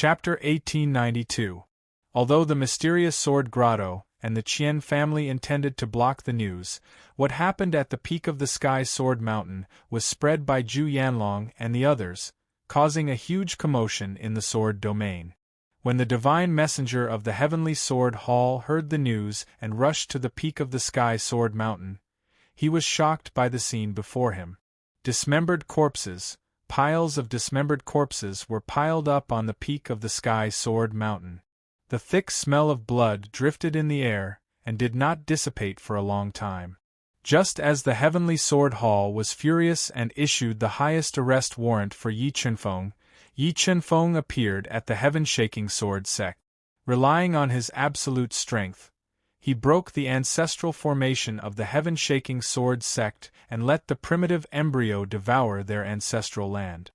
Chapter 1892. Although the mysterious Sword Grotto and the Qian family intended to block the news, what happened at the peak of the Sky Sword Mountain was spread by Zhu Yanlong and the others, causing a huge commotion in the Sword Domain. When the divine messenger of the Heavenly Sword Hall heard the news and rushed to the peak of the Sky Sword Mountain, he was shocked by the scene before him. Dismembered corpses, piles of dismembered corpses were piled up on the peak of the Sky Sword Mountain. The thick smell of blood drifted in the air and did not dissipate for a long time. Just as the Heavenly Sword Hall was furious and issued the highest arrest warrant for Yi Chenfeng appeared at the heaven-shaking sword sect. Relying on his absolute strength, he broke the ancestral formation of the heaven-shaking sword sect and let the primitive embryo devour their ancestral land.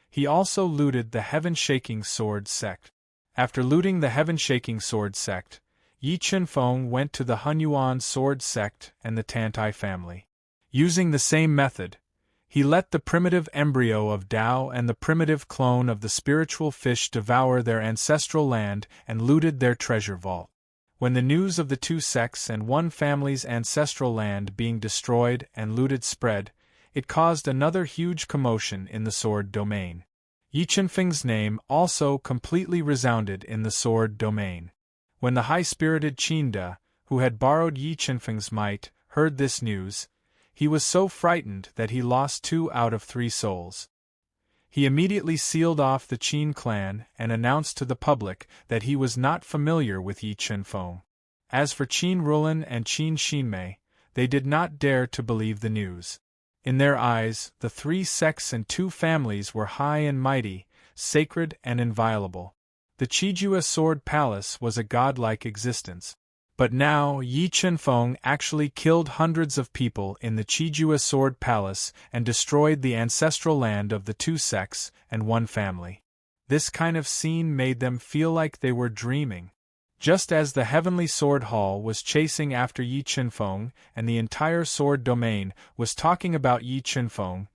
He also looted the heaven-shaking sword sect. After looting the heaven-shaking sword sect, Yi Chenfeng went to the Hunyuan sword sect and the Tantai family. Using the same method, he let the primitive embryo of Tao and the primitive clone of the spiritual fish devour their ancestral land and looted their treasure vault. When the news of the two sects and one family's ancestral land being destroyed and looted spread, it caused another huge commotion in the Sword Domain. Yi Chenfeng's name also completely resounded in the Sword Domain. When the high-spirited Qinda, who had borrowed Yi Chenfeng's might, heard this news, he was so frightened that he lost 2 out of 3 souls. He immediately sealed off the Qin clan and announced to the public that he was not familiar with Yi Chenfeng. As for Qin Rulan and Qin Xinmei, they did not dare to believe the news. In their eyes, the 3 sects and 2 families were high and mighty, sacred and inviolable. The Qijua Sword Palace was a godlike existence. But now Yi Chenfeng actually killed hundreds of people in the Qijua Sword Palace and destroyed the ancestral land of the 2 sects and 1 family. This kind of scene made them feel like they were dreaming. Just as the Heavenly Sword Hall was chasing after Yi Chenfeng and the entire Sword Domain was talking about Yi Chenfeng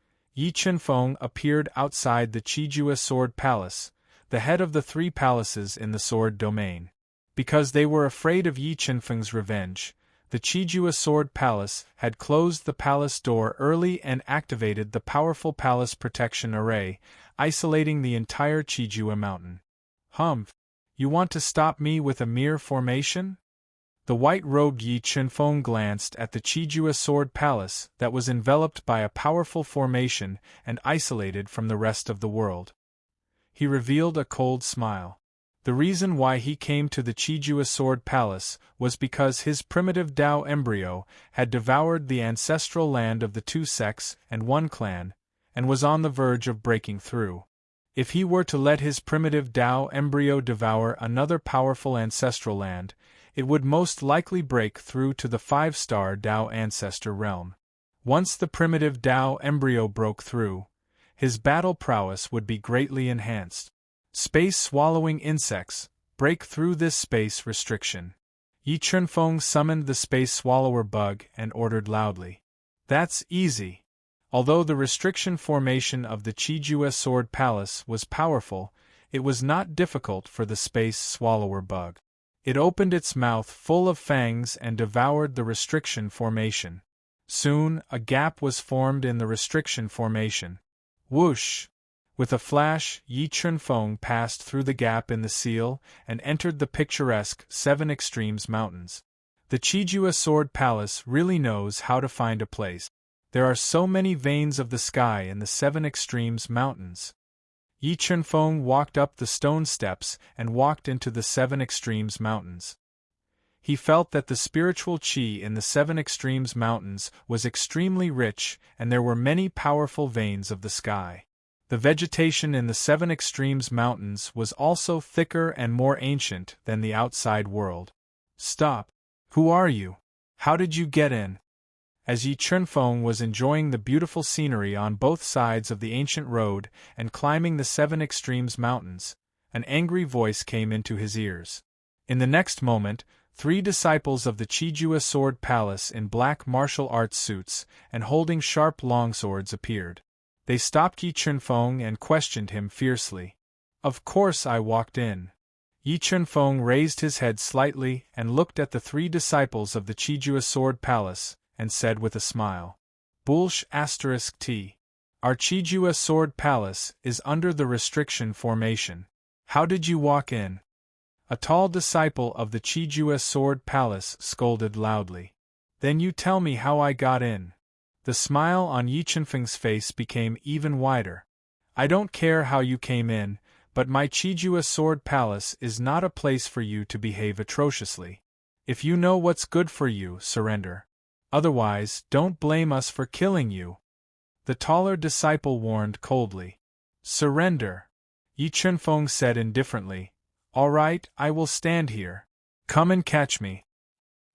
appeared outside the Qijua Sword Palace, the head of the 3 palaces in the Sword Domain. Because they were afraid of Yi Chenfeng's revenge, the Qijua Sword Palace had closed the palace door early and activated the powerful palace protection array, isolating the entire Qijua mountain. Humph! You want to stop me with a mere formation? The white-robed Yi Chenfeng glanced at the Qijua Sword Palace that was enveloped by a powerful formation and isolated from the rest of the world. He revealed a cold smile. The reason why he came to the Qijua Sword Palace was because his primitive Tao embryo had devoured the ancestral land of the 2 sects and 1 clan, and was on the verge of breaking through. If he were to let his primitive Tao embryo devour another powerful ancestral land, it would most likely break through to the 5-star Tao ancestor realm. Once the primitive Tao embryo broke through, his battle prowess would be greatly enhanced. Space-swallowing insects, break through this space restriction. Yi Chenfeng summoned the space swallower bug and ordered loudly. That's easy. Although the restriction formation of the Qijua Sword Palace was powerful, it was not difficult for the space swallower bug. It opened its mouth full of fangs and devoured the restriction formation. Soon, a gap was formed in the restriction formation. Whoosh! With a flash, Yi Chenfeng passed through the gap in the seal and entered the picturesque 7 Extremes Mountains. The Qijua Sword Palace really knows how to find a place. There are so many veins of the sky in the 7 Extremes Mountains. Yi Chenfeng walked up the stone steps and walked into the 7 Extremes Mountains. He felt that the spiritual qi in the 7 Extremes Mountains was extremely rich and there were many powerful veins of the sky. The vegetation in the 7 Extremes Mountains was also thicker and more ancient than the outside world. Stop! Who are you? How did you get in? As Yi Chenfeng was enjoying the beautiful scenery on both sides of the ancient road and climbing the 7 Extremes Mountains, an angry voice came into his ears. In the next moment, 3 disciples of the Qijua Sword Palace in black martial arts suits and holding sharp longswords appeared. They stopped Yi Chenfeng and questioned him fiercely. Of course I walked in. Yi Chunfeng raised his head slightly and looked at the 3 disciples of the Chijua Sword Palace, and said with a smile. Bulsh *T. Our Chijua Sword Palace is under the restriction formation. How did you walk in? A tall disciple of the Chijua Sword Palace scolded loudly. Then you tell me how I got in. The smile on Yi Chunfeng's face became even wider. I don't care how you came in, but my Chijua Sword Palace is not a place for you to behave atrociously. If you know what's good for you, surrender. Otherwise, don't blame us for killing you. The taller disciple warned coldly. Surrender. Yi Chunfeng said indifferently. All right, I will stand here. Come and catch me.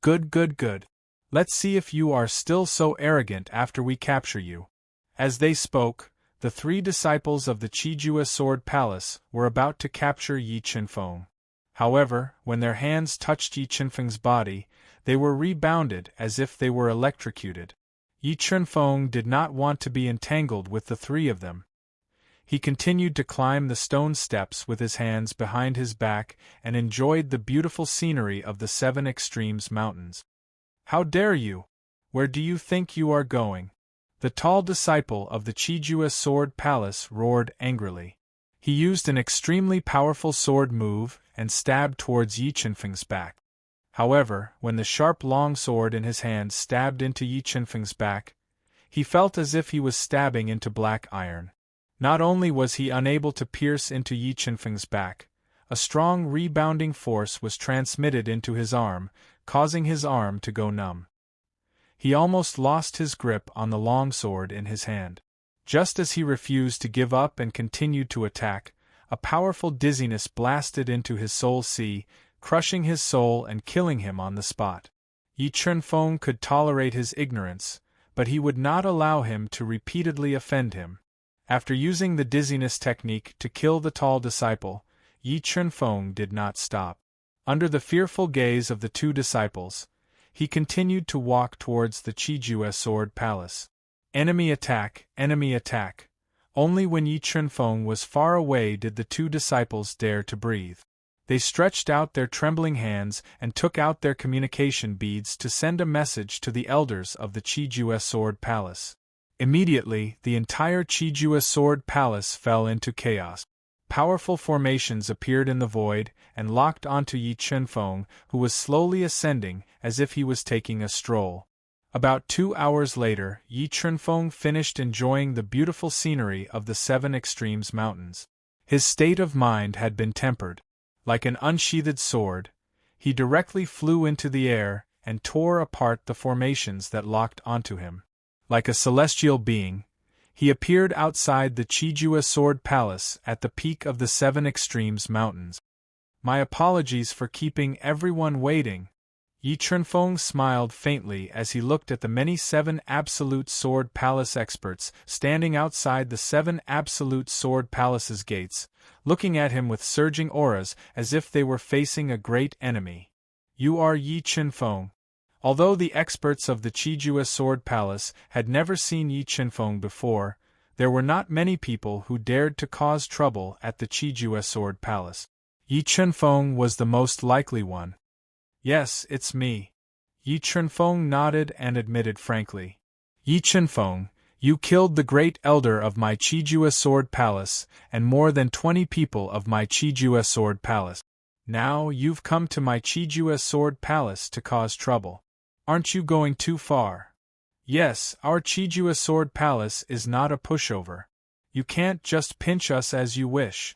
Good. Let's see if you are still so arrogant after we capture you. As they spoke, the 3 disciples of the Chijua Sword Palace were about to capture Yi Chunfeng. However, when their hands touched Yi Chunfeng's body, they were rebounded as if they were electrocuted. Yi Chunfeng did not want to be entangled with the 3 of them. He continued to climb the stone steps with his hands behind his back and enjoyed the beautiful scenery of the 7 Extremes Mountains. How dare you? Where do you think you are going? The tall disciple of the Chijua Sword Palace roared angrily. He used an extremely powerful sword move and stabbed towards Yi Chunfeng's back. However, when the sharp long sword in his hand stabbed into Yi Chunfeng's back, he felt as if he was stabbing into black iron. Not only was he unable to pierce into Yi Chunfeng's back, a strong rebounding force was transmitted into his arm, causing his arm to go numb. He almost lost his grip on the long sword in his hand. Just as he refused to give up and continued to attack, a powerful dizziness blasted into his soul sea, crushing his soul and killing him on the spot. Yi Chunfeng could tolerate his ignorance, but he would not allow him to repeatedly offend him. After using the dizziness technique to kill the tall disciple, Yi Chunfeng did not stop. Under the fearful gaze of the 2 disciples, he continued to walk towards the Chijua Sword Palace. Enemy attack, enemy attack. Only when Yi Chunfeng was far away did the 2 disciples dare to breathe. They stretched out their trembling hands and took out their communication beads to send a message to the elders of the Chijua Sword Palace. Immediately, the entire Chijua Sword Palace fell into chaos. Powerful formations appeared in the void and locked onto Yi Chunfeng, who was slowly ascending as if he was taking a stroll. About 2 hours later, Yi Chunfeng finished enjoying the beautiful scenery of the 7 Extremes Mountains. His state of mind had been tempered. Like an unsheathed sword, he directly flew into the air and tore apart the formations that locked onto him. Like a celestial being, he appeared outside the Chijua Sword Palace at the peak of the 7 Extremes Mountains. My apologies for keeping everyone waiting. Yi Chunfeng smiled faintly as he looked at the many 7 Absolute Sword Palace experts standing outside the 7 Absolute Sword Palace's gates, looking at him with surging auras as if they were facing a great enemy. You are Yi Chunfeng. Although the experts of the Chijua Sword Palace had never seen Yi Chunfeng before, there were not many people who dared to cause trouble at the Chijua Sword Palace. Yi Chunfeng was the most likely one. Yes, it's me. Yi Chunfeng nodded and admitted frankly. Yi Chunfeng, you killed the great elder of my Chijua Sword Palace and more than 20 people of my Chijua Sword Palace. Now you've come to my Chijua Sword Palace to cause trouble. Aren't you going too far? Yes, our Chijua Sword Palace is not a pushover. You can't just pinch us as you wish.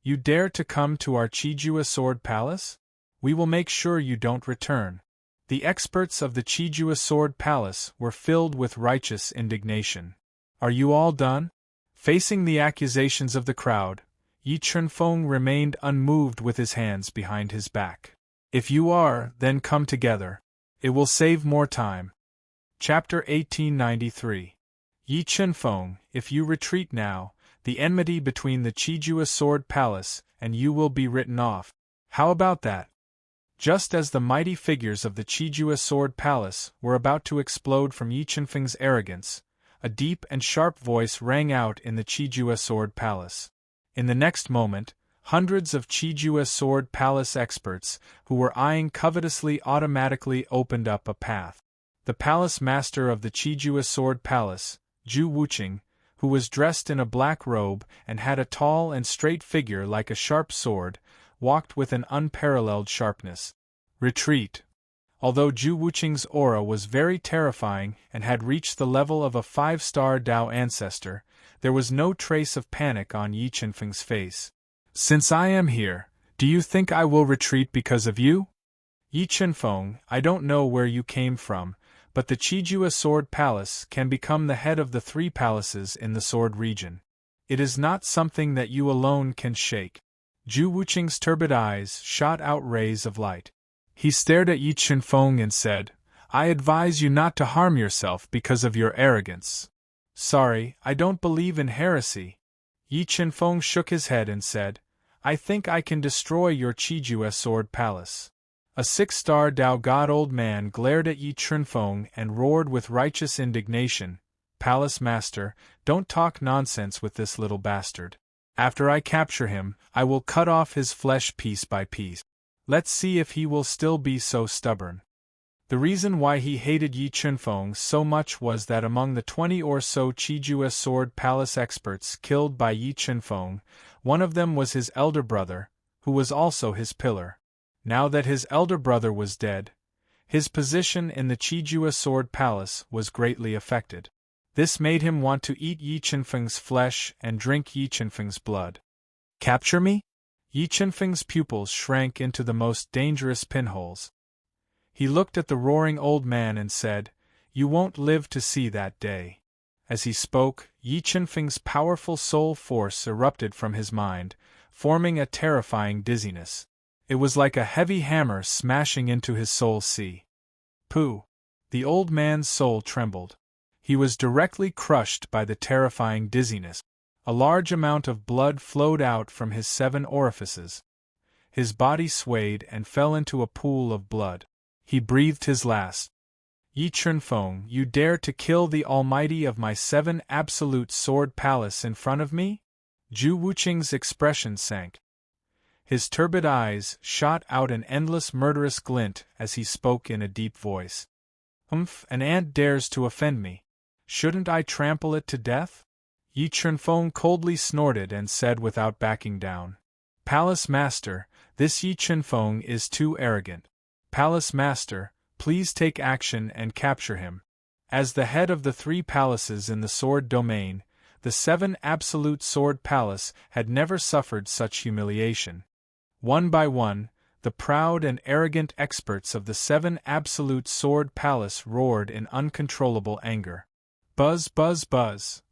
You dare to come to our Chijua Sword Palace? We will make sure you don't return. The experts of the Chijua Sword Palace were filled with righteous indignation. Are you all done? Facing the accusations of the crowd, Yi Chunfeng remained unmoved with his hands behind his back. If you are, then come together. It will save more time. Chapter 1893. Yi Chunfeng, if you retreat now, the enmity between the Chijua Sword Palace and you will be written off. How about that? Just as the mighty figures of the Chijua Sword Palace were about to explode from Yi Chunfeng's arrogance, a deep and sharp voice rang out in the Chijua Sword Palace. In the next moment, hundreds of Chijua Sword Palace experts, who were eyeing covetously, automatically opened up a path. The palace master of the Chijua Sword Palace, Zhu Wuqing, who was dressed in a black robe and had a tall and straight figure like a sharp sword, walked with an unparalleled sharpness. Retreat. Although Zhu Wuqing's aura was very terrifying and had reached the level of a 5-star Dao ancestor, there was no trace of panic on Yi Qinfeng's face. "Since I am here, do you think I will retreat because of you? Yi Qinfeng, I don't know where you came from, but the Chijua Sword Palace can become the head of the 3 palaces in the Sword region. It is not something that you alone can shake." Zhu Wuqing's turbid eyes shot out rays of light. He stared at Yi Qinfeng and said, "I advise you not to harm yourself because of your arrogance." "Sorry, I don't believe in heresy." Yi Qinfeng shook his head and said, "I think I can destroy your Chijua Sword Palace." A 6-star Dao God old man glared at Yi Qinfeng and roared with righteous indignation, "Palace Master, don't talk nonsense with this little bastard. After I capture him, I will cut off his flesh piece by piece. Let's see if he will still be so stubborn." The reason why he hated Yi Qinfeng so much was that among the 20 or so Chijua Sword Palace experts killed by Yi Qinfeng, one of them was his elder brother, who was also his pillar. Now that his elder brother was dead, his position in the Chijua Sword Palace was greatly affected. This made him want to eat Yi Qinfeng's flesh and drink Yi Qinfeng's blood. "Capture me?" Yi Qinfeng's pupils shrank into the most dangerous pinholes. He looked at the roaring old man and said, "You won't live to see that day." As he spoke, Yi Qinfeng's powerful soul force erupted from his mind, forming a terrifying dizziness. It was like a heavy hammer smashing into his soul sea. Pooh! The old man's soul trembled. He was directly crushed by the terrifying dizziness. A large amount of blood flowed out from his 7 orifices. His body swayed and fell into a pool of blood. He breathed his last. "Yi Qinfeng, you dare to kill the almighty of my 7 absolute sword palace in front of me?" Zhu Wuqing's expression sank. His turbid eyes shot out an endless murderous glint as he spoke in a deep voice. An ant dares to offend me. Shouldn't I trample it to death?" Yi Qinfeng coldly snorted and said without backing down, "Palace Master, this Yi Qinfeng is too arrogant. Palace Master, please take action and capture him." As the head of the 3 palaces in the sword domain, the 7 Absolute Sword Palace had never suffered such humiliation. One by one, the proud and arrogant experts of the 7 Absolute Sword Palace roared in uncontrollable anger. Buzz, buzz, buzz.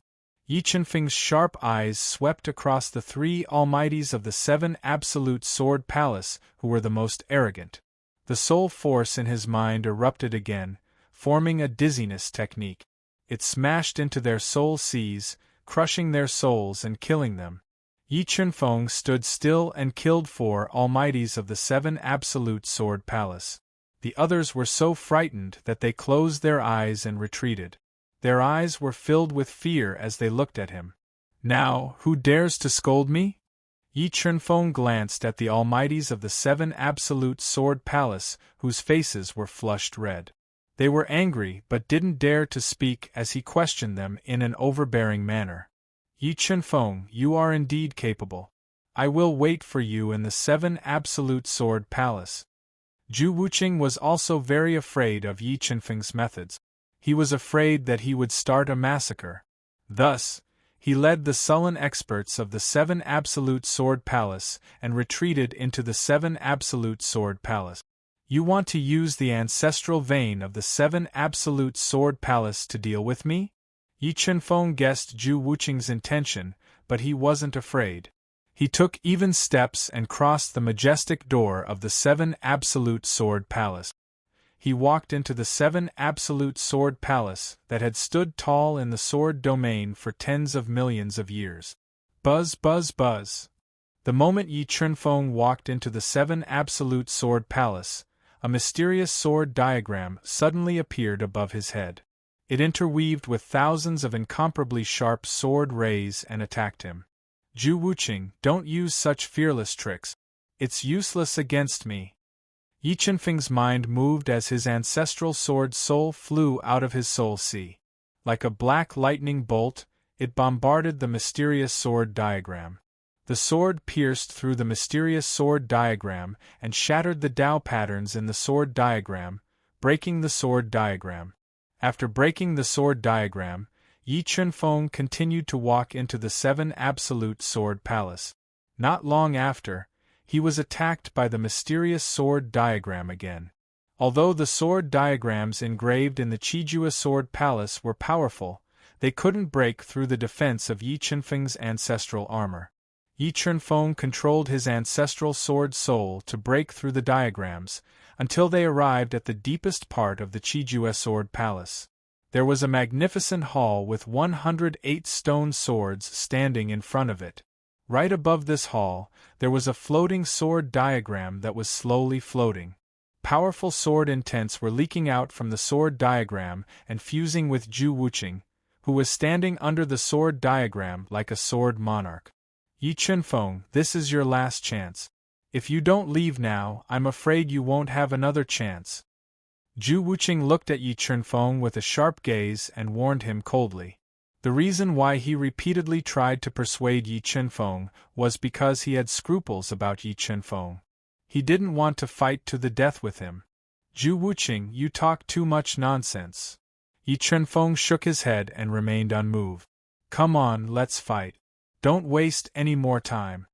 Yi Qinfeng's sharp eyes swept across the 3 almighties of the 7 Absolute Sword Palace who were the most arrogant. The soul force in his mind erupted again, forming a dizziness technique. It smashed into their soul seas, crushing their souls and killing them. Yi Qinfeng stood still and killed 4 almighties of the 7 Absolute Sword Palace. The others were so frightened that they closed their eyes and retreated. Their eyes were filled with fear as they looked at him. "Now, who dares to scold me?" Yi Qinfeng glanced at the almighties of the 7 Absolute Sword Palace, whose faces were flushed red. They were angry but didn't dare to speak as he questioned them in an overbearing manner. "Yi Qinfeng, you are indeed capable. I will wait for you in the 7 Absolute Sword Palace." Zhu Wuqing was also very afraid of Yi Qinfeng's methods. He was afraid that he would start a massacre. Thus, he led the sullen experts of the 7 Absolute Sword Palace and retreated into the 7 Absolute Sword Palace. "You want to use the ancestral vein of the 7 Absolute Sword Palace to deal with me?" Yi Qinfeng guessed Zhu Wuqing's intention, but he wasn't afraid. He took even steps and crossed the majestic door of the 7 Absolute Sword Palace. He walked into the 7 Absolute Sword Palace that had stood tall in the sword domain for tens of millions of years. Buzz, buzz, buzz. The moment Yi Qinfeng walked into the 7 Absolute Sword Palace, a mysterious sword diagram suddenly appeared above his head. It interweaved with thousands of incomparably sharp sword rays and attacked him. Zhu Wuqing, don't use such fearless tricks. It's useless against me. Yi Qinfeng's mind moved as his ancestral sword soul flew out of his soul sea. Like a black lightning bolt, it bombarded the mysterious sword diagram. The sword pierced through the mysterious sword diagram and shattered the Tao patterns in the sword diagram, breaking the sword diagram. After breaking the sword diagram, Yi Qinfeng continued to walk into the Seven Absolute Sword Palace. Not long after, he was attacked by the mysterious sword diagram again. Although the sword diagrams engraved in the Qijue Sword Palace were powerful, they couldn't break through the defense of Yi Qinfeng's ancestral armor. Yi Qinfeng controlled his ancestral sword soul to break through the diagrams, until they arrived at the deepest part of the Qijue Sword Palace. There was a magnificent hall with 108 stone swords standing in front of it. Right above this hall, there was a floating sword diagram that was slowly floating. Powerful sword intents were leaking out from the sword diagram and fusing with Zhu Wuqing, who was standing under the sword diagram like a sword monarch. Yi Qinfeng, this is your last chance. If you don't leave now, I'm afraid you won't have another chance. Zhu Wuqing looked at Yi Qinfeng with a sharp gaze and warned him coldly. The reason why he repeatedly tried to persuade Yi Qinfeng was because he had scruples about Yi Qinfeng. He didn't want to fight to the death with him. Zhu Wuqing, you talk too much nonsense. Yi Qinfeng shook his head and remained unmoved. Come on, let's fight. Don't waste any more time.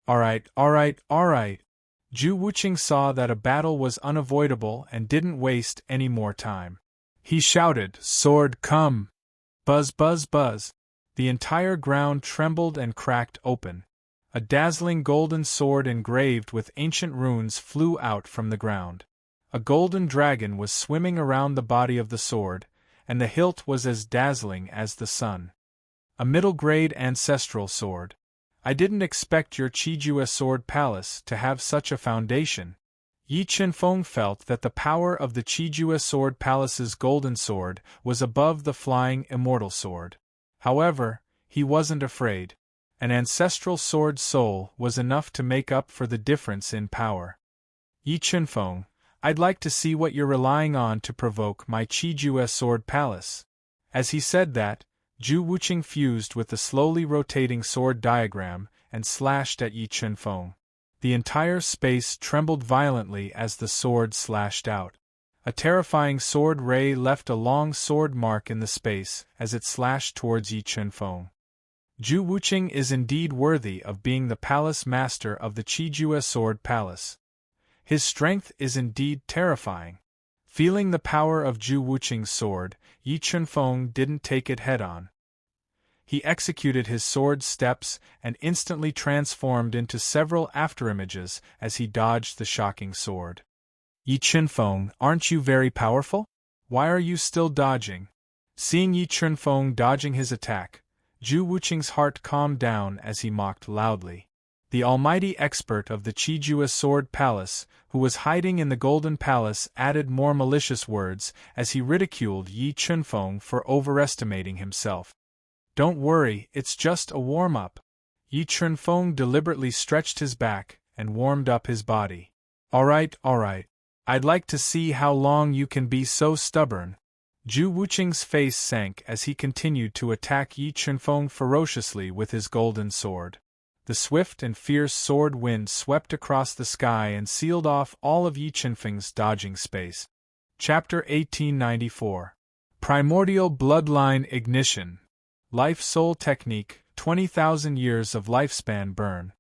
Alright. Zhu Wuqing saw that a battle was unavoidable and didn't waste any more time. He shouted, Sword, come! Buzz, buzz, buzz. The entire ground trembled and cracked open. A dazzling golden sword engraved with ancient runes flew out from the ground. A golden dragon was swimming around the body of the sword, and the hilt was as dazzling as the sun. A middle-grade ancestral sword. I didn't expect your Qijue Sword Palace to have such a foundation. Yi Qinfeng felt that the power of the Qijue Sword Palace's golden sword was above the flying immortal sword. However, he wasn't afraid. An ancestral sword soul was enough to make up for the difference in power. Yi Qinfeng, I'd like to see what you're relying on to provoke my Qijue Sword Palace. As he said that, Zhu Wuqing fused with the slowly rotating sword diagram and slashed at Yi Qinfeng. The entire space trembled violently as the sword slashed out. A terrifying sword ray left a long sword mark in the space as it slashed towards Yi Qinfeng. Zhu Wuqing is indeed worthy of being the palace master of the Qijue Sword Palace. His strength is indeed terrifying. Feeling the power of Zhu Wuqing's sword, Yi Qinfeng didn't take it head-on. He executed his sword steps and instantly transformed into several afterimages as he dodged the shocking sword. Yi Qinfeng, aren't you very powerful? Why are you still dodging? Seeing Yi Qinfeng dodging his attack, Zhu Wuqing's heart calmed down as he mocked loudly. The almighty expert of the Qijue Sword Palace, who was hiding in the Golden Palace, added more malicious words as he ridiculed Yi Qinfeng for overestimating himself. Don't worry, it's just a warm-up. Yi Qinfeng deliberately stretched his back and warmed up his body. Alright. I'd like to see how long you can be so stubborn. Zhu Wuqing's face sank as he continued to attack Yi Qinfeng ferociously with his golden sword. The swift and fierce sword wind swept across the sky and sealed off all of Yi Qinfeng's dodging space. Chapter 1894. Primordial Bloodline Ignition. Life Soul Technique, 20,000 years of lifespan burn.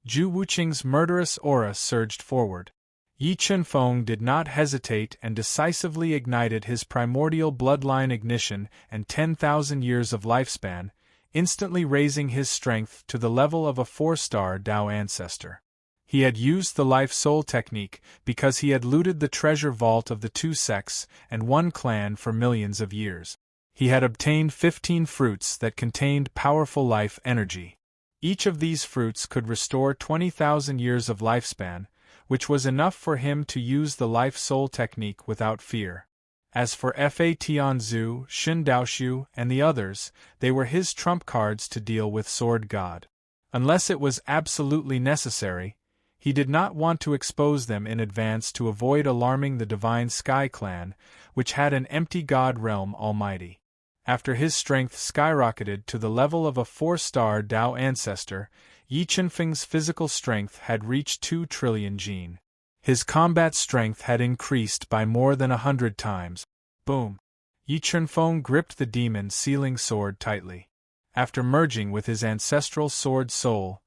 Zhu Wuqing's murderous aura surged forward. Yi Qinfeng did not hesitate and decisively ignited his primordial bloodline ignition and 10,000 years of lifespan, instantly raising his strength to the level of a 4-star Tao ancestor. He had used the Life Soul technique because he had looted the treasure vault of the two sects and one clan for millions of years. He had obtained 15 fruits that contained powerful life energy. Each of these fruits could restore 20,000 years of lifespan, which was enough for him to use the Life Soul technique without fear. As for Fa Tianzu, Shin Daoshu, and the others, they were his trump cards to deal with Sword God. Unless it was absolutely necessary, he did not want to expose them in advance to avoid alarming the divine Sky Clan, which had an empty god realm almighty. After his strength skyrocketed to the level of a 4-star Tao ancestor, Yi Qinfeng's physical strength had reached 2 trillion jin. His combat strength had increased by more than 100 times. Boom! Yi Qinfeng gripped the demon sealing sword tightly. After merging with his ancestral sword soul,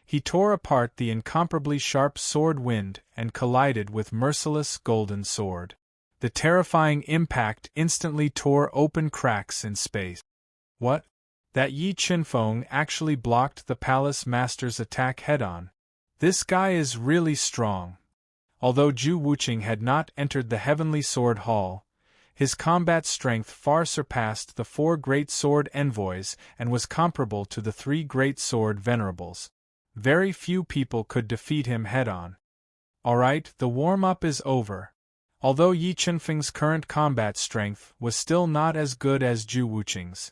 he tore apart the incomparably sharp sword wind and collided with merciless golden sword. The terrifying impact instantly tore open cracks in space. What? That Yi Qinfeng actually blocked the palace master's attack head-on. This guy is really strong. Although Zhu Wuqing had not entered the Heavenly Sword Hall, his combat strength far surpassed the 4 Great Sword Envoys and was comparable to the 3 Great Sword Venerables. Very few people could defeat him head-on. Alright, the warm-up is over. Although Yi Qinfeng's current combat strength was still not as good as Zhu Wuqing's,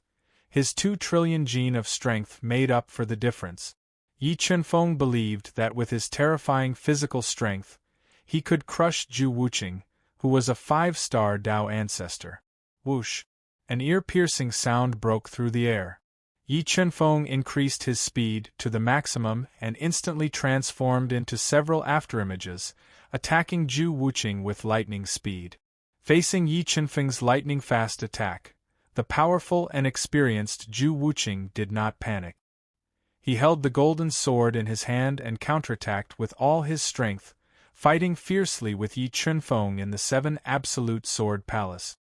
his 2 trillion jin of strength made up for the difference. Yi Qinfeng believed that with his terrifying physical strength, he could crush Zhu Wuqing, who was a 5-star Tao ancestor. Whoosh! An ear-piercing sound broke through the air. Yi Qinfeng increased his speed to the maximum and instantly transformed into several afterimages, attacking Zhu Wuqing with lightning speed. Facing Yi Qinfeng's lightning-fast attack, the powerful and experienced Zhu Wuqing did not panic. He held the golden sword in his hand and counterattacked with all his strength, fighting fiercely with Yi Qinfeng in the 7 Absolute Sword Palace.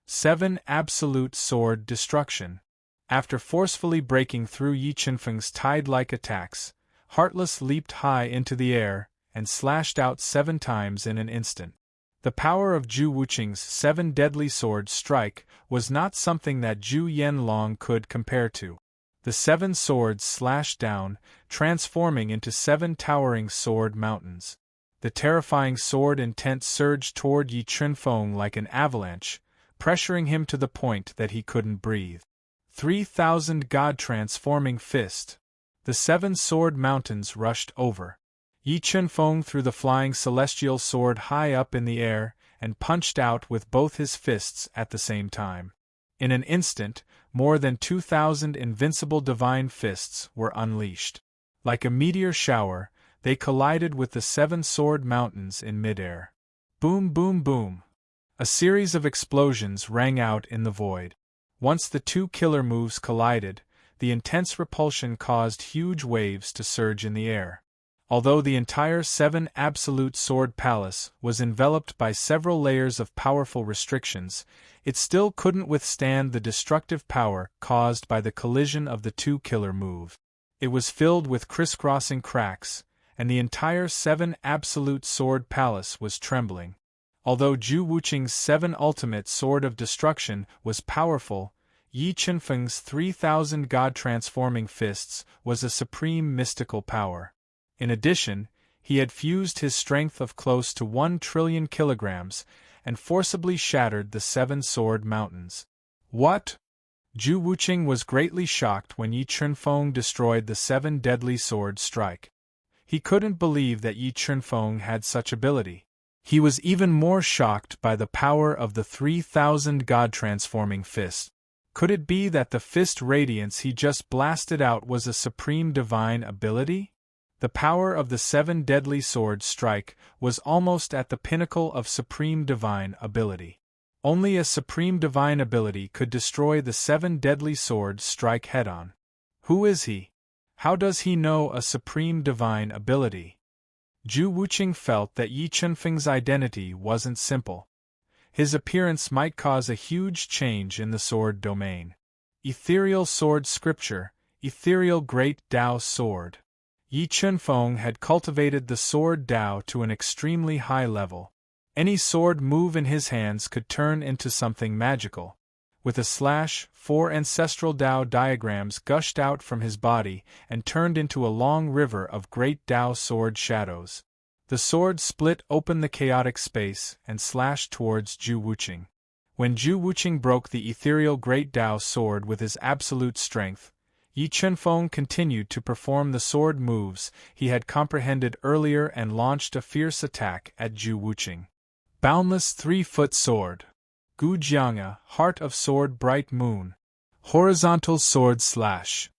7 Absolute Sword Destruction. After forcefully breaking through Yi Qinfeng's tide-like attacks, Heartless leaped high into the air and slashed out 7 times in an instant. The power of Zhu Wuqing's 7 deadly sword strike was not something that Zhu Yanlong could compare to. The 7 swords slashed down, transforming into 7 towering sword mountains. The terrifying sword intent surged toward Yi Qinfeng like an avalanche, pressuring him to the point that he couldn't breathe. 3,000 God-transforming fist. The 7 sword mountains rushed over. Yi Qinfeng threw the flying celestial sword high up in the air and punched out with both his fists at the same time. In an instant, more than 2,000 invincible divine fists were unleashed. Like a meteor shower, they collided with the 7 sword mountains in midair. Boom, boom, boom. A series of explosions rang out in the void. Once the 2 killer moves collided, the intense repulsion caused huge waves to surge in the air. Although the entire 7 Absolute Sword Palace was enveloped by several layers of powerful restrictions, it still couldn't withstand the destructive power caused by the collision of the 2 killer moves. It was filled with crisscrossing cracks, and the entire 7 Absolute Sword Palace was trembling. Although Zhu Wuqing's 7 Ultimate Sword of Destruction was powerful, Yi Qinfeng's 3,000 God-transforming fists was a supreme mystical power. In addition, he had fused his strength of close to 1 trillion kilograms and forcibly shattered the 7 sword mountains. What? Zhu Wuqing was greatly shocked when Yi Qinfeng destroyed the 7 deadly sword strike. He couldn't believe that Yi Qinfeng had such ability. He was even more shocked by the power of the 3,000 God-transforming fist. Could it be that the fist radiance he just blasted out was a supreme divine ability? The power of the 7 deadly sword strike was almost at the pinnacle of supreme divine ability. Only a supreme divine ability could destroy the 7 deadly sword strike head-on. Who is he? How does he know a supreme divine ability? Zhu Wuqing felt that Yi Qinfeng's identity wasn't simple. His appearance might cause a huge change in the sword domain. Ethereal Sword Scripture, Ethereal Great Tao Sword. Yi Qinfeng had cultivated the sword Tao to an extremely high level. Any sword move in his hands could turn into something magical. With a slash, 4 ancestral Tao diagrams gushed out from his body and turned into a long river of great Tao sword shadows. The sword split open the chaotic space and slashed towards Zhu Wuqing. When Zhu Wuqing broke the ethereal great Tao sword with his absolute strength, Yi Chunfeng continued to perform the sword moves he had comprehended earlier and launched a fierce attack at Zhu Wuqing. Boundless 3-foot sword. Gu Jianga, heart of sword bright moon. Horizontal sword slash.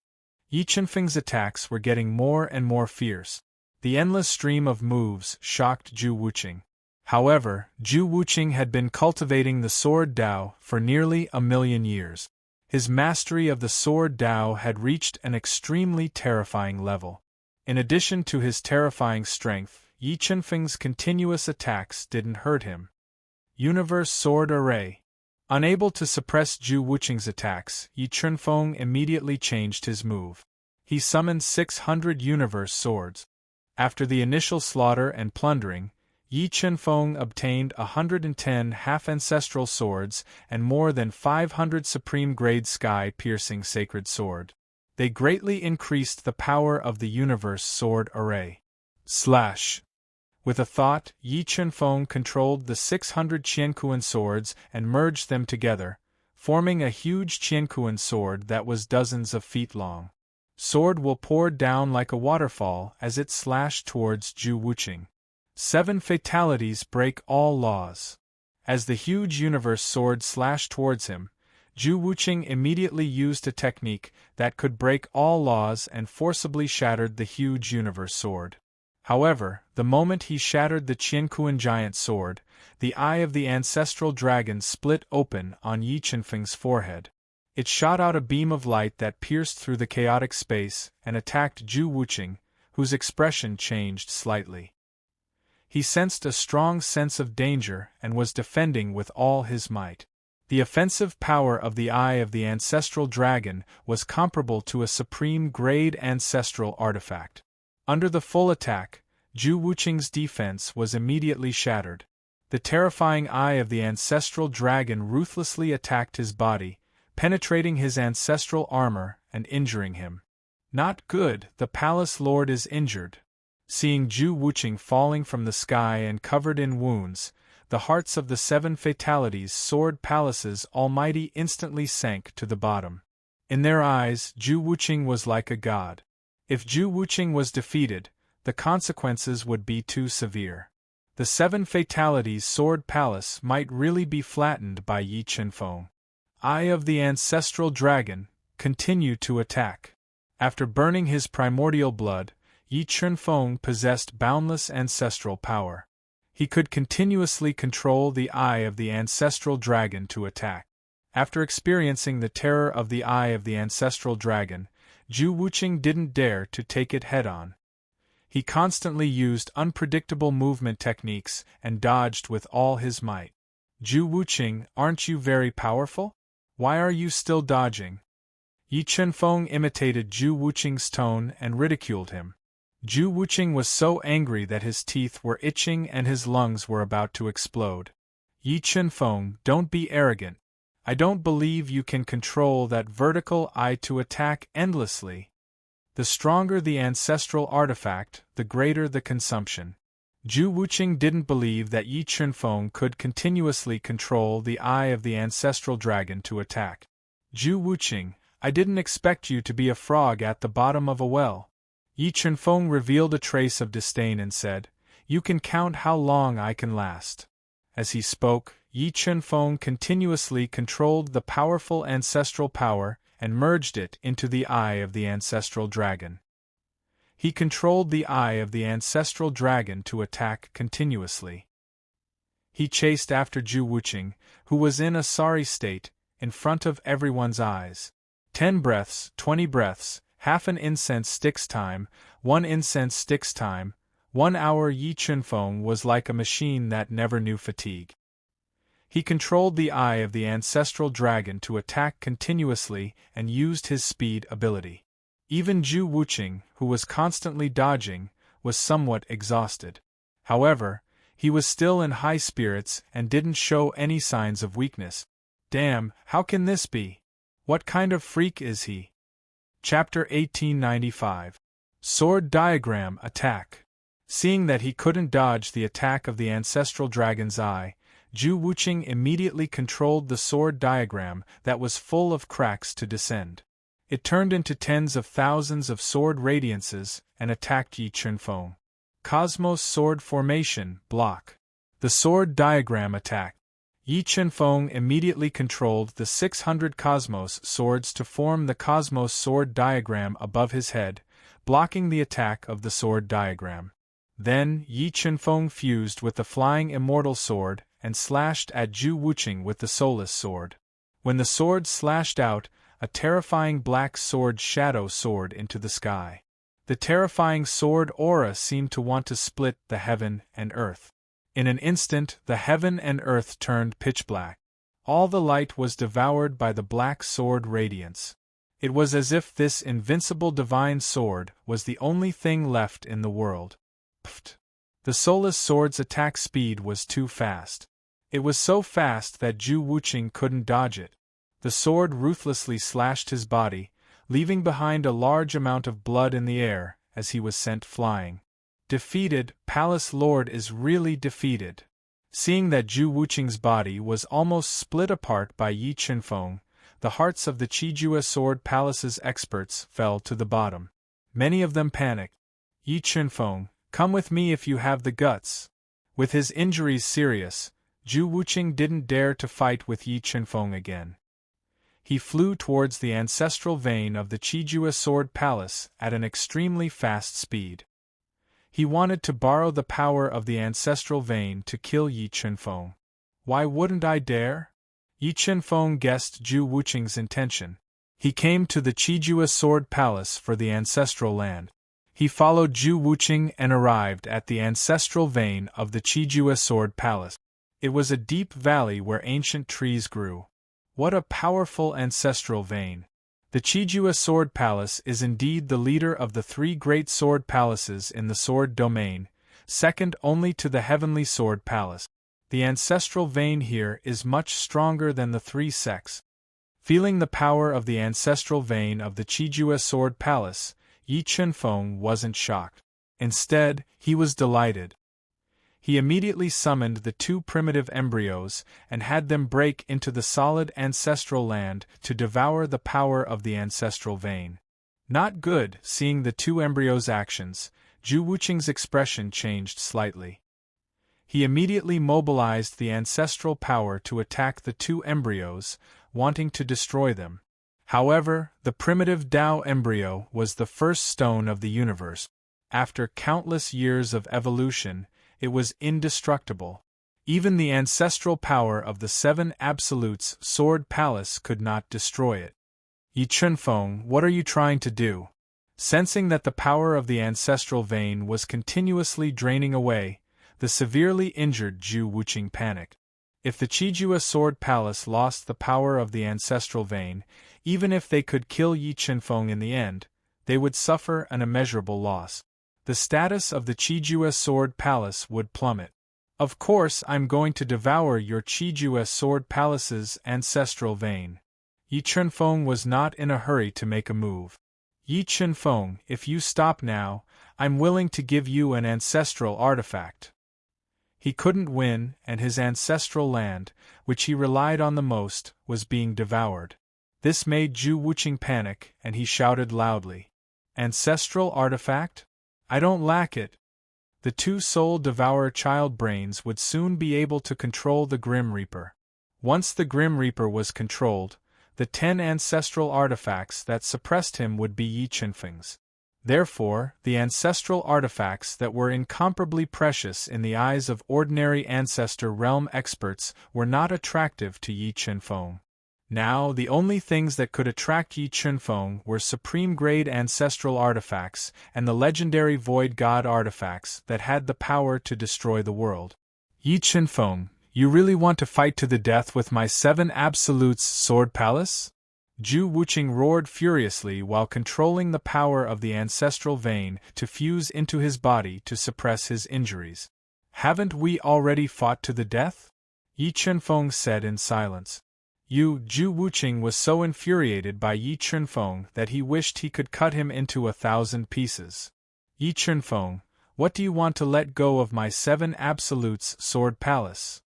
Yi Chunfeng's attacks were getting more and more fierce. The endless stream of moves shocked Zhu Wuqing. However, Zhu Wuqing had been cultivating the sword Dao for nearly 1,000,000 years. His mastery of the sword Dao had reached an extremely terrifying level. In addition to his terrifying strength, Yi Chunfeng's continuous attacks didn't hurt him. Universe Sword Array. Unable to suppress Zhu Wuqing's attacks, Yi Chunfeng immediately changed his move. He summoned 600 universe swords. After the initial slaughter and plundering, Yi Chunfeng obtained 110 half-ancestral swords and more than 500 supreme-grade sky-piercing sacred sword. They greatly increased the power of the universe sword array. Slash. With a thought, Yi Chunfeng controlled the 600 Qiankuan swords and merged them together, forming a huge Qiankuan sword that was dozens of feet long. Sword will pour down like a waterfall as it slashed towards Zhu Wuqing. 7 fatalities break all laws. As the huge universe sword slashed towards him, Zhu Wuqing immediately used a technique that could break all laws and forcibly shattered the huge universe sword. However, the moment he shattered the Qiankuan giant sword, the eye of the ancestral dragon split open on Yi Chunfeng's forehead. It shot out a beam of light that pierced through the chaotic space and attacked Zhu Wuqing, whose expression changed slightly. He sensed a strong sense of danger and was defending with all his might. The offensive power of the eye of the ancestral dragon was comparable to a supreme-grade ancestral artifact. Under the full attack, Zhu Wuqing's defense was immediately shattered. The terrifying eye of the ancestral dragon ruthlessly attacked his body, penetrating his ancestral armor and injuring him. Not good, the palace lord is injured. Seeing Zhu Wuqing falling from the sky and covered in wounds, the hearts of the 7 fatalities sword palace's almighty instantly sank to the bottom. In their eyes, Zhu Wuqing was like a god. If Zhu Wuqing was defeated, the consequences would be too severe. The 7 fatalities sword palace might really be flattened by Yi Chunfeng. Eye of the ancestral dragon, continue to attack. After burning his primordial blood, Yi Chunfeng possessed boundless ancestral power. He could continuously control the eye of the ancestral dragon to attack. After experiencing the terror of the eye of the ancestral dragon, Zhu Wuqing didn't dare to take it head-on. He constantly used unpredictable movement techniques and dodged with all his might. Zhu Wuqing, aren't you very powerful? Why are you still dodging? Yi Chunfeng imitated Zhu Wuqing's tone and ridiculed him. Zhu Wuqing was so angry that his teeth were itching and his lungs were about to explode. Yi Chunfeng, don't be arrogant. I don't believe you can control that vertical eye to attack endlessly. The stronger the ancestral artifact, the greater the consumption. Zhu Wuqing didn't believe that Yi Chunfeng could continuously control the eye of the ancestral dragon to attack. Zhu Wuqing, I didn't expect you to be a frog at the bottom of a well. Yi Chunfeng revealed a trace of disdain and said, You can count how long I can last. As he spoke, Yi Chunfeng continuously controlled the powerful ancestral power and merged it into the eye of the ancestral dragon. He controlled the eye of the ancestral dragon to attack continuously. He chased after Zhu Wuqing, who was in a sorry state, in front of everyone's eyes. 10 breaths, 20 breaths, half an incense sticks time, 1 incense sticks time, 1 hour. Yi Chunfeng was like a machine that never knew fatigue. He controlled the eye of the ancestral dragon to attack continuously and used his speed ability. Even Zhu Wuqing, who was constantly dodging, was somewhat exhausted. However, he was still in high spirits and didn't show any signs of weakness. Damn, how can this be? What kind of freak is he? Chapter 1895. Sword Diagram Attack. Seeing that he couldn't dodge the attack of the ancestral dragon's eye, Zhu Wuqing immediately controlled the sword diagram that was full of cracks to descend. It turned into tens of thousands of sword radiances and attacked Yi Chunfeng. Cosmos Sword Formation Block. The sword diagram attack. Yi Chunfeng immediately controlled the 600 Cosmos swords to form the Cosmos Sword diagram above his head, blocking the attack of the sword diagram. Then, Yi Chunfeng fused with the Flying Immortal Sword and slashed at Zhu Wuqing with the Soulless Sword. When the sword slashed out, a terrifying black sword shadow soared into the sky. The terrifying sword aura seemed to want to split the heaven and earth. In an instant, the heaven and earth turned pitch black. All the light was devoured by the black sword radiance. It was as if this invincible divine sword was the only thing left in the world. Pft! The soulless sword's attack speed was too fast. It was so fast that Zhu Wuqing couldn't dodge it. The sword ruthlessly slashed his body, leaving behind a large amount of blood in the air as he was sent flying. Defeated, Palace Lord is really defeated. Seeing that Zhu Wuqing's body was almost split apart by Yi Chunfeng, the hearts of the Qijua Sword Palace's experts fell to the bottom. Many of them panicked. Yi Chunfeng, come with me if you have the guts. With his injuries serious, Zhu Wuqing didn't dare to fight with Yi Chunfeng again. He flew towards the ancestral vein of the Qijua Sword Palace at an extremely fast speed. He wanted to borrow the power of the ancestral vein to kill Yi Chunfeng. Why wouldn't I dare? Yi Chunfeng guessed Zhu Wuqing's intention. He came to the Qijua Sword Palace for the ancestral land. He followed Zhu Wuqing and arrived at the ancestral vein of the Qijua Sword Palace. It was a deep valley where ancient trees grew. What a powerful ancestral vein! The Qijua Sword Palace is indeed the leader of the three great sword palaces in the sword domain, second only to the Heavenly Sword Palace. The ancestral vein here is much stronger than the three sects. Feeling the power of the ancestral vein of the Qijua Sword Palace, Yi Chunfeng wasn't shocked. Instead, he was delighted. He immediately summoned the two primitive embryos and had them break into the solid ancestral land to devour the power of the ancestral vein. Not good. Seeing the two embryos' actions, Zhu Wuqing's expression changed slightly. He immediately mobilized the ancestral power to attack the two embryos, wanting to destroy them. However, the primitive Tao embryo was the first stone of the universe. After countless years of evolution, it was indestructible. Even the ancestral power of the Seven Absolutes Sword Palace could not destroy it. Yi Chunfeng, what are you trying to do? Sensing that the power of the ancestral vein was continuously draining away, the severely injured Zhu Wuqing panicked. If the Qijua Sword Palace lost the power of the ancestral vein, even if they could kill Yi Chunfeng in the end, they would suffer an immeasurable loss. The status of the Qijua Sword Palace would plummet. Of course I'm going to devour your Qijua Sword Palace's ancestral vein. Yi Chunfeng was not in a hurry to make a move. Yi Chunfeng, if you stop now, I'm willing to give you an ancestral artifact. He couldn't win, and his ancestral land, which he relied on the most, was being devoured. This made Zhu Wuqing panic, and he shouted loudly. Ancestral artifact? I don't lack it. The two soul devourer child brains would soon be able to control the Grim Reaper. Once the Grim Reaper was controlled, the 10 ancestral artifacts that suppressed him would be Yi Chunfeng's. Therefore, the ancestral artifacts that were incomparably precious in the eyes of ordinary ancestor realm experts were not attractive to Yi Chunfeng. Now, the only things that could attract Yi Chunfeng were supreme-grade ancestral artifacts and the legendary Void God artifacts that had the power to destroy the world. Yi Chunfeng, you really want to fight to the death with my 7 Absolutes Sword Palace? Zhu Wuqing roared furiously while controlling the power of the ancestral vein to fuse into his body to suppress his injuries. Haven't we already fought to the death? Yi Chunfeng said in silence. Zhu Wuqing was so infuriated by Yi Chunfeng that he wished he could cut him into 1,000 pieces. Yi Chunfeng, what do you want to let go of my 7 Absolutes Sword Palace?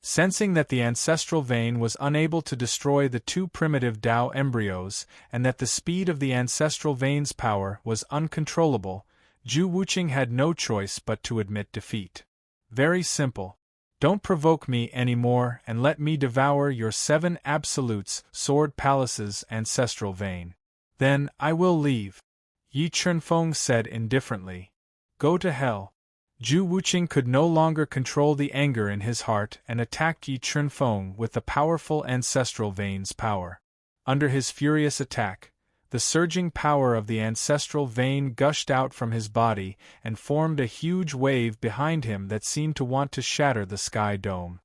Sensing that the ancestral vein was unable to destroy the two primitive Tao embryos, and that the speed of the ancestral vein's power was uncontrollable, Zhu Wuqing had no choice but to admit defeat. Very simple. Don't provoke me anymore and let me devour your 7 absolutes, Sword Palace's ancestral vein. Then I will leave. Yi Chunfeng said indifferently. Go to hell. Zhu Wuqing could no longer control the anger in his heart and attacked Yi Chunfeng with the powerful ancestral vein's power. Under his furious attack, the surging power of the ancestral vein gushed out from his body and formed a huge wave behind him that seemed to want to shatter the sky dome.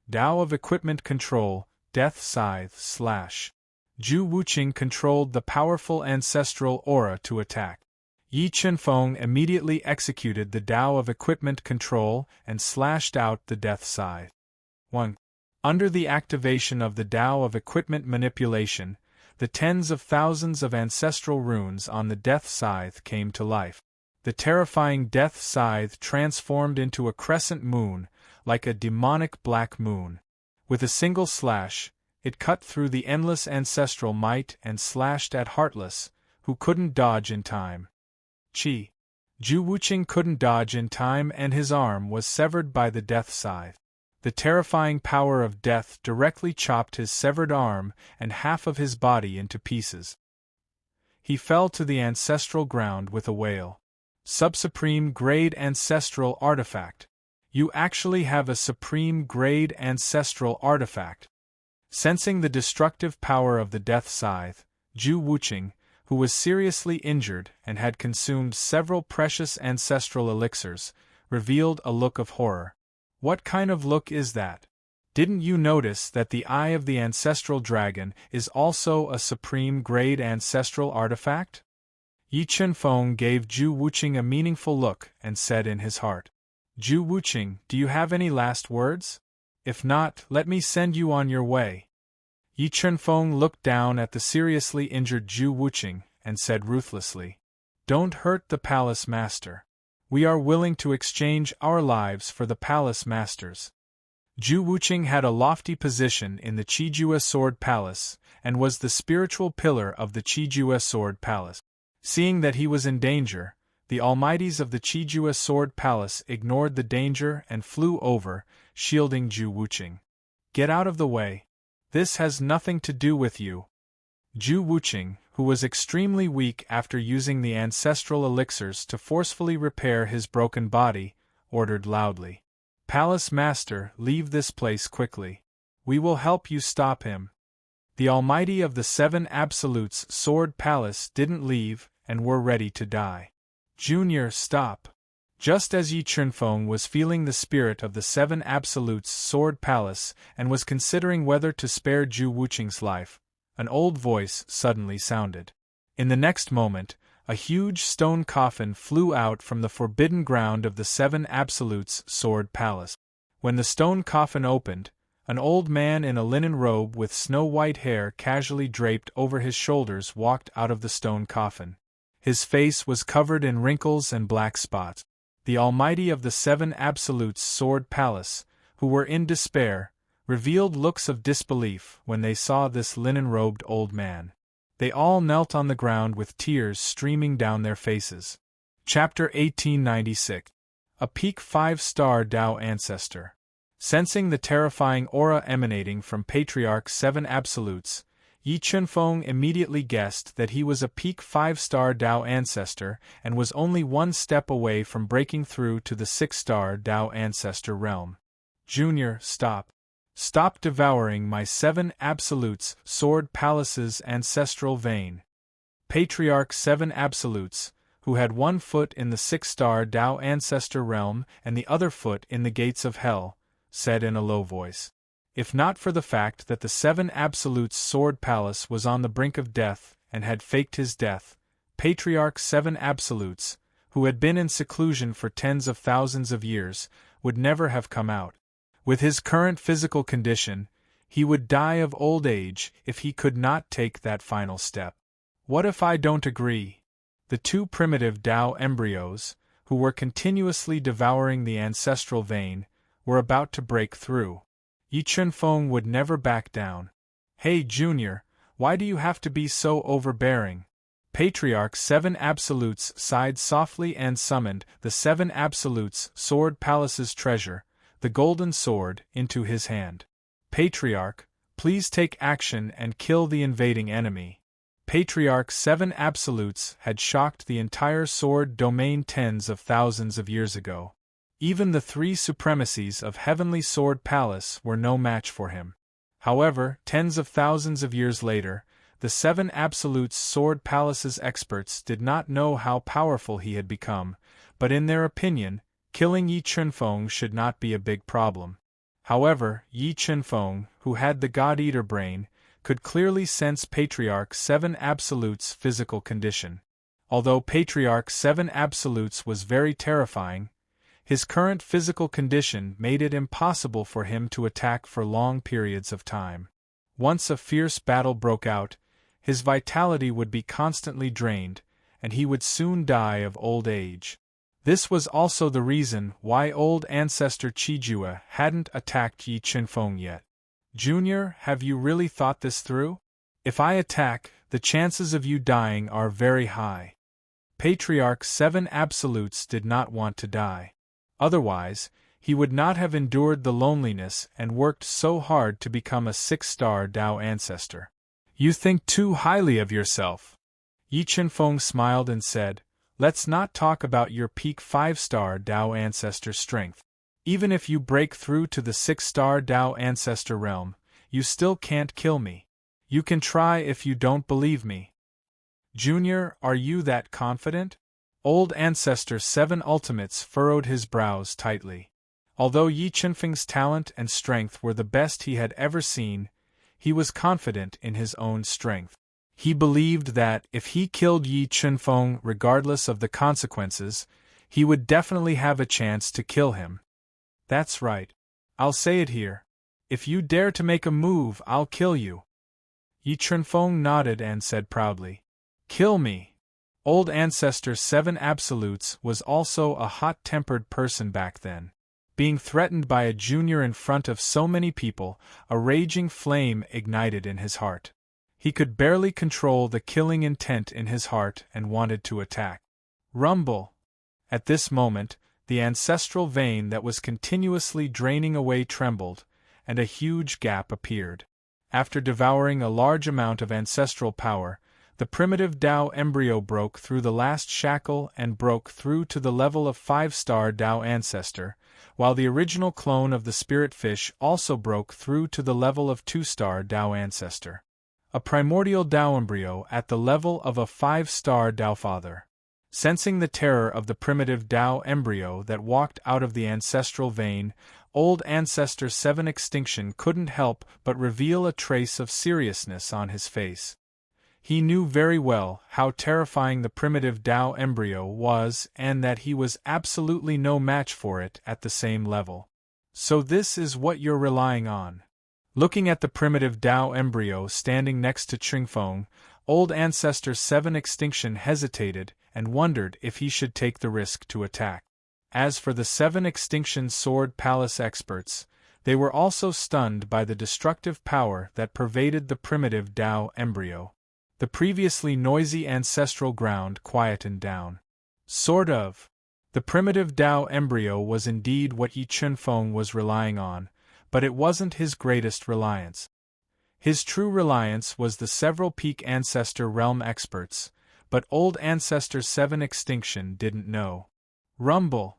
Tao of Equipment Control, Death Scythe / Zhu Wuqing controlled the powerful ancestral aura to attack. Yi Chunfeng immediately executed the Tao of Equipment Control and slashed out the Death Scythe. 1. Under the activation of the Tao of Equipment Manipulation, the tens of thousands of ancestral runes on the Death Scythe came to life. The terrifying Death Scythe transformed into a crescent moon, like a demonic black moon. With a single slash, it cut through the endless ancestral might and slashed at Heartless, who couldn't dodge in time. Zhu Wuqing couldn't dodge in time and his arm was severed by the Death Scythe. The terrifying power of death directly chopped his severed arm and half of his body into pieces. He fell to the ancestral ground with a wail. Sub-Supreme Grade Ancestral Artifact. You actually have a Supreme Grade Ancestral Artifact. Sensing the destructive power of the Death Scythe, Zhu Wuqing, who was seriously injured and had consumed several precious ancestral elixirs, revealed a look of horror. What kind of look is that? Didn't you notice that the eye of the ancestral dragon is also a supreme grade ancestral artifact? Yi Chunfeng gave Zhu Wuqing a meaningful look and said in his heart, Zhu Wuqing, do you have any last words? If not, let me send you on your way. Yi Chunfeng looked down at the seriously injured Zhu Wuqing and said ruthlessly, Don't hurt the palace master. We are willing to exchange our lives for the palace master's. Zhu Wuqing had a lofty position in the Qijue Sword Palace and was the spiritual pillar of the Qijue Sword Palace. Seeing that he was in danger, the almighties of the Qijue Sword Palace ignored the danger and flew over, shielding Zhu Wuqing. Get out of the way. This has nothing to do with you. Zhu Wuqing, who was extremely weak after using the ancestral elixirs to forcefully repair his broken body, ordered loudly. Palace Master, leave this place quickly. We will help you stop him. The Almighty of the 7 Absolutes Sword Palace didn't leave and were ready to die. Junior, stop. Just as Yi Chunfeng was feeling the spirit of the 7 Absolutes Sword Palace and was considering whether to spare Zhu Wuqing's life, an old voice suddenly sounded. In the next moment, a huge stone coffin flew out from the forbidden ground of the 7 Absolutes Sword Palace. When the stone coffin opened, an old man in a linen robe with snow-white hair casually draped over his shoulders walked out of the stone coffin. His face was covered in wrinkles and black spots. The Almighty of the 7 Absolutes Sword Palace, who were in despair, revealed looks of disbelief when they saw this linen-robed old man. They all knelt on the ground with tears streaming down their faces. Chapter 1896. A Peak 5-Star Tao Ancestor. Sensing the terrifying aura emanating from Patriarch 7 Absolutes, Yi Chunfeng immediately guessed that he was a Peak 5-Star Tao Ancestor and was only one step away from breaking through to the 6-Star Tao Ancestor realm. Junior, stop. Stop devouring my 7 Absolutes Sword Palace's ancestral vein. Patriarch 7 Absolutes, who had one foot in the 6-Star Tao Ancestor realm and the other foot in the gates of hell, said in a low voice. If not for the fact that the 7 Absolutes Sword Palace was on the brink of death and had faked his death, Patriarch 7 Absolutes, who had been in seclusion for tens of thousands of years, would never have come out. With his current physical condition, he would die of old age if he could not take that final step. What if I don't agree? The 2 primitive Tao embryos, who were continuously devouring the ancestral vein, were about to break through. Yi Chunfeng would never back down. Hey Junior, why do you have to be so overbearing? Patriarch 7 Absolutes sighed softly and summoned the 7 Absolutes Sword Palace's treasure, the golden sword, into his hand. Patriarch, please take action and kill the invading enemy. Patriarch 7 Absolutes had shocked the entire sword domain tens of thousands of years ago. Even the 3 supremacies of Heavenly Sword Palace were no match for him. However, tens of thousands of years later, the 7 Absolutes Sword Palace's experts did not know how powerful he had become, but in their opinion, killing Yi Chunfeng should not be a big problem. However, Yi Chunfeng, who had the God-Eater brain, could clearly sense Patriarch 7 Absolutes' physical condition. Although Patriarch 7 Absolutes was very terrifying, his current physical condition made it impossible for him to attack for long periods of time. Once a fierce battle broke out, his vitality would be constantly drained, and he would soon die of old age. This was also the reason why old ancestor Qijue hadn't attacked Yi Chunfeng yet. Junior, have you really thought this through? If I attack, the chances of you dying are very high. Patriarch 7 Absolutes did not want to die. Otherwise, he would not have endured the loneliness and worked so hard to become a 6-star Dao ancestor. You think too highly of yourself. Yi Chunfeng smiled and said, let's not talk about your peak 5-star Dao ancestor strength. Even if you break through to the 6-star Dao ancestor realm, you still can't kill me. You can try if you don't believe me. Junior, are you that confident? Old Ancestor 7 Ultimates furrowed his brows tightly. Although Yi Chunfeng's talent and strength were the best he had ever seen, he was confident in his own strength. He believed that, if he killed Yi Chunfeng regardless of the consequences, he would definitely have a chance to kill him. That's right. I'll say it here. If you dare to make a move, I'll kill you. Yi Chunfeng nodded and said proudly, kill me. Old Ancestor 7 Absolutes was also a hot-tempered person back then. Being threatened by a junior in front of so many people, a raging flame ignited in his heart. He could barely control the killing intent in his heart and wanted to attack. Rumble! At this moment, the ancestral vein that was continuously draining away trembled, and a huge gap appeared. After devouring a large amount of ancestral power, the primitive Dao embryo broke through the last shackle and broke through to the level of 5-star Dao ancestor, while the original clone of the spirit fish also broke through to the level of 2-star Dao ancestor. A primordial Dao embryo at the level of a 5-star Dao father. Sensing the terror of the primitive Dao embryo that walked out of the ancestral vein, old Ancestor 7 Extinction couldn't help but reveal a trace of seriousness on his face. He knew very well how terrifying the primitive Dao embryo was and that he was absolutely no match for it at the same level. So this is what you're relying on. Looking at the primitive Dao embryo standing next to Chunfeng, old Ancestor 7 Extinction hesitated and wondered if he should take the risk to attack. As for the 7 Extinction Sword Palace experts, they were also stunned by the destructive power that pervaded the primitive Dao embryo. The previously noisy ancestral ground quietened down. Sort of. The primitive Dao embryo was indeed what Yi Chunfeng was relying on, but it wasn't his greatest reliance. His true reliance was the several peak ancestor realm experts, but old Ancestor 7 Extinction didn't know. Rumble!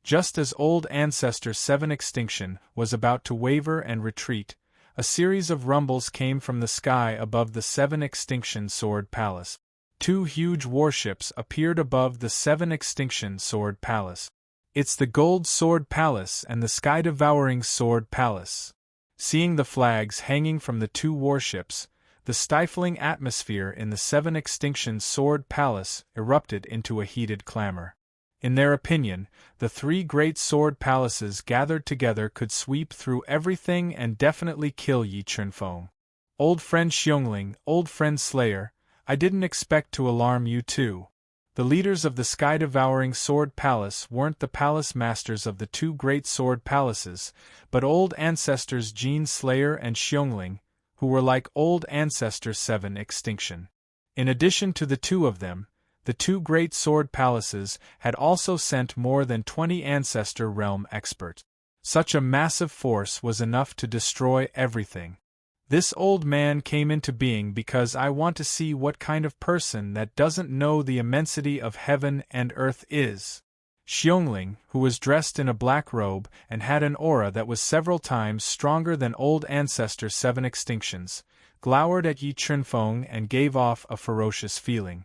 Just as old Ancestor 7 Extinction was about to waver and retreat, a series of rumbles came from the sky above the 7 Extinction Sword Palace. 2 huge warships appeared above the 7 Extinction Sword Palace. It's the Gold Sword Palace and the Sky-Devouring Sword Palace. Seeing the flags hanging from the 2 warships, the stifling atmosphere in the 7 Extinction Sword Palace erupted into a heated clamor. In their opinion, the 3 great sword palaces gathered together could sweep through everything and definitely kill Yi Chunfeng. Old friend Xiongling, old friend Slayer, I didn't expect to alarm you too. The leaders of the sky-devouring sword palace weren't the palace masters of the two great sword palaces, but old ancestors Jin Slayer and Xiongling, who were like old ancestor 7 extinction. In addition to the two of them, the two great sword palaces had also sent more than 20 ancestor realm experts. Such a massive force was enough to destroy everything. This old man came into being because I want to see what kind of person that doesn't know the immensity of heaven and earth is. Xiongling, who was dressed in a black robe and had an aura that was several times stronger than old ancestor 7 extinctions, glowered at Yi Chunfeng and gave off a ferocious feeling.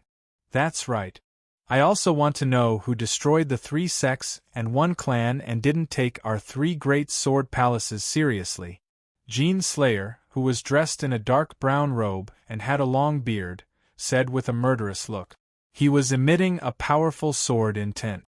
That's right. I also want to know who destroyed the 3 sects and 1 clan and didn't take our 3 great sword palaces seriously. Jin Slayer, who was dressed in a dark brown robe and had a long beard, said with a murderous look. He was emitting a powerful sword intent.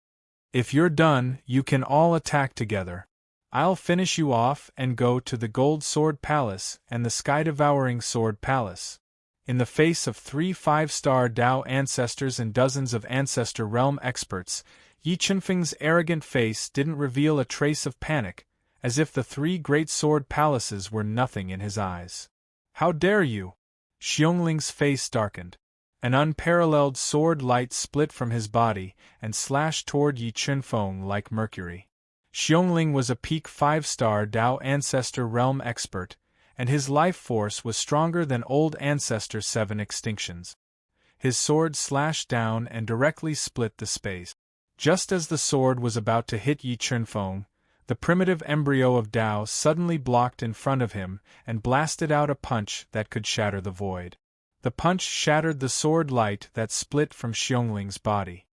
If you're done, you can all attack together. I'll finish you off and go to the Gold Sword Palace and the Sky-Devouring Sword Palace. In the face of 3 5-star Dao ancestors and dozens of ancestor realm experts, Yi Chunfeng's arrogant face didn't reveal a trace of panic, as if the 3 great sword palaces were nothing in his eyes. How dare you? Xiongling's face darkened. An unparalleled sword light split from his body and slashed toward Yi Chunfeng like mercury. Xiongling was a peak 5-star Dao ancestor realm expert, and his life force was stronger than old ancestor 7 extinctions. His sword slashed down and directly split the space. Just as the sword was about to hit Yi Chunfeng, the primitive embryo of Dao suddenly blocked in front of him and blasted out a punch that could shatter the void. The punch shattered the sword light that split from Xiongling's body.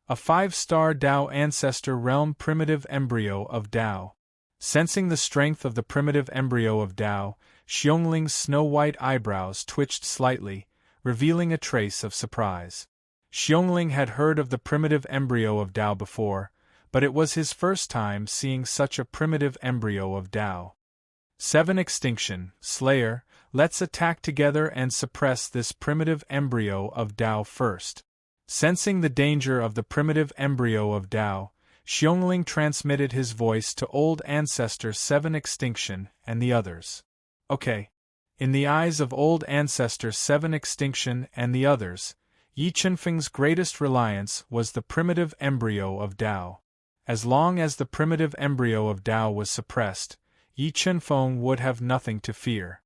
A 5-star Dao ancestor realm primitive embryo of Dao. Sensing the strength of the primitive embryo of Dao, Xiongling's snow-white eyebrows twitched slightly, revealing a trace of surprise. Xiongling had heard of the primitive embryo of Dao before, but it was his first time seeing such a primitive embryo of Dao. 7 Extinction, Slayer, let's attack together and suppress this primitive embryo of Dao first. Sensing the danger of the primitive embryo of Dao, Xiongling transmitted his voice to old ancestor 7 Extinction and the others. Okay. In the eyes of old ancestor 7 Extinction and the others, Yi Chunfeng's greatest reliance was the primitive embryo of Dao. As long as the primitive embryo of Dao was suppressed, Yi Chunfeng would have nothing to fear.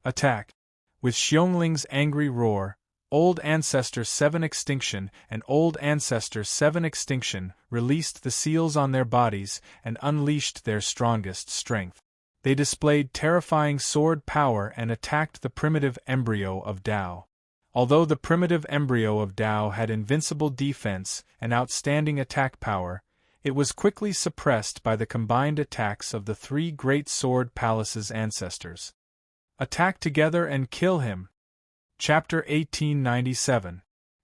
Attack! With Xiongling's angry roar, Old Ancestor 7 Extinction and Old Ancestor 7 Extinction released the seals on their bodies and unleashed their strongest strength. They displayed terrifying sword power and attacked the primitive embryo of Dao. Although the primitive embryo of Dao had invincible defense and outstanding attack power, it was quickly suppressed by the combined attacks of the 3 great sword palaces' ancestors. Attack together and kill him. Chapter 1897.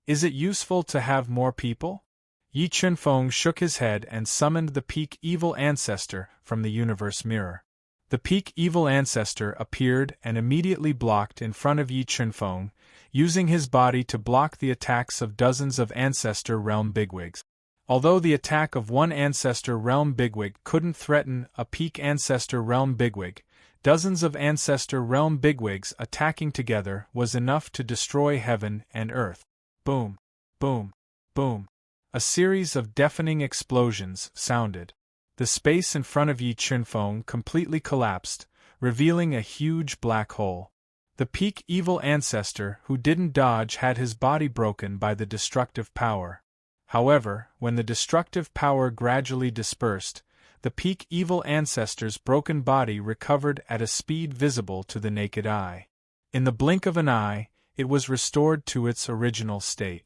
Is it useful to have more people? Yi Chunfeng shook his head and summoned the peak evil ancestor from the universe mirror. The peak evil ancestor appeared and immediately blocked in front of Yi Chunfeng, using his body to block the attacks of dozens of ancestor realm bigwigs. Although the attack of one ancestor realm bigwig couldn't threaten a peak ancestor realm bigwig, dozens of ancestor realm bigwigs attacking together was enough to destroy heaven and earth. Boom, boom, boom. A series of deafening explosions sounded. The space in front of Yi Chunfeng completely collapsed, revealing a huge black hole. The peak evil ancestor who didn't dodge had his body broken by the destructive power. However, when the destructive power gradually dispersed, the peak evil ancestor's broken body recovered at a speed visible to the naked eye. In the blink of an eye, it was restored to its original state.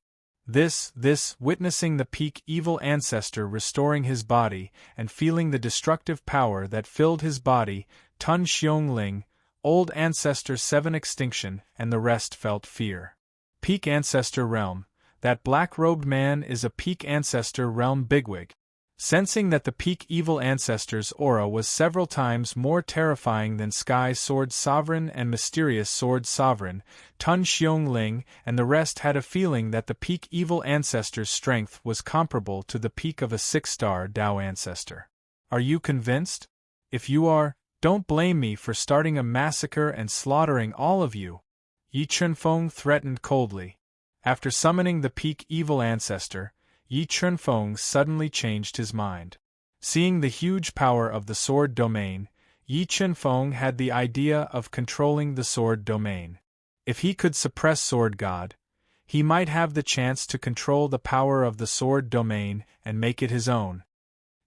Witnessing the peak evil ancestor restoring his body and feeling the destructive power that filled his body, Tun Xiongling, Old Ancestor 7 Extinction, and the rest felt fear. Peak Ancestor Realm. That black-robed man is a peak ancestor realm bigwig. Sensing that the peak evil ancestor's aura was several times more terrifying than Sky Sword Sovereign and Mysterious Sword Sovereign, Tun Xiongling and the rest had a feeling that the peak evil ancestor's strength was comparable to the peak of a 6-star Dao ancestor. Are you convinced? If you are, don't blame me for starting a massacre and slaughtering all of you. Yi Chunfeng threatened coldly. After summoning the peak evil ancestor, Yi Chunfeng suddenly changed his mind. Seeing the huge power of the sword domain, Yi Chunfeng had the idea of controlling the sword domain. If he could suppress Sword God, he might have the chance to control the power of the sword domain and make it his own.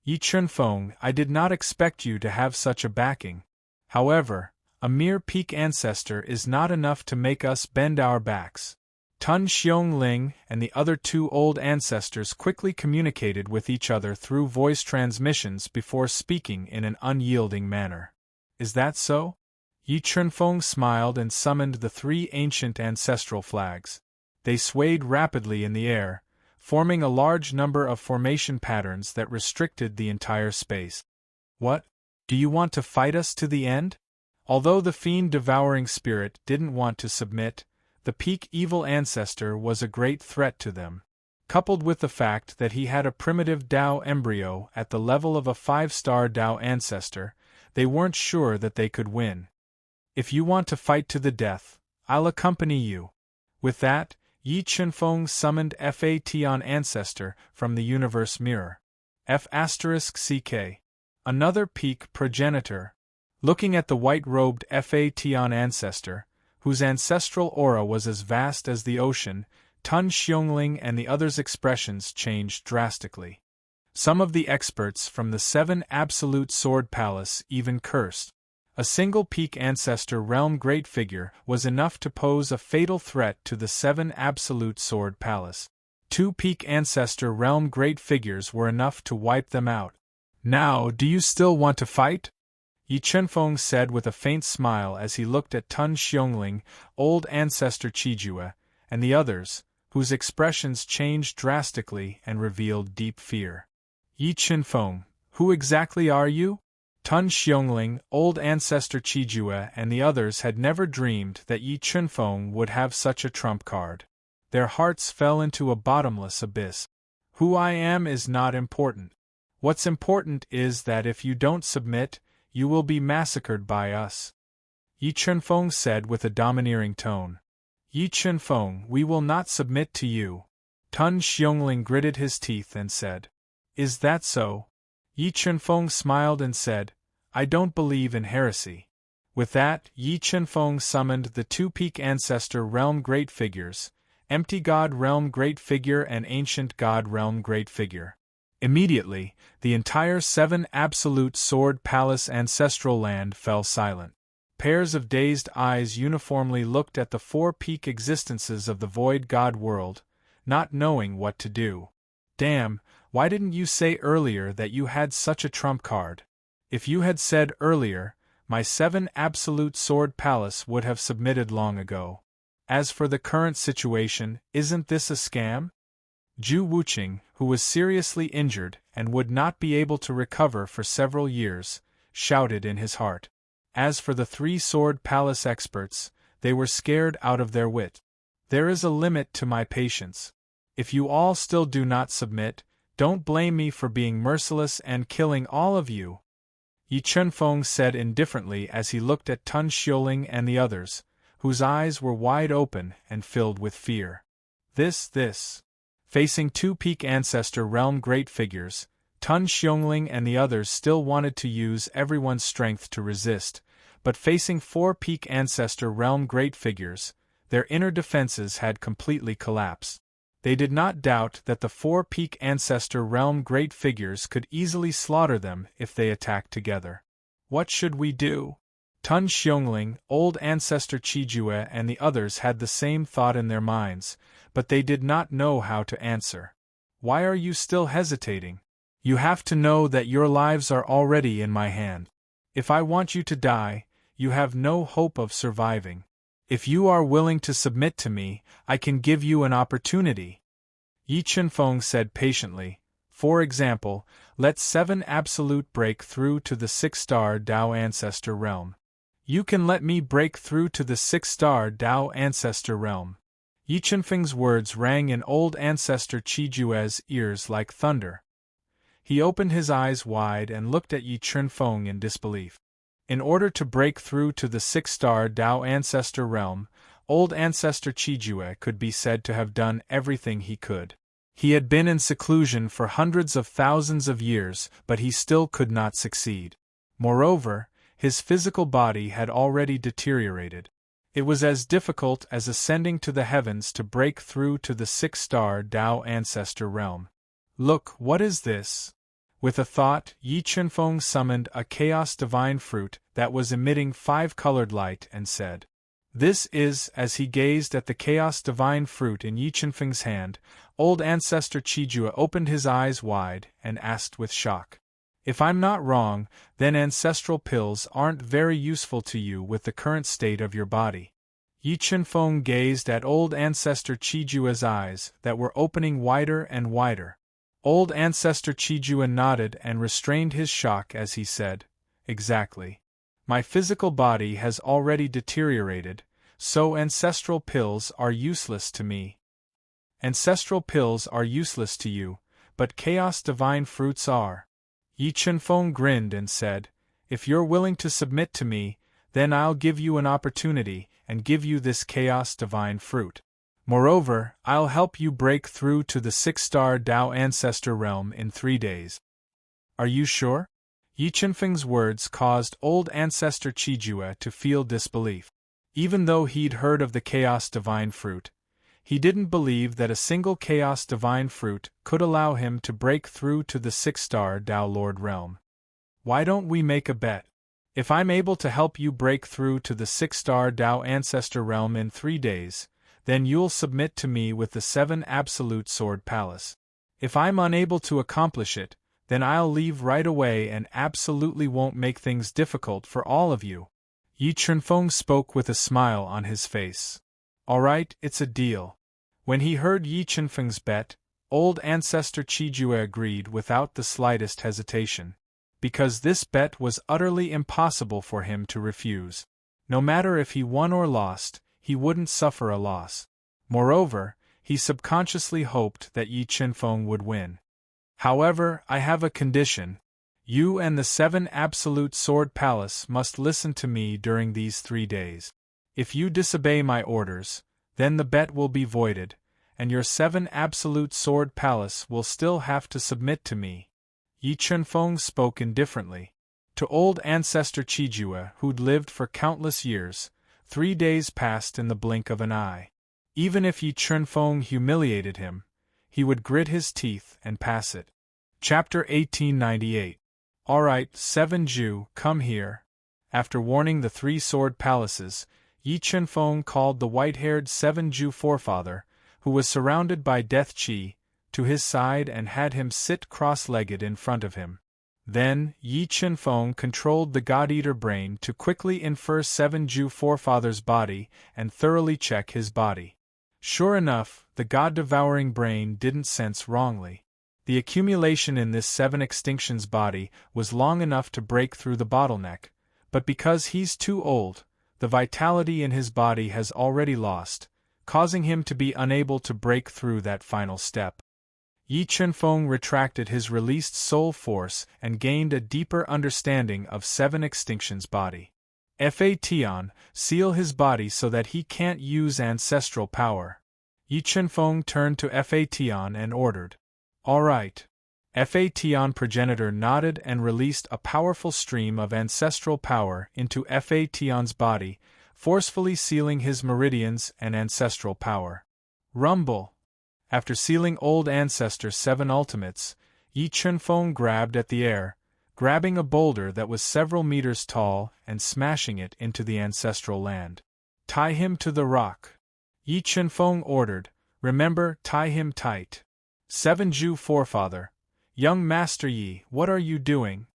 Yi Chunfeng, I did not expect you to have such a backing. However, a mere peak ancestor is not enough to make us bend our backs. Tun Xiongling and the other 2 old ancestors quickly communicated with each other through voice transmissions before speaking in an unyielding manner. Is that so? Yi Chunfeng smiled and summoned the 3 ancient ancestral flags. They swayed rapidly in the air, forming a large number of formation patterns that restricted the entire space. What? Do you want to fight us to the end? Although the fiend-devouring spirit didn't want to submit, the peak evil ancestor was a great threat to them. Coupled with the fact that he had a primitive Dao embryo at the level of a 5-star Dao ancestor, they weren't sure that they could win. If you want to fight to the death, I'll accompany you. With that, Yi Chunfeng summoned Phaeton Ancestor from the Universe Mirror. F***CK. Another peak progenitor. Looking at the white-robed Phaeton Ancestor, whose ancestral aura was as vast as the ocean, Tun Xiongling and the others' expressions changed drastically. Some of the experts from the 7 Absolute Sword Palace even cursed. A single peak ancestor realm great figure was enough to pose a fatal threat to the 7 Absolute Sword Palace. 2 peak ancestor realm great figures were enough to wipe them out. Now, do you still want to fight? Yi Chunfeng said with a faint smile as he looked at Tun Xiongling, old ancestor Qijue, and the others, whose expressions changed drastically and revealed deep fear. Yi Chunfeng, who exactly are you? Tun Xiongling, old ancestor Qijue and the others had never dreamed that Yi Chunfeng would have such a trump card. Their hearts fell into a bottomless abyss. Who I am is not important. What's important is that if you don't submit, you will be massacred by us. Yi Chunfeng said with a domineering tone. Yi Chunfeng, we will not submit to you. Tun Xiongling gritted his teeth and said. Is that so? Yi Chunfeng smiled and said, I don't believe in heresy. With that, Yi Chunfeng summoned the 2 peak ancestor realm great figures, Empty God Realm Great Figure and Ancient God Realm Great Figure. Immediately, the entire 7 Absolute Sword Palace ancestral land fell silent. Pairs of dazed eyes uniformly looked at the 4 peak existences of the Void God world, not knowing what to do. Damn, why didn't you say earlier that you had such a trump card? If you had said earlier, my 7 Absolute Sword Palace would have submitted long ago. As for the current situation, isn't this a scam? Zhu Wuqing, who was seriously injured and would not be able to recover for several years, shouted in his heart. As for the 3 Sword Palace experts, they were scared out of their wit. There is a limit to my patience. If you all still do not submit, don't blame me for being merciless and killing all of you. Yi Chunfeng said indifferently as he looked at Tun Xiongling and the others, whose eyes were wide open and filled with fear. This. Facing 2 peak ancestor realm great figures, Tun Xiongling and the others still wanted to use everyone's strength to resist, but facing 4 peak ancestor realm great figures, their inner defenses had completely collapsed. They did not doubt that the 4 peak ancestor realm great figures could easily slaughter them if they attacked together. What should we do? Tun Xiongling, old ancestor Qijue and the others had the same thought in their minds, but they did not know how to answer. Why are you still hesitating? You have to know that your lives are already in my hand. If I want you to die, you have no hope of surviving. If you are willing to submit to me, I can give you an opportunity. Yi Chunfeng said patiently, For example, let 7 Absolute break through to the 6-star Tao Ancestor realm. You can let me break through to the 6-star Tao Ancestor realm. Yi Chunfeng's words rang in old Ancestor Qijue's ears like thunder. He opened his eyes wide and looked at Yi Chunfeng in disbelief. In order to break through to the 6-star Tao Ancestor realm, old Ancestor Qijue could be said to have done everything he could. He had been in seclusion for hundreds of thousands of years, but he still could not succeed. Moreover, his physical body had already deteriorated. It was as difficult as ascending to the heavens to break through to the 6-star Tao Ancestor realm. Look, what is this? With a thought, Yi Chunfeng summoned a chaos divine fruit that was emitting 5-colored light and said, "This is," as he gazed at the chaos divine fruit in Yi Chunfeng's hand, old Ancestor Qijue opened his eyes wide and asked with shock, "If I'm not wrong, then ancestral pills aren't very useful to you with the current state of your body." Yi Chunfeng gazed at old Ancestor Qijue's eyes that were opening wider and wider. Old Ancestor Qijue nodded and restrained his shock as he said, "Exactly. My physical body has already deteriorated, so ancestral pills are useless to me." "Ancestral pills are useless to you, but chaos divine fruits are." Yi Chunfeng grinned and said, "If you're willing to submit to me, then I'll give you an opportunity and give you this chaos divine fruit. Moreover, I'll help you break through to the 6-star Tao Ancestor realm in 3 days. Are you sure?" Yi Chunfeng's words caused old Ancestor Qijue to feel disbelief. Even though he'd heard of the chaos divine fruit, he didn't believe that a single chaos divine fruit could allow him to break through to the 6-star Tao Lord realm. "Why don't we make a bet? If I'm able to help you break through to the 6-star Tao Ancestor realm in 3 days, then you'll submit to me with the 7 Absolute Sword Palace. If I'm unable to accomplish it, then I'll leave right away and absolutely won't make things difficult for all of you." Yi Chunfeng spoke with a smile on his face. "All right, it's a deal." When he heard Yi Chunfeng's bet, old Ancestor Qijue agreed without the slightest hesitation, because this bet was utterly impossible for him to refuse. No matter if he won or lost, he wouldn't suffer a loss. Moreover, he subconsciously hoped that Yi Chunfeng would win. "However, I have a condition. You and the 7 Absolute Sword Palace must listen to me during these 3 days. If you disobey my orders, then the bet will be voided, and your 7 Absolute Sword Palace will still have to submit to me." Yi Chunfeng spoke indifferently. To old Ancestor Qijue, who'd lived for countless years, 3 days passed in the blink of an eye. Even if Yi Chunfeng humiliated him, he would grit his teeth and pass it. Chapter 1898. "All right, 7 Ju, come here." After warning the 3 sword palaces, Yi Chunfeng called the white-haired 7 Ju forefather, who was surrounded by Death Qi, to his side and had him sit cross-legged in front of him. Then, Yi Chunfeng controlled the God-Eater brain to quickly infer 7 Ju forefather's body and thoroughly check his body. Sure enough, the God-devouring brain didn't sense wrongly. The accumulation in this 7 extinctions body was long enough to break through the bottleneck, but because he's too old, the vitality in his body has already lost, causing him to be unable to break through that final step. Yi Chunfeng retracted his released soul force and gained a deeper understanding of 7 extinctions body. Fa Tian, seal his body so that he can't use ancestral power. Yi Chunfeng turned to Fa Tian and ordered. "All right." Fa Tian progenitor nodded and released a powerful stream of ancestral power into Fa Tian's body, forcefully sealing his meridians and ancestral power. Rumble! After sealing old ancestor 7 ultimates, Yi Chunfeng grabbed at the air, grabbing a boulder that was several meters tall and smashing it into the ancestral land. "Tie him to the rock," Yi Chunfeng ordered. "Remember, tie him tight." 7 Ju forefather. "Young Master Yi, what are you doing?"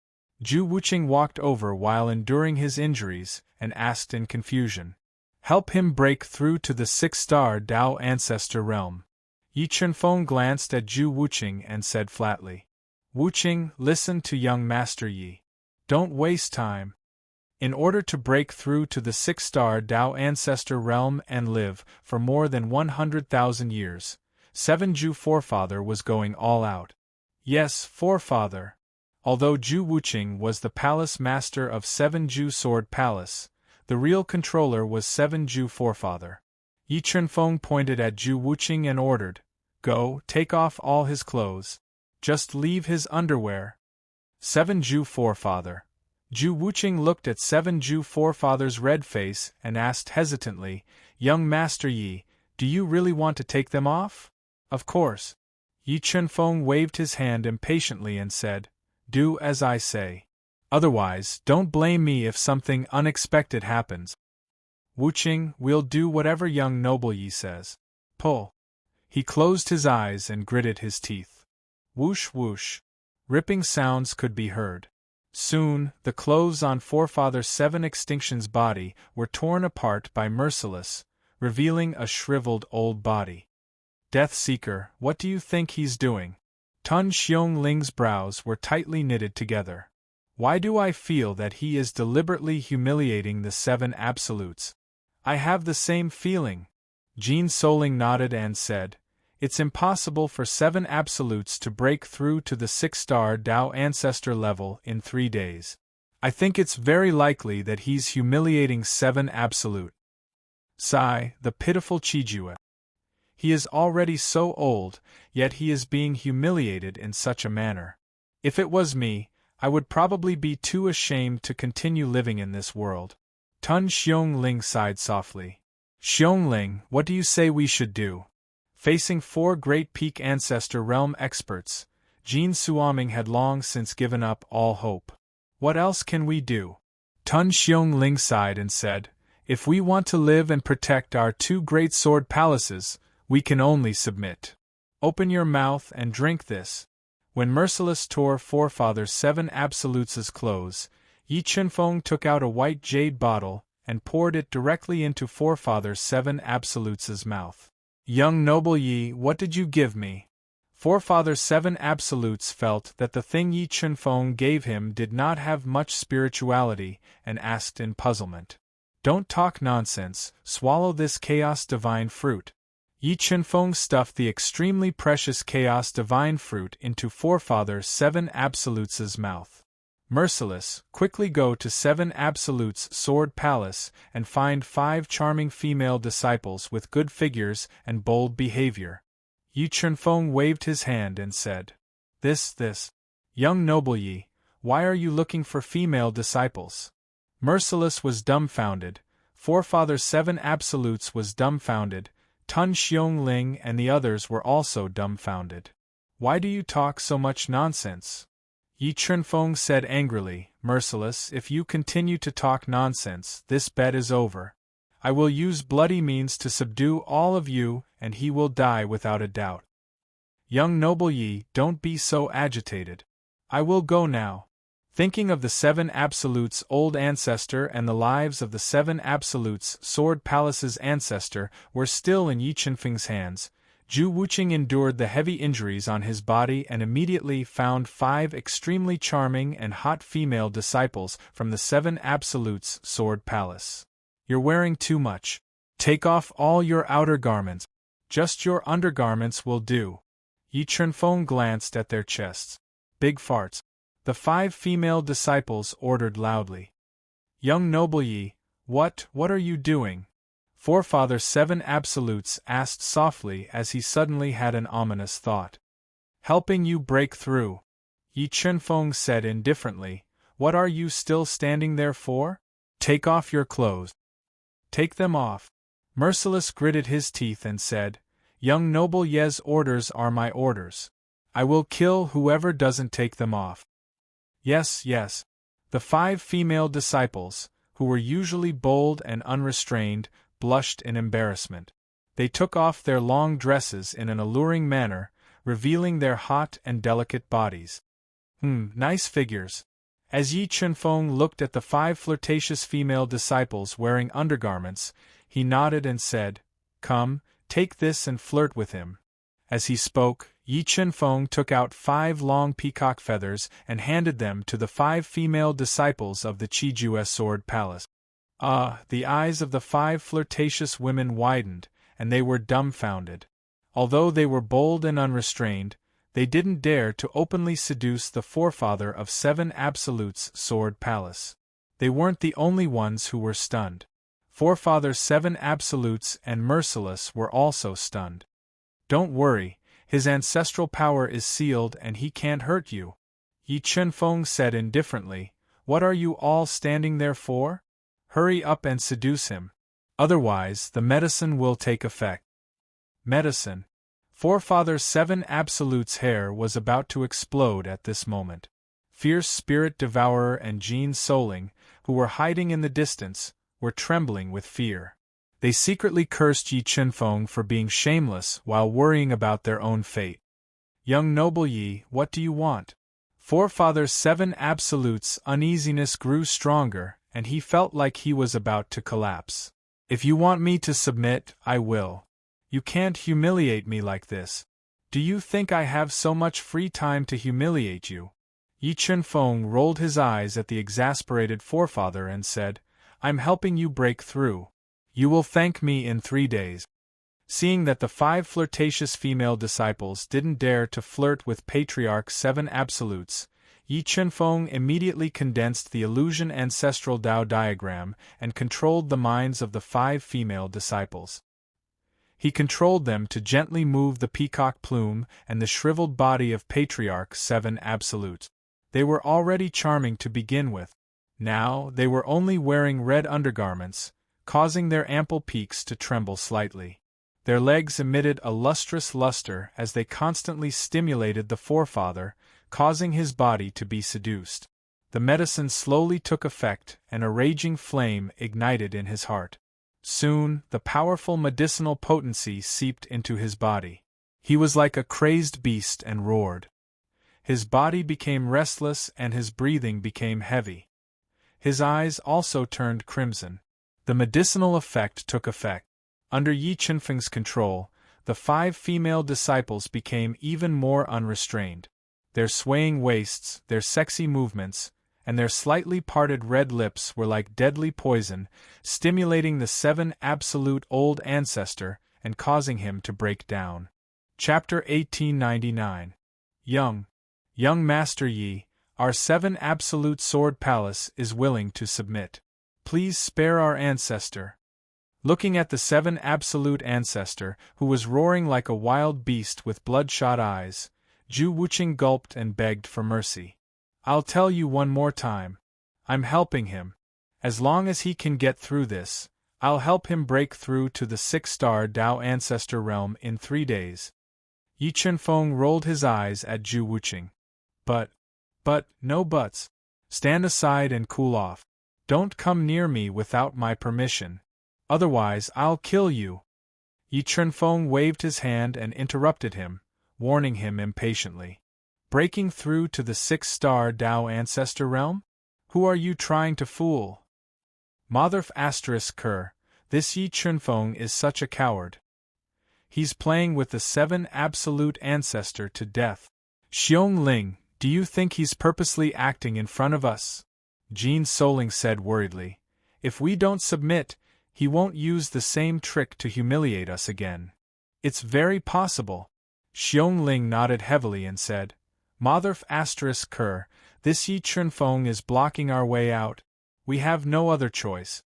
Ju Wuqing walked over while enduring his injuries and asked in confusion. "Help him break through to the 6-star Tao Ancestor realm." Yi Chunfeng glanced at Ju Wuqing and said flatly. Wuqing, listen to young Master Yi. Don't waste time. In order to break through to the six-star Dao ancestor realm and live for more than 100,000 years, Seven Ju Forefather was going all out. Yes, Forefather. Although Ju Wuqing was the palace master of Seven Ju Sword Palace, the real controller was Seven Ju Forefather. Yi Chunfeng pointed at Ju Wuqing and ordered, "Go, take off all his clothes. Just leave his underwear." Seven Ju Forefather. Ju Wuqing looked at Seven Ju Forefather's red face and asked hesitantly, "Young Master Yi, do you really want to take them off?" "Of course." Yi Chunfeng waved his hand impatiently and said, "Do as I say. Otherwise, don't blame me if something unexpected happens." "Wuqing, we'll do whatever young noble Yi says." Pull. He closed his eyes and gritted his teeth. Whoosh whoosh. Ripping sounds could be heard. Soon, the clothes on Forefather Seven Extinction's body were torn apart by Merciless, revealing a shriveled old body. "Death Seeker, what do you think he's doing?" Tun Xiong-ling's brows were tightly knitted together. "Why do I feel that he is deliberately humiliating the Seven Absolutes?" "I have the same feeling." Jean Soling nodded and said, "It's impossible for Seven Absolutes to break through to the six-star Dao Ancestor level in 3 days. I think it's very likely that he's humiliating Seven Absolute." Sigh, the pitiful Qijue. He is already so old, yet he is being humiliated in such a manner. If it was me, I would probably be too ashamed to continue living in this world. Tun Xiong-ling sighed softly. "Xiong-ling, what do you say we should do?" Facing 4 great peak ancestor realm experts, Jin Suaming had long since given up all hope. "What else can we do?" Tun Xiong-ling sighed and said, "If we want to live and protect our 2 great sword palaces, we can only submit. Open your mouth and drink this." When Merciless tore Forefather Seven Absolutes' clothes, Yi Chunfeng took out a white jade bottle and poured it directly into Forefather Seven Absolutes' mouth. "Young noble Yi, what did you give me?" Forefather Seven Absolutes felt that the thing Yi Chunfeng gave him did not have much spirituality, and asked in puzzlement. "Don't talk nonsense, swallow this Chaos Divine Fruit." Yi Chunfeng stuffed the extremely precious Chaos Divine Fruit into Forefather Seven Absolutes' mouth. "Merciless, quickly go to Seven Absolutes' Sword Palace and find 5 charming female disciples with good figures and bold behavior." Yi Chunfeng waved his hand and said, This. "Young noble Yi, why are you looking for female disciples?" Merciless was dumbfounded, Forefather Seven Absolutes was dumbfounded, Tun Xiong-ling and the others were also dumbfounded. "Why do you talk so much nonsense?" Yi Chunfeng said angrily, "Merciless, if you continue to talk nonsense, this bet is over. I will use bloody means to subdue all of you, and he will die without a doubt." "Young noble Yi, don't be so agitated. I will go now." Thinking of the Seven Absolutes' old ancestor and the lives of the Seven Absolutes' Sword Palace's ancestor were still in Yi Chunfeng's hands, Ju Wuqing endured the heavy injuries on his body and immediately found 5 extremely charming and hot female disciples from the Seven Absolutes' Sword Palace. "You're wearing too much. Take off all your outer garments. Just your undergarments will do." Yi Chunfeng glanced at their chests. "Big farts." The 5 female disciples ordered loudly. "Young noble Yi, what are you doing?" Forefather Seven Absolutes asked softly as he suddenly had an ominous thought. "Helping you break through." Yi Chunfeng said indifferently, "What are you still standing there for? Take off your clothes." "Take them off." Merciless gritted his teeth and said, "Young noble Ye's orders are my orders. I will kill whoever doesn't take them off." Yes. The 5 female disciples, who were usually bold and unrestrained, blushed in embarrassment. They took off their long dresses in an alluring manner, revealing their hot and delicate bodies. Nice figures." As Yi Chunfeng looked at the 5 flirtatious female disciples wearing undergarments, he nodded and said, "Come, take this and flirt with him." As he spoke, Yi Chen-feng took out 5 long peacock feathers and handed them to the 5 female disciples of the Qijue Sword Palace. The eyes of the 5 flirtatious women widened, and they were dumbfounded. Although they were bold and unrestrained, they didn't dare to openly seduce the forefather of 7 Absolutes' Sword Palace. They weren't the only ones who were stunned. Forefather 7 Absolutes and Merciless were also stunned. "Don't worry, his ancestral power is sealed and he can't hurt you," Yi Chen-feng said indifferently. "What are you all standing there for? Hurry up and seduce him. Otherwise, the medicine will take effect." Medicine. Forefather 7 Absolute's hair was about to explode at this moment. Fierce Spirit Devourer and Jean Soling, who were hiding in the distance, were trembling with fear. They secretly cursed Yi Chen-feng for being shameless while worrying about their own fate. "Young noble Yi, what do you want?" Forefather 7 Absolute's uneasiness grew stronger, and he felt like he was about to collapse. "If you want me to submit, I will. You can't humiliate me like this. Do you think I have so much free time to humiliate you?" Yi Chen-feng rolled his eyes at the exasperated forefather and said, "I'm helping you break through. You will thank me in 3 days." Seeing that the 5 flirtatious female disciples didn't dare to flirt with Patriarch 7 Absolutes, Yi Chen-feng immediately condensed the illusion ancestral Tao diagram and controlled the minds of the 5 female disciples. He controlled them to gently move the peacock plume and the shriveled body of Patriarch 7 Absolute. They were already charming to begin with. Now they were only wearing red undergarments, causing their ample peaks to tremble slightly. Their legs emitted a lustrous luster as they constantly stimulated the forefather, causing his body to be seduced. The medicine slowly took effect, and a raging flame ignited in his heart. Soon, the powerful medicinal potency seeped into his body. He was like a crazed beast and roared. His body became restless and his breathing became heavy. His eyes also turned crimson. The medicinal effect took effect. Under Yi Chen-feng's control, the 5 female disciples became even more unrestrained. Their swaying waists, their sexy movements, and their slightly parted red lips were like deadly poison, stimulating the 7 Absolute Old Ancestor and causing him to break down. Chapter 1899. Young Master Yi, our 7 Absolute Sword Palace is willing to submit. Please spare our ancestor. Looking at the 7 Absolute Ancestor, who was roaring like a wild beast with bloodshot eyes, Zhu Wuqing gulped and begged for mercy. "I'll tell you one more time. I'm helping him. As long as he can get through this, I'll help him break through to the 6-star Tao Ancestor realm in 3 days." Yi Chen-feng rolled his eyes at Zhu Wuqing. But, no buts. Stand aside and cool off. Don't come near me without my permission. Otherwise I'll kill you. Yi Chen-feng waved his hand and interrupted him, warning him impatiently. "Breaking through to the 6-star Tao Ancestor realm? Who are you trying to fool?" Motherf *Ker, this Yi Chen-feng is such a coward. He's playing with the 7 Absolute Ancestor to death. Xiong Ling, do you think he's purposely acting in front of us? Jean Soling said worriedly. If we don't submit, he won't use the same trick to humiliate us again. It's very possible. Xiong Ling nodded heavily and said, Motherf *Ker, this Yi Chen-feng is blocking our way out. We have no other choice.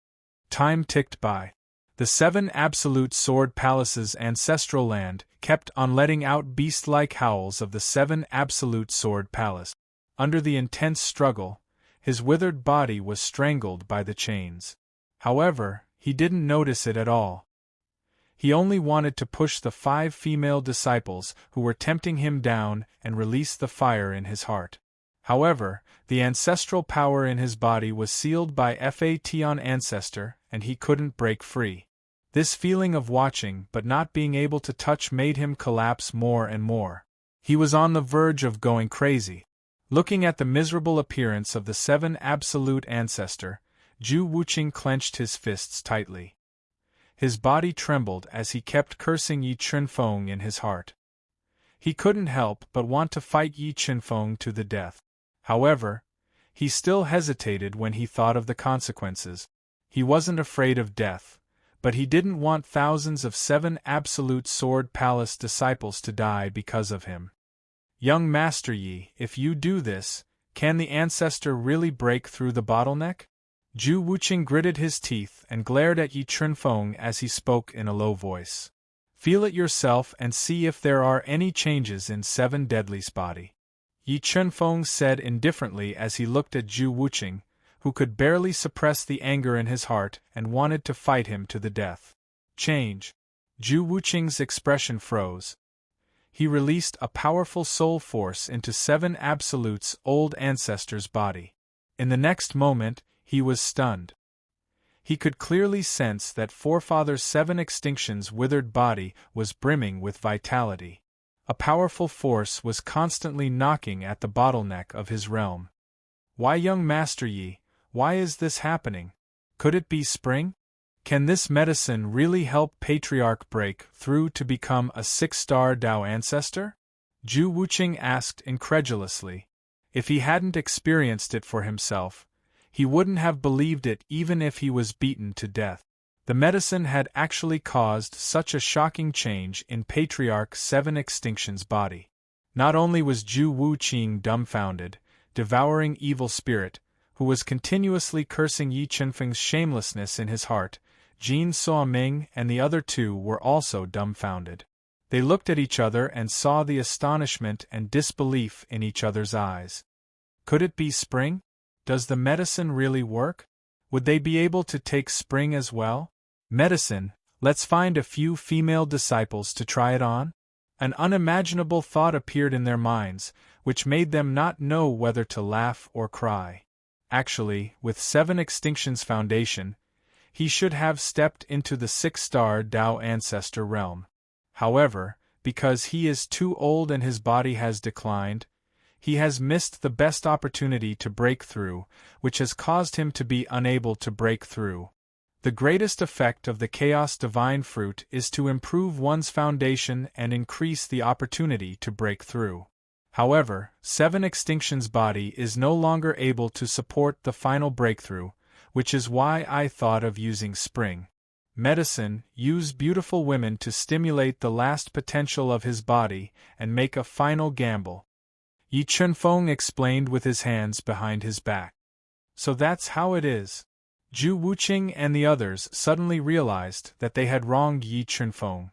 Time ticked by. The 7 Absolute Sword Palace's ancestral land kept on letting out beast-like howls of the 7 Absolute Sword Palace. Under the intense struggle, his withered body was strangled by the chains. However, he didn't notice it at all. He only wanted to push the 5 female disciples who were tempting him down and release the fire in his heart. However, the ancestral power in his body was sealed by Fation Ancestor, and he couldn't break free. This feeling of watching but not being able to touch made him collapse more and more. He was on the verge of going crazy. Looking at the miserable appearance of the 7 Absolute Ancestor, Zhu Wuqing clenched his fists tightly. His body trembled as he kept cursing Yi Chen-feng in his heart. He couldn't help but want to fight Yi Chenfeng to the death. However, he still hesitated when he thought of the consequences. He wasn't afraid of death, but he didn't want thousands of 7 Absolute Sword Palace disciples to die because of him. Young Master Yi, if you do this, can the ancestor really break through the bottleneck? Zhu Wuqing gritted his teeth and glared at Yi Chenfeng as he spoke in a low voice. Feel it yourself and see if there are any changes in 7 Deadly's body. Yi Chenfeng said indifferently as he looked at Zhu Wuqing, who could barely suppress the anger in his heart and wanted to fight him to the death. Change. Zhu Wuqing's expression froze. He released a powerful soul force into 7 Absolute's old ancestor's body. In the next moment, he was stunned. He could clearly sense that Forefather 7 Extinction's withered body was brimming with vitality. A powerful force was constantly knocking at the bottleneck of his realm. Why, young Master Yi, why is this happening? Could it be spring? Can this medicine really help Patriarch break through to become a 6-star Dao ancestor? Zhu Wuqing asked incredulously. If he hadn't experienced it for himself, he wouldn't have believed it even if he was beaten to death. The medicine had actually caused such a shocking change in Patriarch 7 Extinction's body. Not only was Zhu Wuqing dumbfounded, devouring evil spirit, who was continuously cursing Yi Chenfeng's shamelessness in his heart, Jin Suoming and the other 2 were also dumbfounded. They looked at each other and saw the astonishment and disbelief in each other's eyes. Could it be spring? Does the medicine really work? Would they be able to take spring as well? Medicine, let's find a few female disciples to try it on? An unimaginable thought appeared in their minds, which made them not know whether to laugh or cry. Actually, with 7 Extinction's foundation, he should have stepped into the 6-star Dao ancestor realm. However, because he is too old and his body has declined, he has missed the best opportunity to break through, which has caused him to be unable to break through. The greatest effect of the Chaos Divine Fruit is to improve one's foundation and increase the opportunity to break through. However, 7 Extinction's body is no longer able to support the final breakthrough, which is why I thought of using spring. Medicine, use beautiful women to stimulate the last potential of his body and make a final gamble. Yi Chenfeng explained with his hands behind his back. So that's how it is. Zhu Wuqing and the others suddenly realized that they had wronged Yi Chenfeng.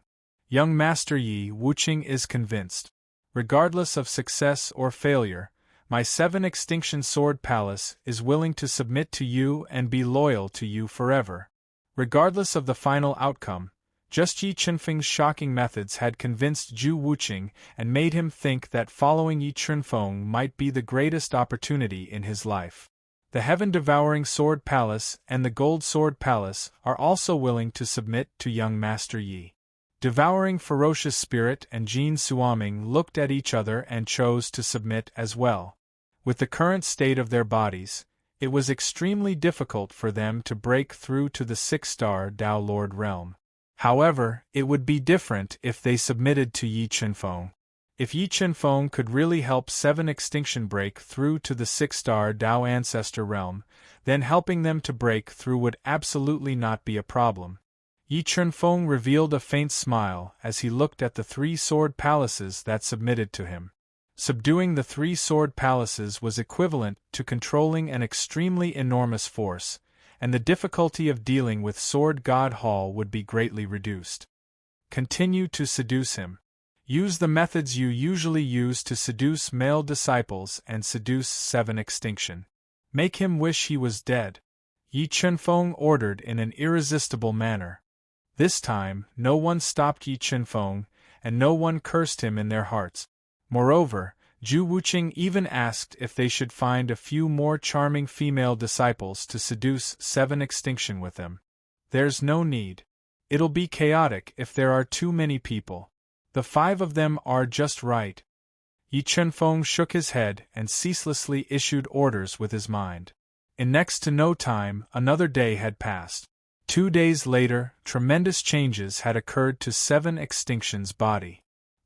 Young Master Yi Wuqing is convinced. Regardless of success or failure, my 7 Extinction Sword Palace is willing to submit to you and be loyal to you forever. Regardless of the final outcome, just Yi Chenfeng's shocking methods had convinced Zhu Wuqing and made him think that following Yi Chenfeng might be the greatest opportunity in his life. The Heaven-Devouring Sword Palace and the Gold Sword Palace are also willing to submit to young Master Yi. Devouring Ferocious Spirit and Jin Suoming looked at each other and chose to submit as well. With the current state of their bodies, it was extremely difficult for them to break through to the 6-star Dao Lord realm. However, it would be different if they submitted to Yi Chenfeng. If Yi Chenfeng could really help 7 Extinction break through to the 6-star Dao Ancestor realm, then helping them to break through would absolutely not be a problem. Yi Chenfeng revealed a faint smile as he looked at the 3 sword palaces that submitted to him. Subduing the 3 sword palaces was equivalent to controlling an extremely enormous force, and the difficulty of dealing with Sword God Hall would be greatly reduced. Continue to seduce him. Use the methods you usually use to seduce male disciples and seduce 7 Extinction. Make him wish he was dead. Yi Chenfeng ordered in an irresistible manner. This time, no one stopped Yi Chenfeng, and no one cursed him in their hearts. Moreover, Zhu Wuqing even asked if they should find a few more charming female disciples to seduce 7 Extinction with them. There's no need. It'll be chaotic if there are too many people. The 5 of them are just right. Yi Chenfeng shook his head and ceaselessly issued orders with his mind. In next to no time, another day had passed. 2 days later, tremendous changes had occurred to 7 Extinction's body.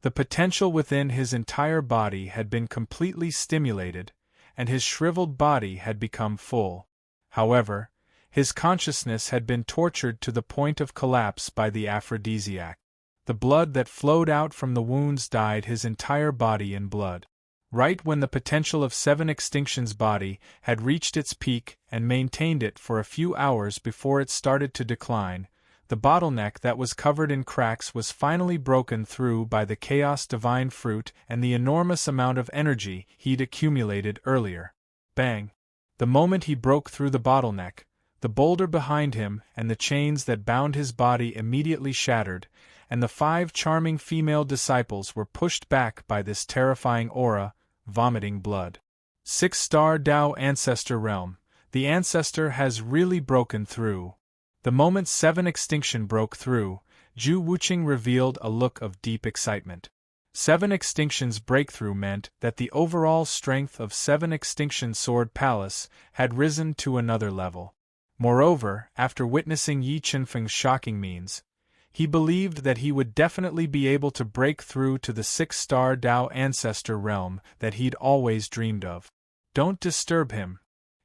The potential within his entire body had been completely stimulated, and his shriveled body had become full. However, his consciousness had been tortured to the point of collapse by the aphrodisiac. The blood that flowed out from the wounds dyed his entire body in blood. Right when the potential of Seven Extinction's body had reached its peak and maintained it for a few hours before it started to decline, the bottleneck that was covered in cracks was finally broken through by the Chaos Divine Fruit and the enormous amount of energy he'd accumulated earlier. Bang! The moment he broke through the bottleneck, the boulder behind him and the chains that bound his body immediately shattered, and the 5 charming female disciples were pushed back by this terrifying aura, vomiting blood. 6-star Tao Ancestor Realm. The Ancestor has really broken through. The moment Seven Extinction broke through, Zhu Wuqing revealed a look of deep excitement. Seven Extinction's breakthrough meant that the overall strength of Seven Extinction Sword Palace had risen to another level. Moreover, after witnessing Yi Qinfeng's shocking means, he believed that he would definitely be able to break through to the 6-star Tao Ancestor realm that he'd always dreamed of. Don't disturb him.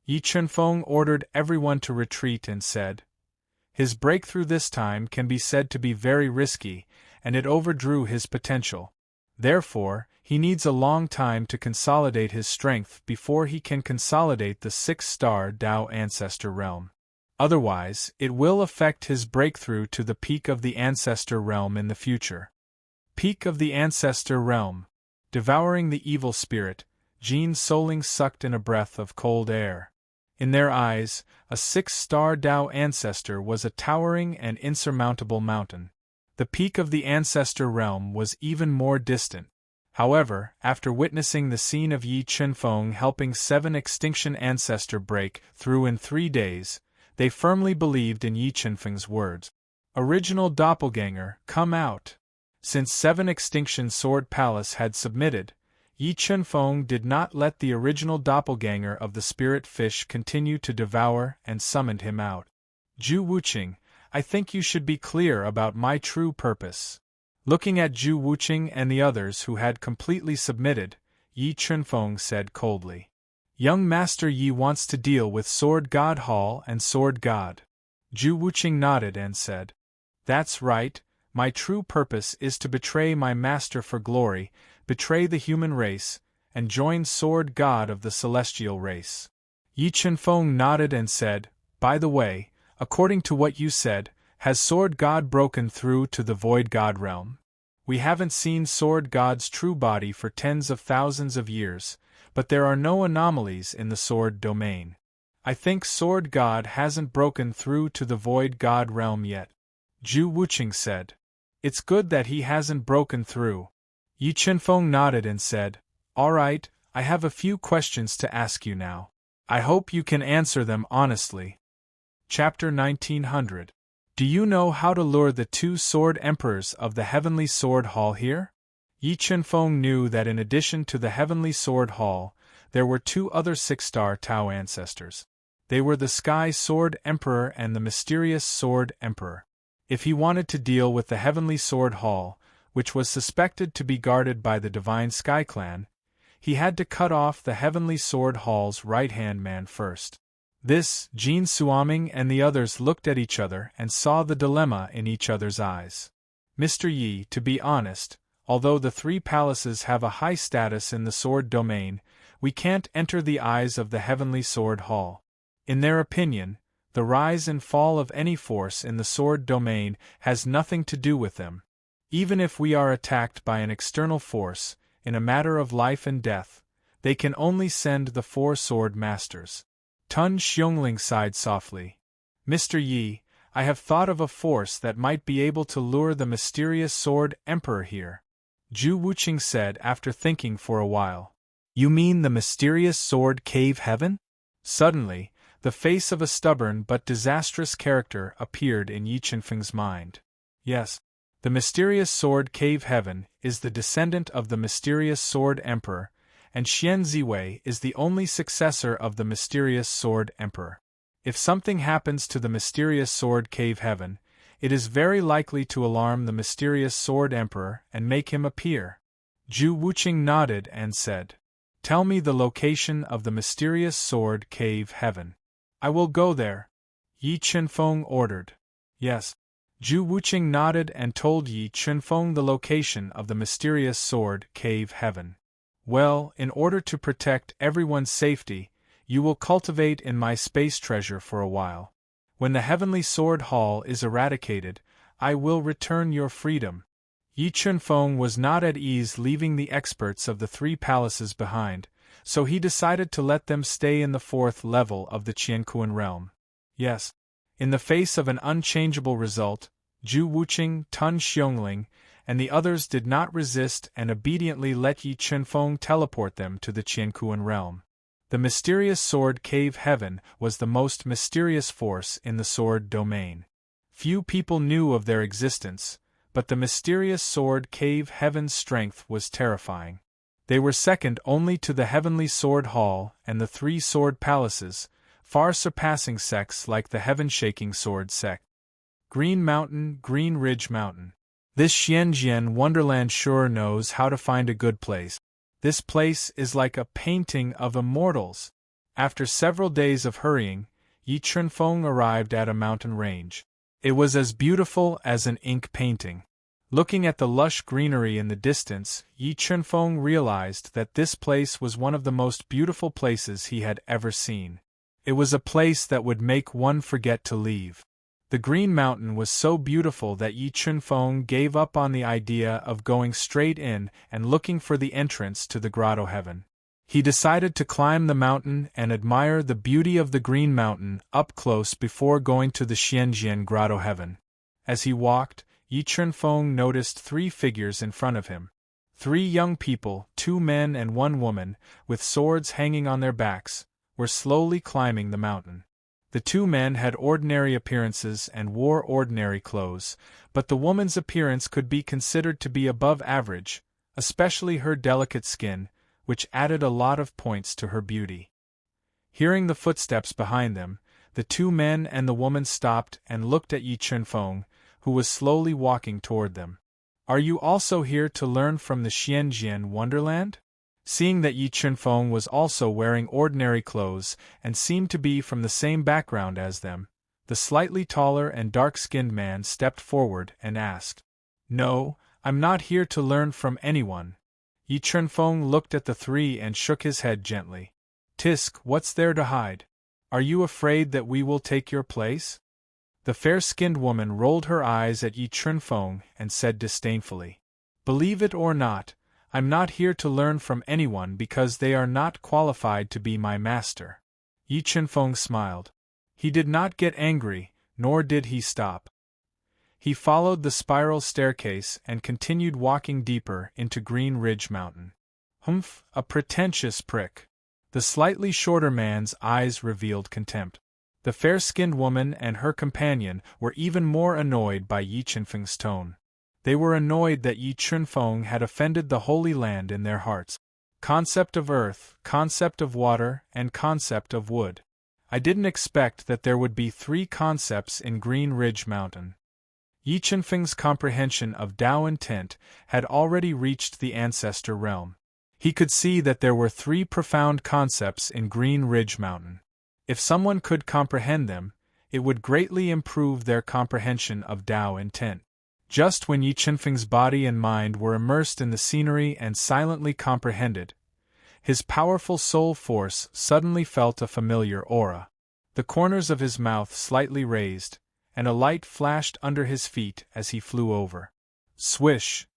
Yi Qinfeng ordered everyone to retreat and said, his breakthrough this time can be said to be very risky, and it overdrew his potential. Therefore, he needs a long time to consolidate his strength before he can consolidate the 6-star Tao Ancestor realm. Otherwise, it will affect his breakthrough to the peak of the Ancestor realm in the future. Peak of the Ancestor realm. Devouring the evil spirit, Jin Soling sucked in a breath of cold air. In their eyes, a 6-star Tao Ancestor was a towering and insurmountable mountain. The peak of the Ancestor realm was even more distant. However, after witnessing the scene of Yi Qinfeng helping Seven Extinction Ancestor break through in 3 days, they firmly believed in Yi Qinfeng's words. Original Doppelganger, come out! Since Seven Extinction Sword Palace had submitted, Yi Qinfeng did not let the original doppelganger of the spirit fish continue to devour and summoned him out. Zhu Wuqing, I think you should be clear about my true purpose. Looking at Zhu Wuqing and the others who had completely submitted, Yi Qinfeng said coldly. Young Master Yi wants to deal with Sword God Hall and Sword God. Zhu Wuqing nodded and said, that's right, my true purpose is to betray my master for glory, betray the human race, and join Sword God of the celestial race. Yi Qinfeng nodded and said, by the way, according to what you said, has Sword God broken through to the Void God realm? We haven't seen Sword God's true body for tens of thousands of years, but there are no anomalies in the Sword domain. I think Sword God hasn't broken through to the Void God realm yet. Zhu Wuqing said. It's good that he hasn't broken through. Yi Qinfeng nodded and said, all right, I have a few questions to ask you now. I hope you can answer them honestly. Chapter 1900. Do you know how to lure the 2 Sword Emperors of the Heavenly Sword Hall here? Yi Qinfeng knew that in addition to the Heavenly Sword Hall, there were 2 other 6-star Tao Ancestors. They were the Sky Sword Emperor and the Mysterious Sword Emperor. If he wanted to deal with the Heavenly Sword Hall, which was suspected to be guarded by the Divine Sky Clan, he had to cut off the Heavenly Sword Hall's right-hand man first. This, Jin Suaming and the others looked at each other and saw the dilemma in each other's eyes. Mr. Yi, to be honest, although the 3 palaces have a high status in the sword domain, we can't enter the eyes of the Heavenly Sword Hall. In their opinion, the rise and fall of any force in the sword domain has nothing to do with them. Even if we are attacked by an external force, in a matter of life and death, they can only send the 4 sword masters. Tun Xiongling sighed softly. Mr. Yi, I have thought of a force that might be able to lure the Mysterious Sword Emperor here. Zhu Wuqing said after thinking for a while. You mean the Mysterious Sword Cave Heaven? Suddenly, the face of a stubborn but disastrous character appeared in Yi Qinfeng's mind. Yes, the Mysterious Sword Cave Heaven is the descendant of the Mysterious Sword Emperor, and Xian Ziwei is the only successor of the Mysterious Sword Emperor. If something happens to the Mysterious Sword Cave Heaven, It is very likely to alarm the mysterious Sword Emperor and make him appear. Zhu Wuqing nodded and said, "Tell me the location of the mysterious Sword Cave Heaven. I will go there," Yi Chunfeng ordered. "Yes." Zhu Wuqing nodded and told Yi Chunfeng the location of the mysterious Sword Cave Heaven. "Well, in order to protect everyone's safety, you will cultivate in my space treasure for a while. When the Heavenly Sword Hall is eradicated, I will return your freedom." Yi Chunfeng was not at ease leaving the experts of the three palaces behind, so he decided to let them stay in the fourth level of the Qianquan realm. Yes. In the face of an unchangeable result, Zhu Wuqing, Tun Xiongling, and the others did not resist and obediently let Yi Chunfeng teleport them to the Qianquan realm. The mysterious Sword Cave Heaven was the most mysterious force in the sword domain. Few people knew of their existence, but the mysterious Sword Cave Heaven's strength was terrifying. They were second only to the Heavenly Sword Hall and the three sword palaces, far surpassing sects like the heaven-shaking sword sect. Green Mountain, Green Ridge Mountain. This Xianjian Wonderland sure knows how to find a good place. This place is like a painting of immortals. After several days of hurrying, Yi Chunfeng arrived at a mountain range. It was as beautiful as an ink painting. Looking at the lush greenery in the distance, Yi Chunfeng realized that this place was one of the most beautiful places he had ever seen. It was a place that would make one forget to leave. The Green Mountain was so beautiful that Yi Chunfeng gave up on the idea of going straight in and looking for the entrance to the Grotto Heaven. He decided to climb the mountain and admire the beauty of the Green Mountain up close before going to the Xianjian Grotto Heaven. As he walked, Yi Chunfeng noticed three figures in front of him. Three young people, 2 men and 1 woman, with swords hanging on their backs, were slowly climbing the mountain. The 2 men had ordinary appearances and wore ordinary clothes, but the woman's appearance could be considered to be above average, especially her delicate skin, which added a lot of points to her beauty. Hearing the footsteps behind them, the 2 men and the woman stopped and looked at Yi Chunfeng, who was slowly walking toward them. "Are you also here to learn from the Xianjian Wonderland?" Seeing that Yi Chunfeng was also wearing ordinary clothes and seemed to be from the same background as them, the slightly taller and dark-skinned man stepped forward and asked, "No, I'm not here to learn from anyone." Yi Chunfeng looked at the three and shook his head gently. "Tisk, what's there to hide? Are you afraid that we will take your place?" The fair-skinned woman rolled her eyes at Yi Chunfeng and said disdainfully, "Believe it or not, I'm not here to learn from anyone because they are not qualified to be my master." Yi Chunfeng smiled. He did not get angry, nor did he stop. He followed the spiral staircase and continued walking deeper into Green Ridge Mountain. "Humph, a pretentious prick." The slightly shorter man's eyes revealed contempt. The fair-skinned woman and her companion were even more annoyed by Yi Chunfeng's tone. They were annoyed that Yi Chunfeng had offended the Holy Land in their hearts. Concept of earth, concept of water, and concept of wood. I didn't expect that there would be 3 concepts in Green Ridge Mountain. Yi Chunfeng's comprehension of Tao intent had already reached the ancestor realm. He could see that there were 3 profound concepts in Green Ridge Mountain. If someone could comprehend them, it would greatly improve their comprehension of Tao intent. Just when Yi Chunfeng's body and mind were immersed in the scenery and silently comprehended, his powerful soul force suddenly felt a familiar aura. The corners of his mouth slightly raised, and a light flashed under his feet as he flew over. Swish!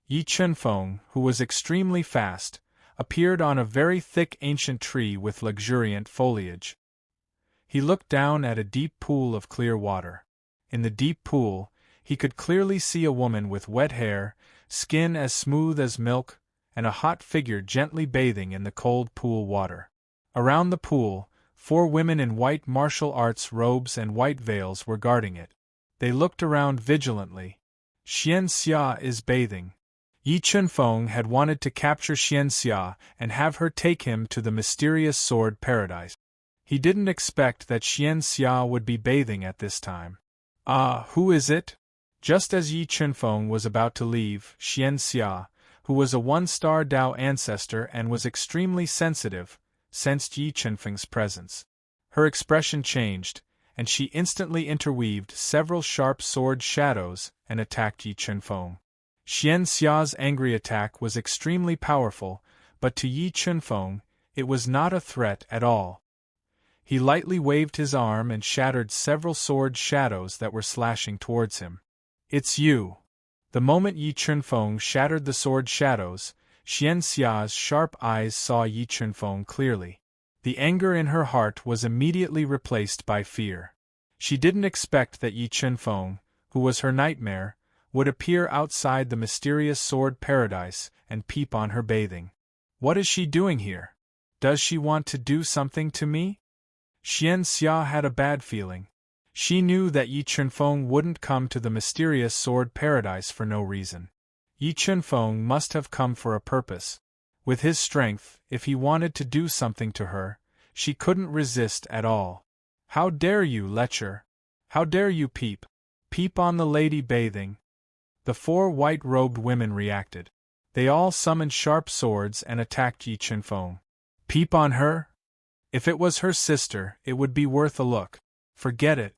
Yi Chunfeng, who was extremely fast, appeared on a very thick ancient tree with luxuriant foliage. He looked down at a deep pool of clear water. In the deep pool, he could clearly see a woman with wet hair, skin as smooth as milk, and a hot figure gently bathing in the cold pool water. Around the pool, 4 women in white martial arts robes and white veils were guarding it. They looked around vigilantly. Xian Xia is bathing. Yi Chunfeng had wanted to capture Xian Xia and have her take him to the mysterious sword paradise. He didn't expect that Xian Xia would be bathing at this time. Ah, who is it? Just as Yi Chunfeng was about to leave, Xian Xia, who was a one-star Dao ancestor and was extremely sensitive, sensed Yi Chunfeng's presence. Her expression changed, and she instantly interweaved several sharp sword shadows and attacked Yi Chunfeng. Xian Xia's angry attack was extremely powerful, but to Yi Chunfeng, it was not a threat at all. He lightly waved his arm and shattered several sword shadows that were slashing towards him. It's you! The moment Yi Chunfeng shattered the sword shadows, Xian Xia's sharp eyes saw Yi Chunfeng clearly. The anger in her heart was immediately replaced by fear. She didn't expect that Yi Chunfeng, who was her nightmare, would appear outside the mysterious sword paradise and peep on her bathing. What is she doing here? Does she want to do something to me? Xian Xia had a bad feeling. She knew that Yi Chunfeng wouldn't come to the mysterious sword paradise for no reason. Yi Chunfeng must have come for a purpose. With his strength, if he wanted to do something to her, she couldn't resist at all. How dare you, lecher? How dare you peep? Peep on the lady bathing? The 4 white-robed women reacted. They all summoned sharp swords and attacked Yi Chunfeng. Peep on her? If it was her sister, it would be worth a look. Forget it.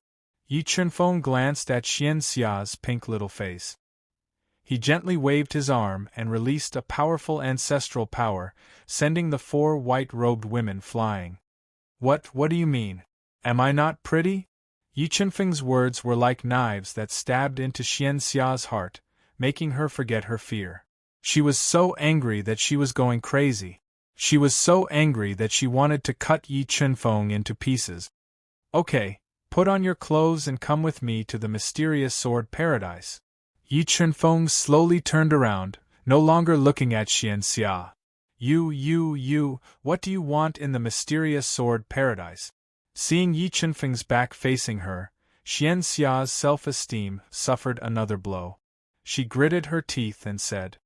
Yi Chunfeng glanced at Xian Xia's pink little face. He gently waved his arm and released a powerful ancestral power, sending the 4 white-robed women flying. What do you mean? Am I not pretty? Yi Chunfeng's words were like knives that stabbed into Xian Xia's heart, making her forget her fear. She was so angry that she was going crazy. She was so angry that she wanted to cut Yi Chunfeng into pieces. Okay, put on your clothes and come with me to the mysterious sword paradise. Yi Chunfeng slowly turned around, no longer looking at Xian Xia. You, what do you want in the mysterious sword paradise? Seeing Yi Chunfeng's back facing her, Xian Xia's self-esteem suffered another blow. She gritted her teeth and said,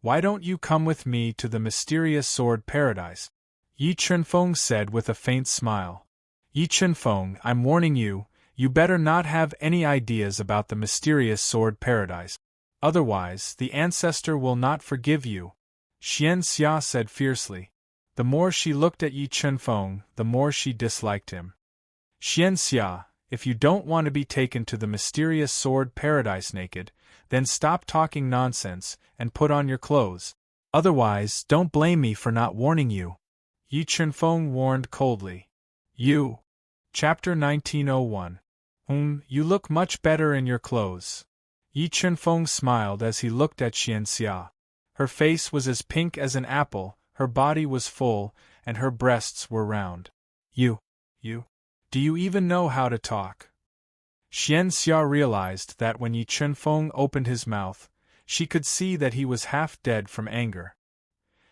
"Why don't you come with me to the mysterious sword paradise?" Yi Chunfeng said with a faint smile. Yi Chunfeng, I'm warning you, you better not have any ideas about the mysterious sword paradise. Otherwise, the ancestor will not forgive you, Xian Xia said fiercely. The more she looked at Yi Chunfeng, the more she disliked him. Xian Xia, if you don't want to be taken to the mysterious sword paradise naked, then stop talking nonsense and put on your clothes. Otherwise, don't blame me for not warning you. Yi Chunfeng warned coldly. You. Chapter 1901. You look much better in your clothes. Yi Chunfeng smiled as he looked at Xian Xia. Her face was as pink as an apple, her body was full, and her breasts were round. You. Do you even know how to talk? Xian Xia realized that when Yi Chunfeng opened his mouth, she could see that he was half dead from anger.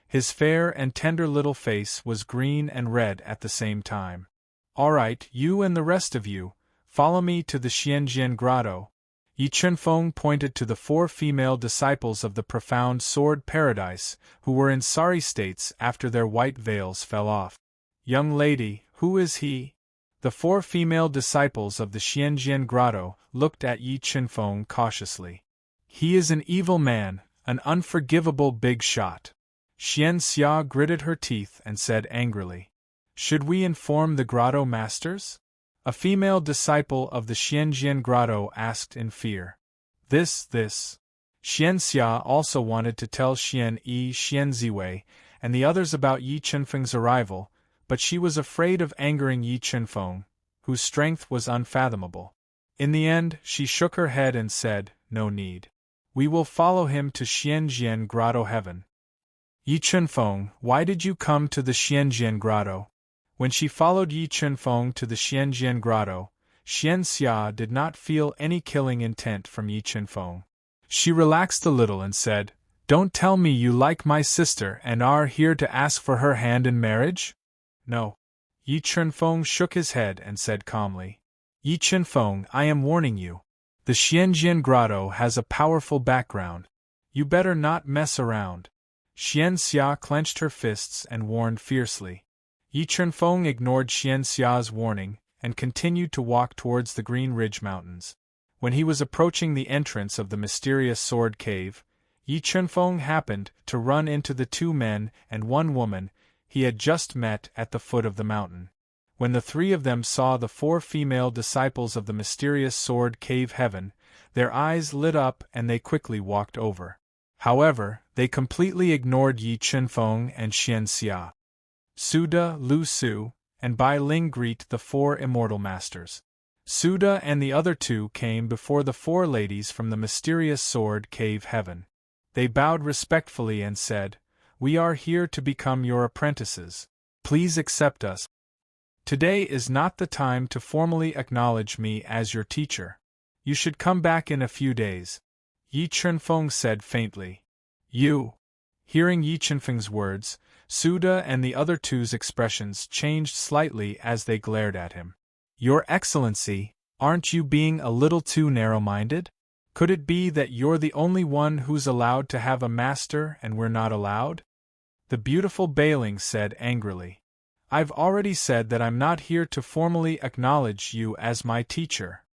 His fair and tender little face was green and red at the same time. All right, you and the rest of you, follow me to the Xianjian Grotto. Yi Chunfeng pointed to the 4 female disciples of the profound sword paradise, who were in sorry states after their white veils fell off. Young lady, who is he? The 4 female disciples of the Xianjian Grotto looked at Yi Chunfeng cautiously. He is an evil man, an unforgivable big shot. Xian Xia gritted her teeth and said angrily. Should we inform the grotto masters? A female disciple of the Xianjian Grotto asked in fear. This. Xian Xia also wanted to tell Xian Yi, Xian Ziwei, and the others about Yi Chunfeng's arrival, but she was afraid of angering Yi Chunfeng, whose strength was unfathomable. In the end, she shook her head and said, no need. We will follow him to Xianjian Grotto heaven. Yi Chunfeng, why did you come to the Xianjian Grotto? When she followed Yi Chunfeng to the Xianjian Grotto, Xian Xia did not feel any killing intent from Yi Chunfeng. She relaxed a little and said, Don't tell me you like my sister and are here to ask for her hand in marriage? No. Yi Chunfeng shook his head and said calmly. Yi Chunfeng, I am warning you. The Xianjian Grotto has a powerful background. You better not mess around. Xian Xia clenched her fists and warned fiercely. Yi Chunfeng ignored Xian Xia's warning and continued to walk towards the Green Ridge Mountains. When he was approaching the entrance of the mysterious sword cave, Yi Chunfeng happened to run into the 2 men and 1 woman he had just met at the foot of the mountain. When the 3 of them saw the 4 female disciples of the mysterious sword cave heaven, their eyes lit up and they quickly walked over. However, they completely ignored Yi Chunfeng and Xian Xia. Suda, Lu Su, and Bai Ling greet the 4 immortal masters. Suda and the other 2 came before the 4 ladies from the mysterious sword cave heaven. They bowed respectfully and said, "We are here to become your apprentices. Please accept us. Today is not the time to formally acknowledge me as your teacher. You should come back in a few days," Yi Chunfeng said faintly. "You." Hearing Yi Chunfeng's words, Suda and the other 2's expressions changed slightly as they glared at him. "Your Excellency, aren't you being a little too narrow-minded? Could it be that you're the only one who's allowed to have a master and we're not allowed?" The beautiful Bailing said angrily. "I've already said that I'm not here to formally acknowledge you as my teacher."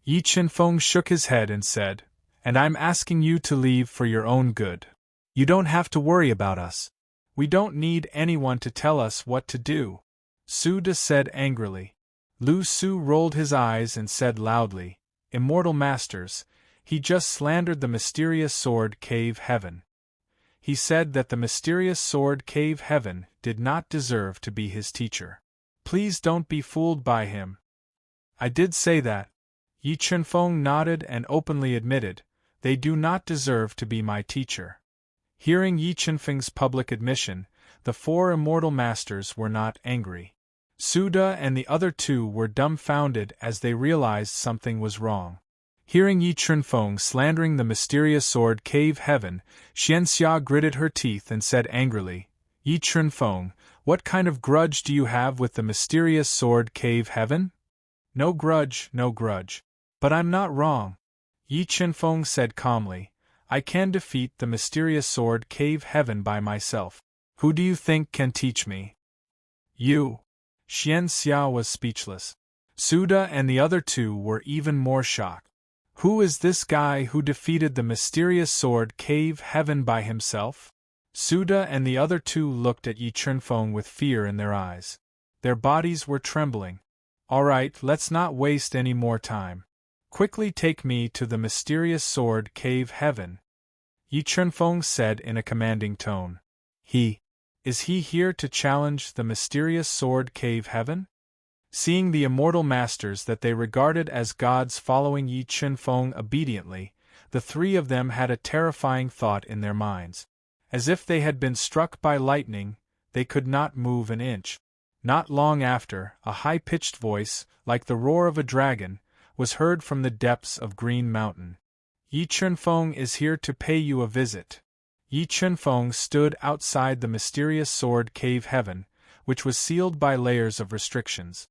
Yi Chunfeng shook his head and said, "And I'm asking you to leave for your own good. You don't have to worry about us. We don't need anyone to tell us what to do," Suda said angrily. Lu Su rolled his eyes and said loudly, "Immortal Masters, he just slandered the mysterious sword cave heaven. He said that the mysterious sword cave heaven did not deserve to be his teacher. Please don't be fooled by him." "I did say that." Yi Chunfeng nodded and openly admitted, "They do not deserve to be my teacher." Hearing Yi Chunfeng's public admission, the 4 immortal masters were not angry. Suda and the other 2 were dumbfounded as they realized something was wrong. Hearing Yi Chunfeng slandering the mysterious sword cave heaven, Xian Xia gritted her teeth and said angrily, "Yi Chunfeng, what kind of grudge do you have with the mysterious sword cave heaven?" "No grudge, no grudge. But I'm not wrong," Yi Chunfeng said calmly. "I can defeat the mysterious sword cave heaven by myself. Who do you think can teach me?" "You." Xian Xia was speechless. Suda and the other 2 were even more shocked. "Who is this guy who defeated the mysterious sword cave heaven by himself?" Suda and the other 2 looked at Yi Chunfeng with fear in their eyes. Their bodies were trembling. "All right, let's not waste any more time. Quickly take me to the mysterious sword cave heaven," Yi Chunfeng said in a commanding tone. Is he here to challenge the mysterious sword cave heaven?" Seeing the immortal masters that they regarded as gods following Yi Chunfeng obediently, the 3 of them had a terrifying thought in their minds. As if they had been struck by lightning, they could not move an inch. Not long after, a high-pitched voice, like the roar of a dragon, was heard from the depths of Green Mountain. "Yi Chunfeng is here to pay you a visit." Yi Chunfeng stood outside the mysterious sword cave heaven, which was sealed by layers of restrictions.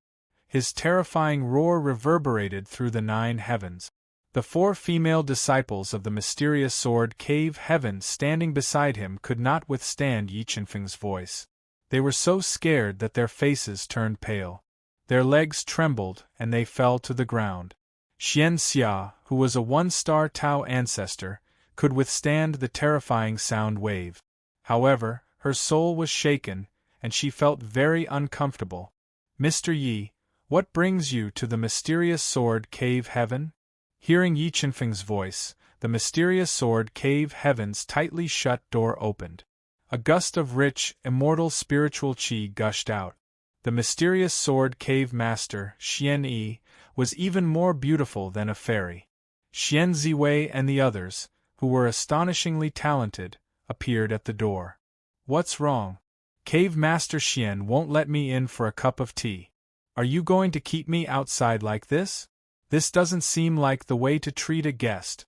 His terrifying roar reverberated through the 9 heavens. The 4 female disciples of the mysterious sword cave heaven standing beside him could not withstand Yi Chunfeng's voice. They were so scared that their faces turned pale. Their legs trembled and they fell to the ground. Xian Xia, who was a 1-star Tao ancestor, could withstand the terrifying sound wave. However, her soul was shaken, and she felt very uncomfortable. "Mr. Yi, what brings you to the mysterious sword cave heaven?" Hearing Yi Chunfeng's voice, the mysterious sword cave heaven's tightly shut door opened. A gust of rich, immortal spiritual qi gushed out. The mysterious sword cave master, Xian Yi, was even more beautiful than a fairy. Xian Ziwei and the others, who were astonishingly talented, appeared at the door. "What's wrong? Cave Master Xian won't let me in for a cup of tea. Are you going to keep me outside like this? This doesn't seem like the way to treat a guest."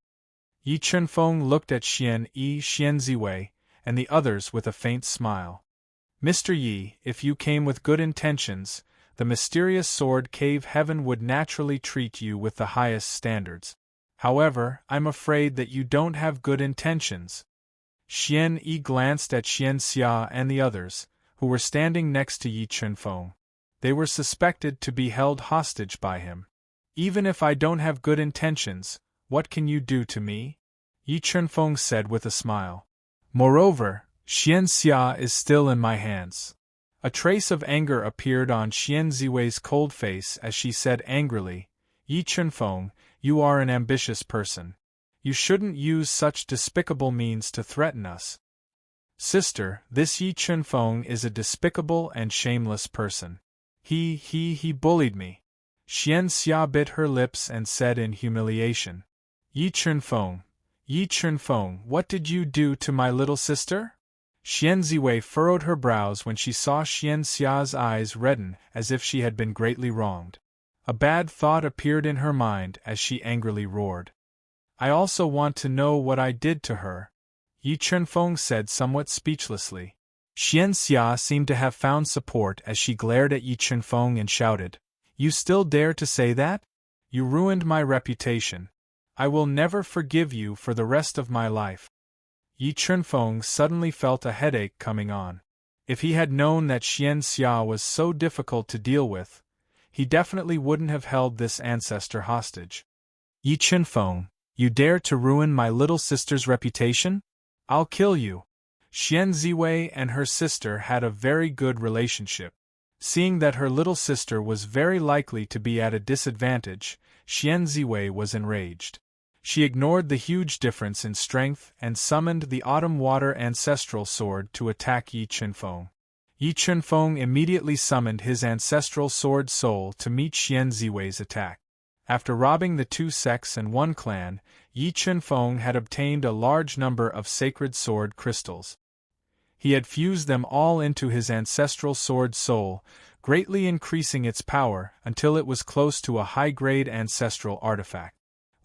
Yi Chunfeng looked at Xian Yi, Xian Ziwei, and the others with a faint smile. "Mr. Yi, if you came with good intentions, the mysterious sword cave heaven would naturally treat you with the highest standards. However, I'm afraid that you don't have good intentions." Xian Yi glanced at Xian Xia and the others, who were standing next to Yi Chunfeng. They were suspected to be held hostage by him. Even if I don't have good intentions, what can you do to me? Yi Chunfeng said with a smile. Moreover, Xian Xia is still in my hands. A trace of anger appeared on Xian Ziwei's cold face as she said angrily, Yi Chunfeng, you are an ambitious person. You shouldn't use such despicable means to threaten us. Sister, this Yi Chunfeng is a despicable and shameless person. He bullied me. Xian Xia bit her lips and said in humiliation. Yi Chunfeng, what did you do to my little sister? Xian Ziwei furrowed her brows when she saw Xian Xia's eyes redden as if she had been greatly wronged. A bad thought appeared in her mind as she angrily roared. I also want to know what I did to her, Yi Chunfeng said somewhat speechlessly. Xian Xia seemed to have found support as she glared at Yi Chunfeng and shouted, You still dare to say that? You ruined my reputation. I will never forgive you for the rest of my life. Yi Chunfeng suddenly felt a headache coming on. If he had known that Xian Xia was so difficult to deal with, he definitely wouldn't have held this ancestor hostage. Yi Chunfeng, you dare to ruin my little sister's reputation? I'll kill you. Xian Ziwei and her sister had a very good relationship. Seeing that her little sister was very likely to be at a disadvantage, Xian Ziwei was enraged. She ignored the huge difference in strength and summoned the Autumn Water Ancestral Sword to attack Yi Chunfeng. Yi Chunfeng immediately summoned his ancestral sword soul to meet Xian Ziwei's attack. After robbing the two sects and one clan, Yi Chunfeng had obtained a large number of sacred sword crystals. He had fused them all into his ancestral sword soul, greatly increasing its power until it was close to a high-grade ancestral artifact.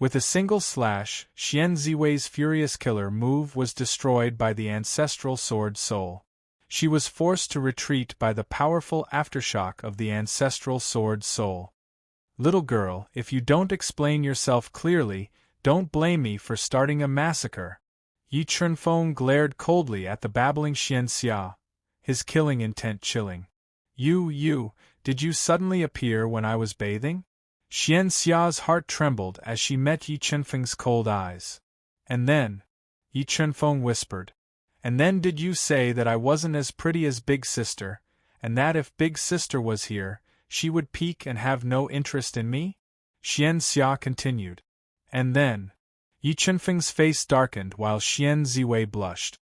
With a single slash, Xian Ziwei's furious killer move was destroyed by the ancestral sword soul. She was forced to retreat by the powerful aftershock of the ancestral sword soul. Little girl, if you don't explain yourself clearly, don't blame me for starting a massacre. Yi Chunfeng glared coldly at the babbling Xian Xia, his killing intent chilling. Did you suddenly appear when I was bathing? Xian Xia's heart trembled as she met Yi Chunfeng's cold eyes. And then, Yi Chunfeng whispered, and then did you say that I wasn't as pretty as Big Sister, and that if Big Sister was here, she would peek and have no interest in me? Xian Xia continued. And then, Yi Chunfeng's face darkened while Xian Ziwei blushed.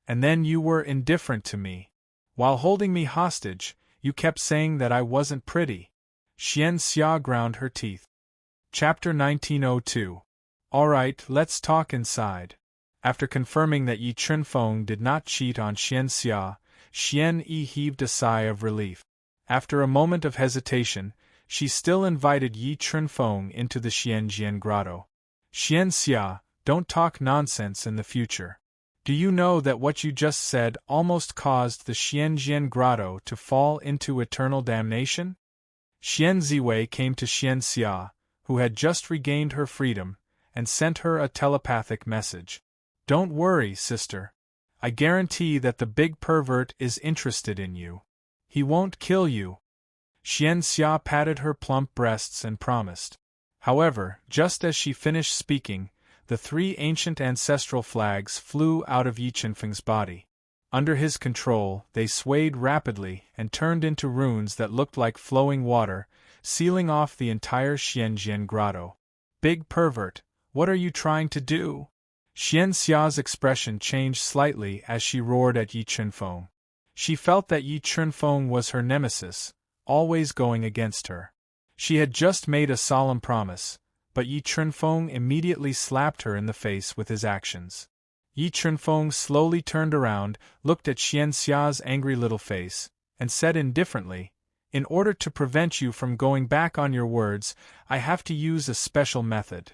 And then you were indifferent to me. While holding me hostage, you kept saying that I wasn't pretty. Xian Xia ground her teeth. Chapter 1902. Alright, let's talk inside. After confirming that Yi Chunfeng did not cheat on Xian Xia, Xian Yi heaved a sigh of relief. After a moment of hesitation, she still invited Yi Chunfeng into the Xianjian grotto. Xian Xia, don't talk nonsense in the future. Do you know that what you just said almost caused the Xianjian grotto to fall into eternal damnation? Xian Ziwei came to Xian Xia, who had just regained her freedom, and sent her a telepathic message. Don't worry, sister. I guarantee that the big pervert is interested in you. He won't kill you. Xian Xia patted her plump breasts and promised. However, just as she finished speaking, the three ancient ancestral flags flew out of Yi Chunfeng's body. Under his control, they swayed rapidly and turned into runes that looked like flowing water, sealing off the entire Xianjian grotto. Big pervert, what are you trying to do? Xian Xia's expression changed slightly as she roared at Yi Chunfeng. She felt that Yi Chunfeng was her nemesis, always going against her. She had just made a solemn promise, but Yi Chunfeng immediately slapped her in the face with his actions. Yi Chunfeng slowly turned around, looked at Xian Xia's angry little face, and said indifferently, In order to prevent you from going back on your words, I have to use a special method.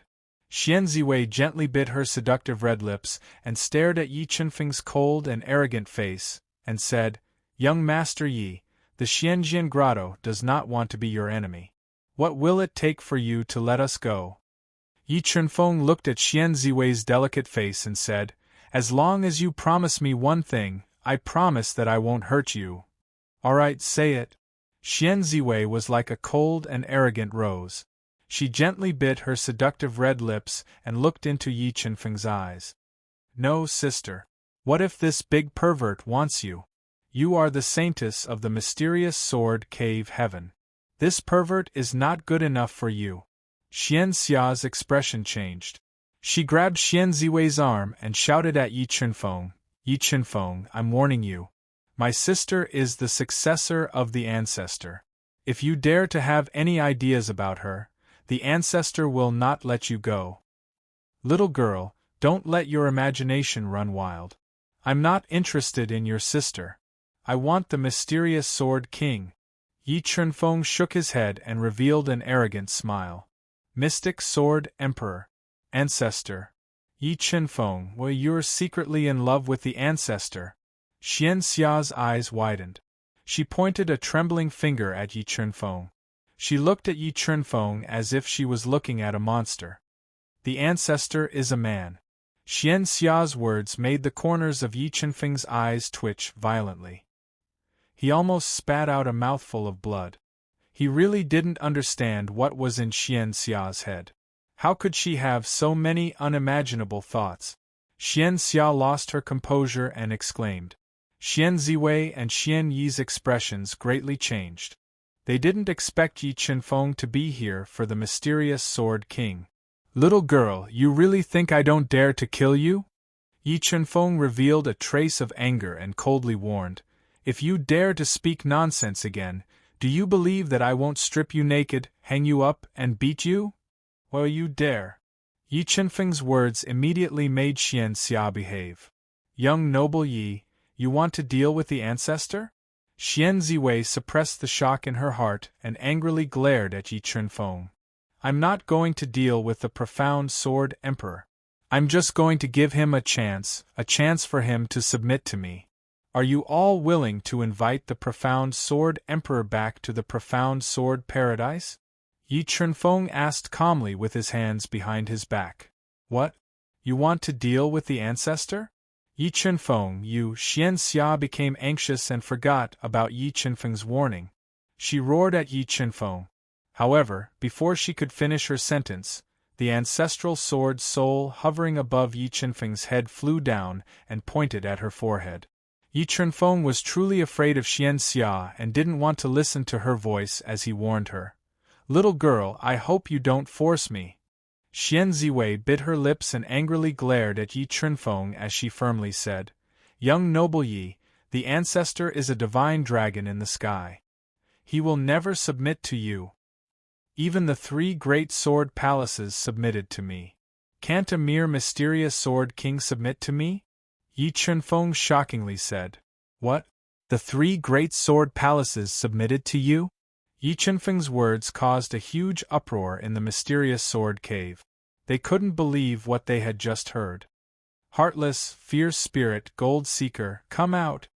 Xian Ziwei gently bit her seductive red lips and stared at Yi Chunfeng's cold and arrogant face, and said, Young Master Yi, the Xianjian grotto does not want to be your enemy. What will it take for you to let us go? Yi Chunfeng looked at Xian Ziwei's delicate face and said, As long as you promise me one thing, I promise that I won't hurt you. Alright, say it. Xian Ziwei was like a cold and arrogant rose. She gently bit her seductive red lips and looked into Yi Qinfeng's eyes. No, sister. What if this big pervert wants you? You are the saintess of the mysterious sword cave heaven. This pervert is not good enough for you. Xian Xia's expression changed. She grabbed Xian Ziwei's arm and shouted at Yi Qinfeng, Yi Qinfeng, I'm warning you. My sister is the successor of the ancestor. If you dare to have any ideas about her, the ancestor will not let you go. Little girl, don't let your imagination run wild. I'm not interested in your sister. I want the mysterious Sword King. Yi Qinfeng shook his head and revealed an arrogant smile. Mystic Sword Emperor. Ancestor. Yi Qinfeng, well, you're secretly in love with the ancestor. Xian Xia's eyes widened. She pointed a trembling finger at Yi Qinfeng. She looked at Yi Qinfeng as if she was looking at a monster. The ancestor is a man. Xian Xia's words made the corners of Yi Qinfeng's eyes twitch violently. He almost spat out a mouthful of blood. He really didn't understand what was in Xian Xia's head. How could she have so many unimaginable thoughts? Xian Xia lost her composure and exclaimed. Xian Ziwei and Xian Yi's expressions greatly changed. They didn't expect Yi Qinfeng to be here for the mysterious Sword King. Little girl, you really think I don't dare to kill you? Yi Qinfeng revealed a trace of anger and coldly warned, if you dare to speak nonsense again, do you believe that I won't strip you naked, hang you up, and beat you? Well, you dare. Yi Qinfeng's words immediately made Xian Xia behave. Young noble Yi, you want to deal with the ancestor? Xian Ziwei suppressed the shock in her heart and angrily glared at Yi Qinfeng. I'm not going to deal with the profound Sword Emperor. I'm just going to give him a chance for him to submit to me. Are you all willing to invite the profound Sword Emperor back to the profound Sword Paradise? Yi Qinfeng asked calmly with his hands behind his back. What? You want to deal with the ancestor? Yi Qinfeng, Xian Xia became anxious and forgot about Yi Qinfeng's warning. She roared at Yi Qinfeng. However, before she could finish her sentence, the ancestral sword soul hovering above Yi Qinfeng's head flew down and pointed at her forehead. Yi Qinfeng was truly afraid of Xian Xia and didn't want to listen to her voice as he warned her. Little girl, I hope you don't force me. Xian Ziwei bit her lips and angrily glared at Yi Qinfeng as she firmly said, Young noble Yi, the ancestor is a divine dragon in the sky. He will never submit to you. Even the 3 great sword palaces submitted to me. Can't a mere mysterious sword king submit to me? Yi Qinfeng shockingly said. What? The 3 great sword palaces submitted to you? Yi Qinfeng's words caused a huge uproar in the mysterious sword cave. They couldn't believe what they had just heard. Heartless, fierce spirit, gold seeker, come out!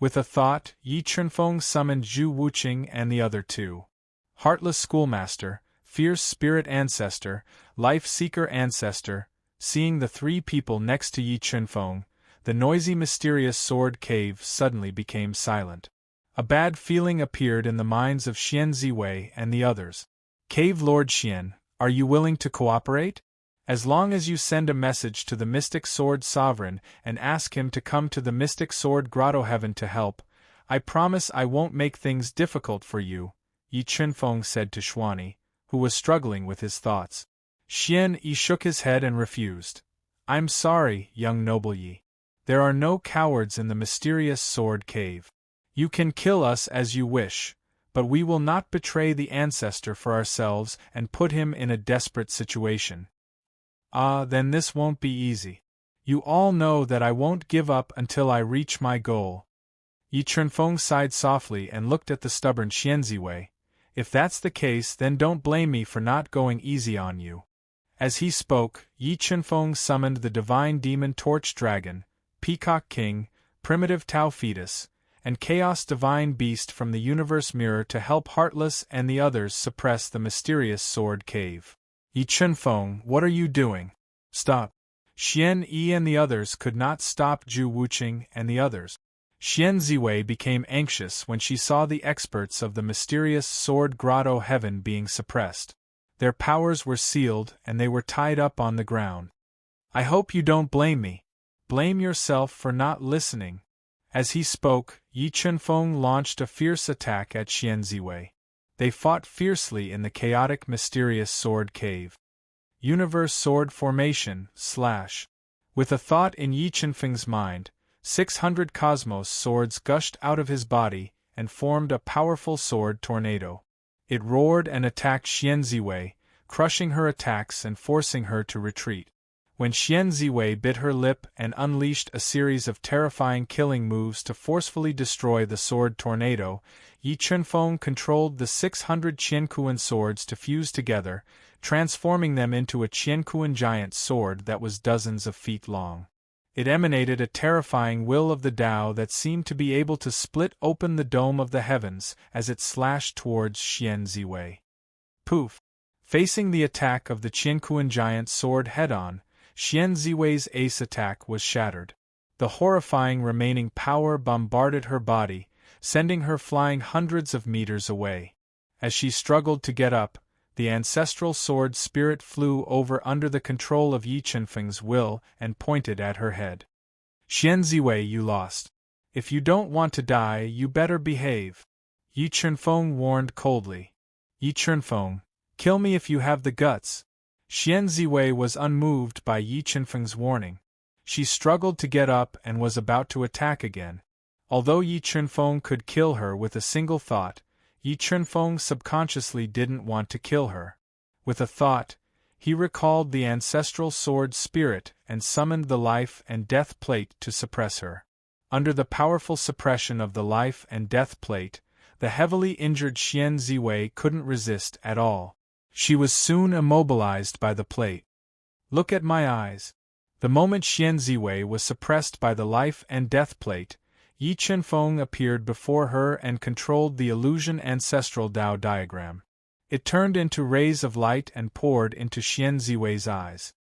With a thought, Yi Qinfeng summoned Zhu Wuqing and the other 2. Heartless schoolmaster, fierce spirit ancestor, life-seeker ancestor. Seeing the 3 people next to Yi Qinfeng, the noisy mysterious sword cave suddenly became silent. A bad feeling appeared in the minds of Xian Ziwei and the others. Cave Lord Xian, are you willing to cooperate? As long as you send a message to the Mystic Sword Sovereign and ask him to come to the Mystic Sword Grotto Heaven to help, I promise I won't make things difficult for you, Yi Qinfeng said to Xuani, who was struggling with his thoughts. Xian Yi shook his head and refused. I'm sorry, young noble Yi. There are no cowards in the mysterious sword cave. You can kill us as you wish, but we will not betray the ancestor for ourselves and put him in a desperate situation. Ah, then this won't be easy. You all know that I won't give up until I reach my goal. Yi Qinfeng sighed softly and looked at the stubborn Xian Ziwei. If that's the case, then don't blame me for not going easy on you. As he spoke, Yi Qinfeng summoned the divine demon Torch Dragon, Peacock King, Primitive Tau Fetus, and Chaos Divine Beast from the Universe Mirror to help Heartless and the others suppress the mysterious sword cave. Yi Qinfeng, what are you doing? Stop. Xian Yi and the others could not stop Zhu Wuqing and the others. Xian Ziwei became anxious when she saw the experts of the mysterious Sword Grotto Heaven being suppressed. Their powers were sealed and they were tied up on the ground. I hope you don't blame me. Blame yourself for not listening. As he spoke, Yi Chunfeng launched a fierce attack at Xian Ziwei. They fought fiercely in the chaotic mysterious sword cave. Universe sword formation, / With a thought in Yi Chunfeng's mind, 600 cosmos swords gushed out of his body and formed a powerful sword tornado. It roared and attacked Xian Ziwei, crushing her attacks and forcing her to retreat. When Xian Ziwei bit her lip and unleashed a series of terrifying killing moves to forcefully destroy the sword tornado, Yi Chunfeng controlled the 600 Qiankuan swords to fuse together, transforming them into a Qiankuan giant sword that was dozens of feet long. It emanated a terrifying will of the Tao that seemed to be able to split open the dome of the heavens as it slashed towards Xian Ziwei. Poof! Facing the attack of the Qiankuan giant sword head-on, Xian Ziwei's ace attack was shattered. The horrifying remaining power bombarded her body, sending her flying hundreds of meters away. As she struggled to get up, the ancestral sword spirit flew over under the control of Yi Chunfeng's will and pointed at her head. Xian Ziwei, you lost. If you don't want to die, you better behave. Yi Chunfeng warned coldly. Yi Chunfeng, kill me if you have the guts. Xian Ziwei was unmoved by Yi Chunfeng's warning. She struggled to get up and was about to attack again. Although Yi Chunfeng could kill her with a single thought, Yi Chunfeng subconsciously didn't want to kill her. With a thought, he recalled the ancestral sword spirit and summoned the life and death plate to suppress her. Under the powerful suppression of the life and death plate, the heavily injured Xian Ziwei couldn't resist at all. She was soon immobilized by the plate. Look at my eyes. The moment Xian Ziwei was suppressed by the life and death plate, Yi Chunfeng appeared before her and controlled the illusion ancestral Tao diagram. It turned into rays of light and poured into Xian Ziwei's eyes.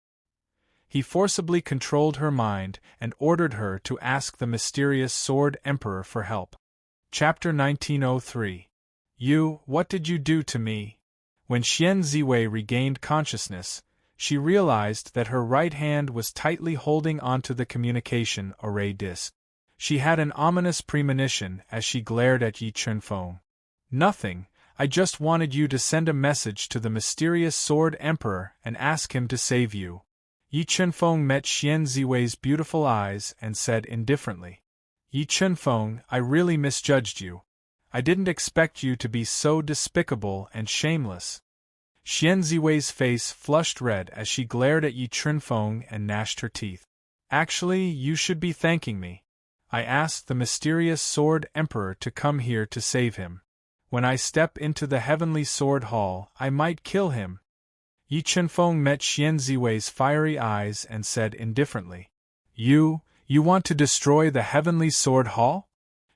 He forcibly controlled her mind and ordered her to ask the mysterious Sword Emperor for help. Chapter 1903. What did you do to me? When Xian Ziwei regained consciousness, she realized that her right hand was tightly holding onto the communication array disk. She had an ominous premonition as she glared at Yi Chunfeng. Nothing, I just wanted you to send a message to the mysterious Sword Emperor and ask him to save you. Yi Chunfeng met Xian Ziwei's beautiful eyes and said indifferently. Yi Chunfeng, I really misjudged you. I didn't expect you to be so despicable and shameless. Xian Ziwei's face flushed red as she glared at Yi Chunfeng and gnashed her teeth. Actually, you should be thanking me. I asked the mysterious Sword Emperor to come here to save him. When I step into the Heavenly Sword Hall, I might kill him. Yi Chunfeng met Xian Ziwei's fiery eyes and said indifferently. You want to destroy the Heavenly Sword Hall?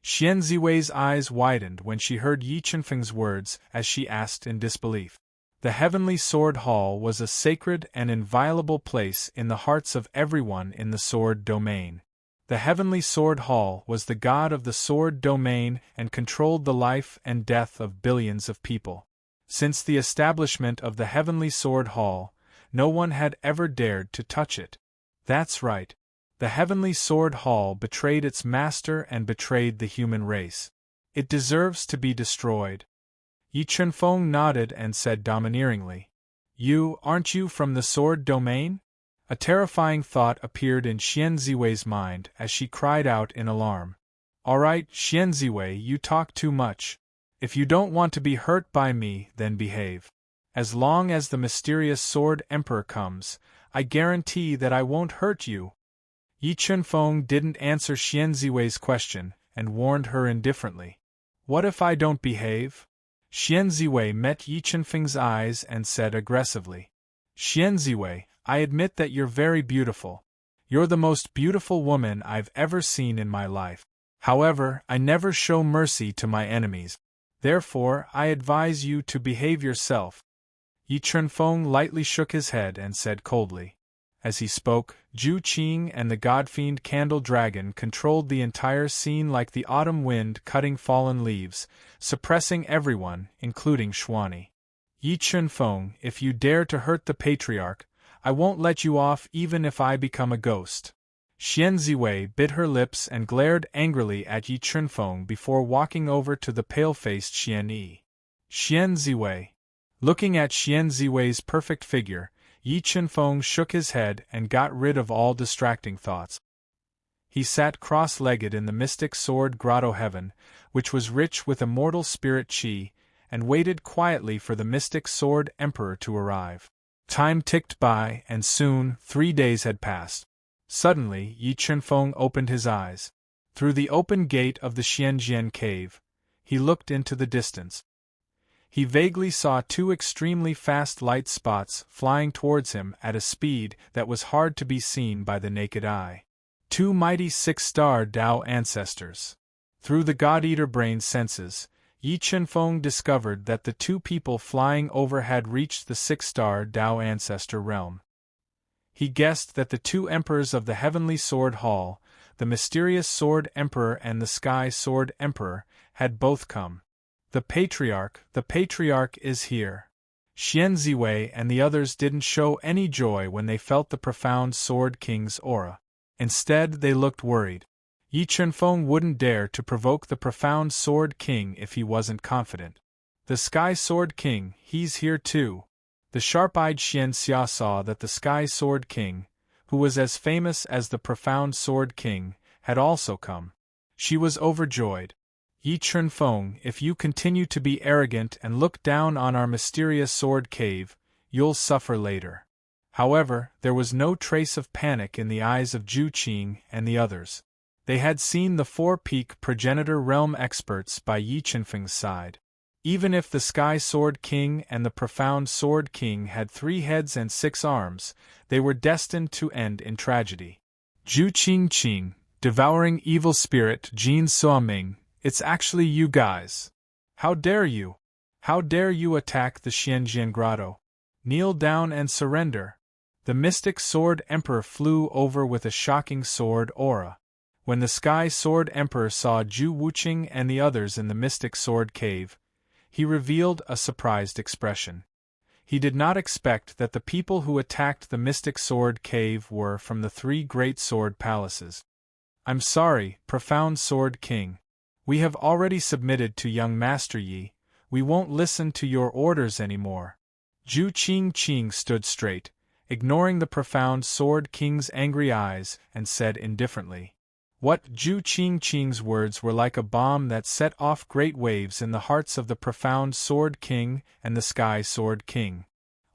Xian Ziwei's eyes widened when she heard Yi Chunfeng's words as she asked in disbelief. The Heavenly Sword Hall was a sacred and inviolable place in the hearts of everyone in the sword domain. The Heavenly Sword Hall was the god of the sword domain and controlled the life and death of billions of people. Since the establishment of the Heavenly Sword Hall, no one had ever dared to touch it. That's right. The Heavenly Sword Hall betrayed its master and betrayed the human race. It deserves to be destroyed. Yi Chunfeng nodded and said domineeringly. Aren't you from the sword domain? A terrifying thought appeared in Xian Ziwei's mind as she cried out in alarm. All right, Xian Ziwei, you talk too much. If you don't want to be hurt by me, then behave. As long as the mysterious Sword Emperor comes, I guarantee that I won't hurt you. Yi Chunfeng didn't answer Xian Ziwei's question and warned her indifferently. What if I don't behave? Xian Ziwei met Yi Chunfeng's eyes and said aggressively. Xian Ziwei, I admit that you're very beautiful. You're the most beautiful woman I've ever seen in my life. However, I never show mercy to my enemies. Therefore, I advise you to behave yourself. Yi Chunfeng lightly shook his head and said coldly. As he spoke, Zhu Qing and the Godfiend Candle Dragon controlled the entire scene like the autumn wind cutting fallen leaves, suppressing everyone, including Xuani. Yi Chunfeng, if you dare to hurt the patriarch, I won't let you off even if I become a ghost. Xian Ziwei bit her lips and glared angrily at Yi Chunfeng before walking over to the pale-faced Xian Yi. Xian Ziwei. Looking at Xian Ziwei's perfect figure, Yi Chunfeng shook his head and got rid of all distracting thoughts. He sat cross-legged in the mystic sword grotto heaven, which was rich with immortal spirit qi, and waited quietly for the mystic sword emperor to arrive. Time ticked by, and soon 3 days had passed. Suddenly, Yi Chunfeng opened his eyes. Through the open gate of the Xianjian cave, he looked into the distance. He vaguely saw 2 extremely fast light spots flying towards him at a speed that was hard to be seen by the naked eye. 2 mighty 6-star Tao ancestors. Through the God-Eater brain's senses, Yi Chunfeng discovered that the 2 people flying over had reached the 6-star Tao ancestor realm. He guessed that the 2 emperors of the Heavenly Sword Hall, the mysterious Sword Emperor and the Sky Sword Emperor, had both come. The patriarch is here. Xian Ziwei and the others didn't show any joy when they felt the profound Sword King's aura. Instead, they looked worried. Yi Chunfeng wouldn't dare to provoke the profound Sword King if he wasn't confident. The Sky Sword King, he's here too. The sharp-eyed Xian Xia saw that the Sky Sword King, who was as famous as the profound Sword King, had also come. She was overjoyed. Yi Chunfeng, if you continue to be arrogant and look down on our mysterious sword cave, you'll suffer later. However, there was no trace of panic in the eyes of Zhu Qing and the others. They had seen the 4-peak progenitor realm experts by Yi Chunfeng's side. Even if the Sky Sword King and the Profound Sword King had 3 heads and 6 arms, they were destined to end in tragedy. Zhu Qing, devouring evil spirit Jin Suoming, it's actually you guys. How dare you? How dare you attack the Xianjian grotto? Kneel down and surrender. The mystic Sword Emperor flew over with a shocking sword aura. When the Sky Sword Emperor saw Zhu Wuqing and the others in the mystic sword cave, he revealed a surprised expression. He did not expect that the people who attacked the mystic sword cave were from the 3 great sword palaces. I'm sorry, Profound Sword King. We have already submitted to young Master Yi. We won't listen to your orders anymore. Zhu Qing stood straight, ignoring the Profound Sword King's angry eyes, and said indifferently. What? Zhu Qing's words were like a bomb that set off great waves in the hearts of the Profound Sword King and the Sky Sword King.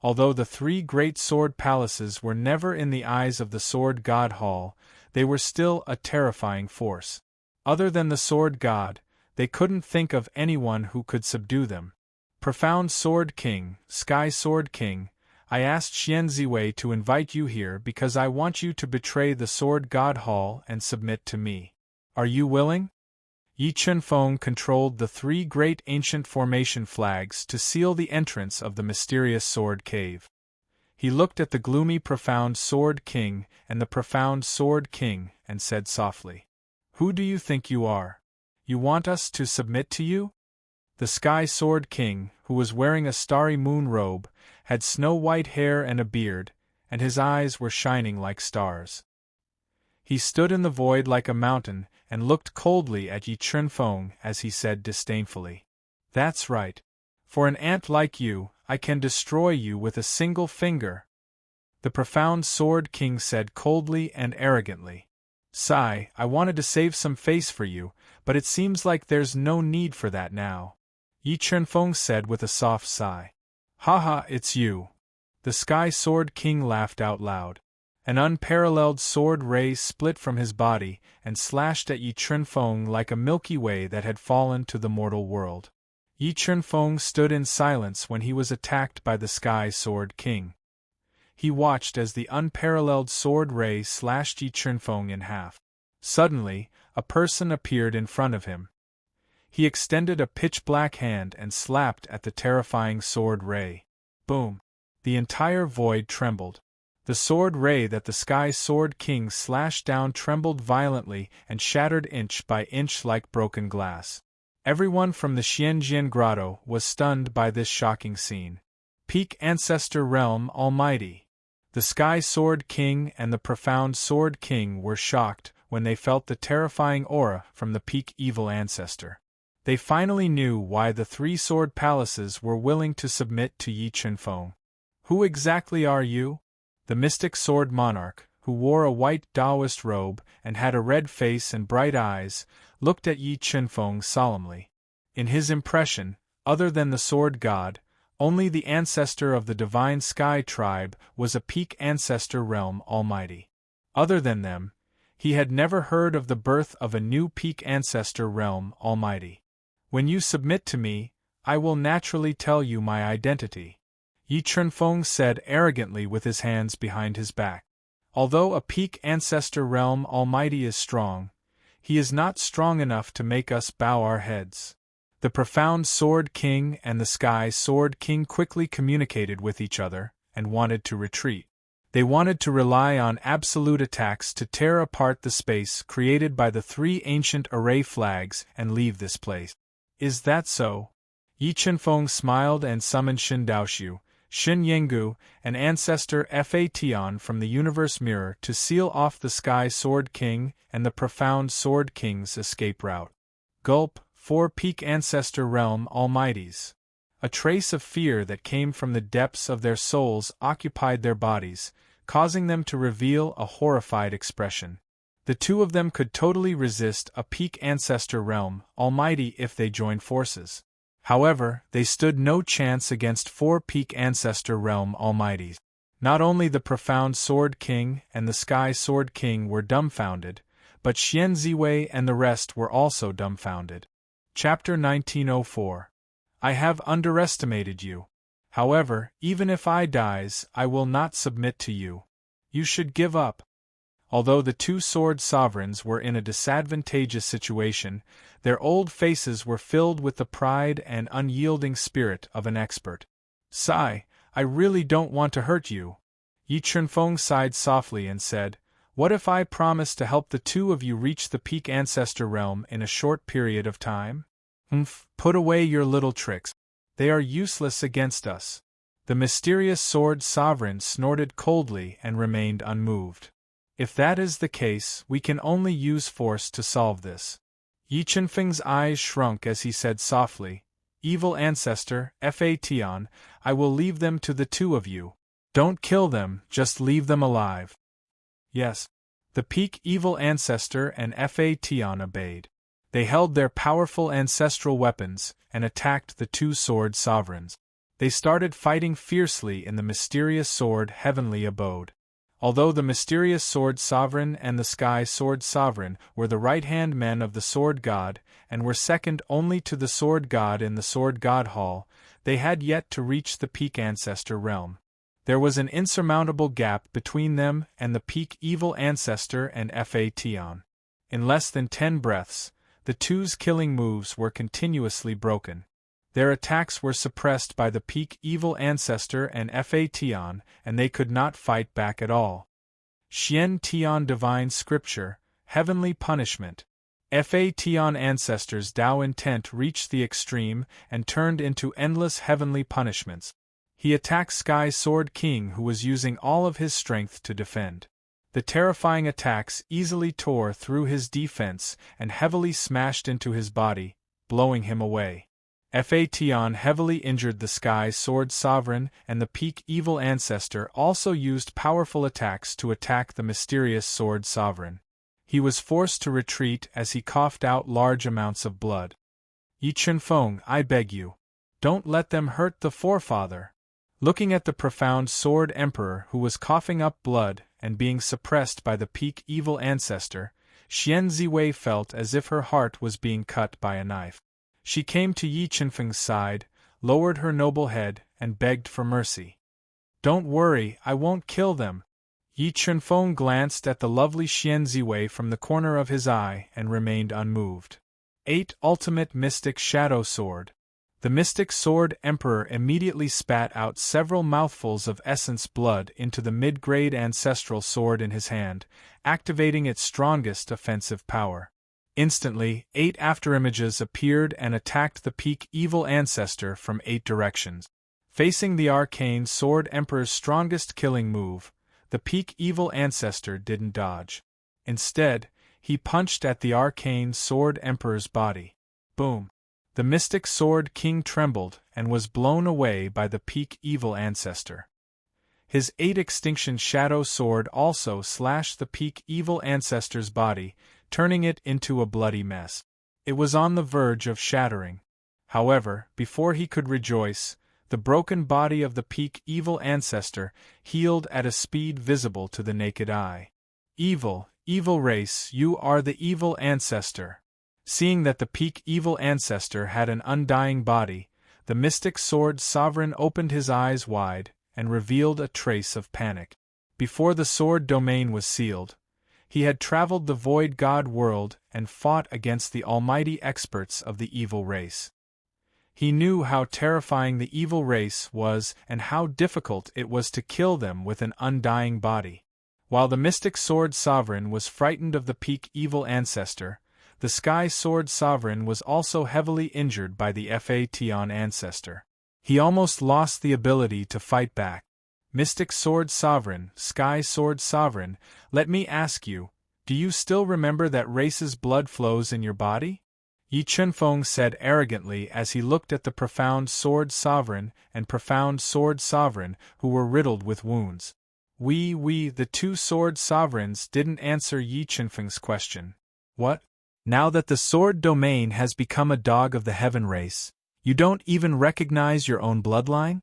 Although the 3 great sword palaces were never in the eyes of the Sword God Hall, they were still a terrifying force. Other than the Sword God, they couldn't think of anyone who could subdue them. Profound Sword King, Sky Sword King, I asked Xian Ziwei to invite you here because I want you to betray the Sword God Hall and submit to me. Are you willing? Yi Chunfeng controlled the 3 great ancient formation flags to seal the entrance of the mysterious sword cave. He looked at the gloomy Profound Sword King and the Profound Sword King and said softly, Who do you think you are? You want us to submit to you? The Sky Sword King, who was wearing a starry moon robe, had snow-white hair and a beard, and his eyes were shining like stars. He stood in the void like a mountain and looked coldly at Yi Chunfeng as he said disdainfully, That's right. For an ant like you, I can destroy you with a single finger. The Profound Sword King said coldly and arrogantly, Sigh, I wanted to save some face for you, but it seems like there's no need for that now. Yi Chunfeng said with a soft sigh. Haha, it's you. The Sky Sword King laughed out loud. An unparalleled sword ray split from his body and slashed at Yi Chunfeng like a Milky Way that had fallen to the mortal world. Yi Chunfeng stood in silence when he was attacked by the Sky Sword King. He watched as the unparalleled sword ray slashed Yi Chunfeng in half. Suddenly, a person appeared in front of him. He extended a pitch-black hand and slapped at the terrifying sword ray. Boom! The entire void trembled. The sword ray that the Sky Sword King slashed down trembled violently and shattered inch by inch like broken glass. Everyone from the Xianjian grotto was stunned by this shocking scene. Peak Ancestor Realm Almighty. The Sky Sword King and the Profound Sword King were shocked when they felt the terrifying aura from the Peak Evil Ancestor. They finally knew why the three sword palaces were willing to submit to Yi Chunfeng. Who exactly are you? The mystic sword monarch, who wore a white Taoist robe and had a red face and bright eyes, looked at Yi Chunfeng solemnly. In his impression, other than the sword god, only the ancestor of the divine sky tribe was a Peak Ancestor Realm Almighty. Other than them, he had never heard of the birth of a new Peak Ancestor Realm Almighty. When you submit to me, I will naturally tell you my identity, Yi Chunfeng said arrogantly with his hands behind his back. Although a Peak Ancestor Realm Almighty is strong, he is not strong enough to make us bow our heads. The Profound Sword King and the Sky Sword King quickly communicated with each other and wanted to retreat. They wanted to rely on absolute attacks to tear apart the space created by the three ancient array flags and leave this place. Is that so? Yi Chunfeng smiled and summoned Shin Daoshu, Shin Yengu, and Ancestor Fa Tian from the Universe Mirror to seal off the Sky Sword King and the Profound Sword King's escape route. Gulp, 4 Peak Ancestor Realm Almighties. A trace of fear that came from the depths of their souls occupied their bodies, causing them to reveal a horrified expression. The two of them could totally resist a Peak Ancestor Realm Almighty if they joined forces. However, they stood no chance against 4 Peak Ancestor Realm Almighties. Not only the Profound Sword King and the Sky Sword King were dumbfounded, but Xian Ziwei and the rest were also dumbfounded. Chapter 1904. I have underestimated you. However, even if I dies, I will not submit to you. You should give up. Although the two sword sovereigns were in a disadvantageous situation, their old faces were filled with the pride and unyielding spirit of an expert. Sigh, I really don't want to hurt you. Yi Chunfeng sighed softly and said, What if I promise to help the two of you reach the Peak Ancestor Realm in a short period of time? Put away your little tricks. They are useless against us. The mysterious sword sovereign snorted coldly and remained unmoved. If that is the case, we can only use force to solve this. Yi Chunfeng's eyes shrunk as he said softly, Evil Ancestor, Fa Tian, I will leave them to the two of you. Don't kill them, just leave them alive. Yes. The Peak Evil Ancestor and Fa Tian obeyed. They held their powerful ancestral weapons and attacked the two sword sovereigns. They started fighting fiercely in the mysterious sword heavenly abode. Although the mysterious sword sovereign and the sky sword sovereign were the right-hand men of the sword god and were second only to the sword god in the sword god hall, they had yet to reach the Peak Ancestor realm. There was an insurmountable gap between them and the Peak Evil Ancestor and Fa Tian. In less than 10 breaths, the two's killing moves were continuously broken. Their attacks were suppressed by the Peak Evil Ancestor and Fa Tian, and they could not fight back at all. Xian Tian Divine Scripture, Heavenly Punishment. Fa Tian Ancestor's Tao intent reached the extreme and turned into endless heavenly punishments. He attacked Sky Sword King, who was using all of his strength to defend. The terrifying attacks easily tore through his defense and heavily smashed into his body, blowing him away. Fa Tian heavily injured the Sky Sword Sovereign, and the Peak Evil Ancestor also used powerful attacks to attack the mysterious Sword Sovereign. He was forced to retreat as he coughed out large amounts of blood. Yi Chunfeng, I beg you. Don't let them hurt the forefather. Looking at the Profound Sword Emperor who was coughing up blood and being suppressed by the Peak Evil Ancestor, Xian Ziwei felt as if her heart was being cut by a knife. She came to Yi Chunfeng's side, lowered her noble head, and begged for mercy. Don't worry, I won't kill them. Yi Chunfeng glanced at the lovely Xian Ziwei from the corner of his eye and remained unmoved. 8 Ultimate Mystic Shadow Sword. The Mystic Sword Emperor immediately spat out several mouthfuls of essence blood into the mid-grade ancestral sword in his hand, activating its strongest offensive power. Instantly, 8 afterimages appeared and attacked the Peak Evil Ancestor from 8 directions. Facing the arcane Sword Emperor's strongest killing move, the peak evil ancestor didn't dodge. Instead, he punched at the arcane Sword Emperor's body. Boom! The mystic Sword King trembled and was blown away by the peak evil ancestor. His 8 extinction shadow sword also slashed the peak evil ancestor's body, turning it into a bloody mess. It was on the verge of shattering. However, before he could rejoice, the broken body of the peak evil ancestor healed at a speed visible to the naked eye. Evil, evil race, you are the evil ancestor. Seeing that the peak evil ancestor had an undying body, the mystic sword sovereign opened his eyes wide and revealed a trace of panic. Before the sword domain was sealed, he had traveled the void god world and fought against the almighty experts of the evil race. He knew how terrifying the evil race was and how difficult it was to kill them with an undying body. While the mystic sword sovereign was frightened of the peak evil ancestor, the sky sword sovereign was also heavily injured by the Phaeton ancestor. He almost lost the ability to fight back. Mystic sword sovereign, sky sword sovereign, let me ask you, do you still remember that race's blood flows in your body? Yi Chunfeng said arrogantly as he looked at the profound sword sovereign and profound sword sovereign who were riddled with wounds. The 2 sword sovereigns didn't answer Yi Chunfeng's question. What? Now that the sword domain has become a dog of the heaven race, you don't even recognize your own bloodline?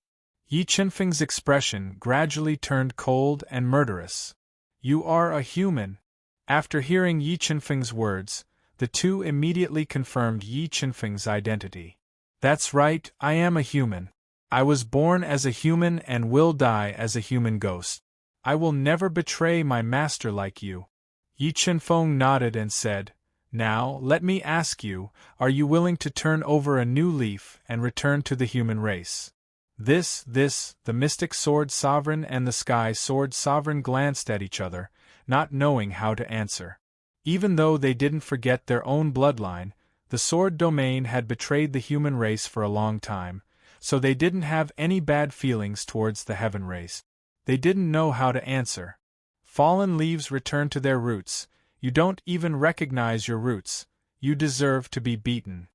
Yi Chunfeng's expression gradually turned cold and murderous. You are a human. After hearing Yi Chunfeng's words, the 2 immediately confirmed Yi Chunfeng's identity. That's right, I am a human. I was born as a human and will die as a human ghost. I will never betray my master like you. Yi Chunfeng nodded and said, Now, let me ask you, are you willing to turn over a new leaf and return to the human race? The mystic sword sovereign and the sky sword sovereign glanced at each other, not knowing how to answer. Even though they didn't forget their own bloodline, the sword domain had betrayed the human race for a long time, so they didn't have any bad feelings towards the heaven race. They didn't know how to answer. Fallen leaves return to their roots. You don't even recognize your roots. You deserve to be beaten.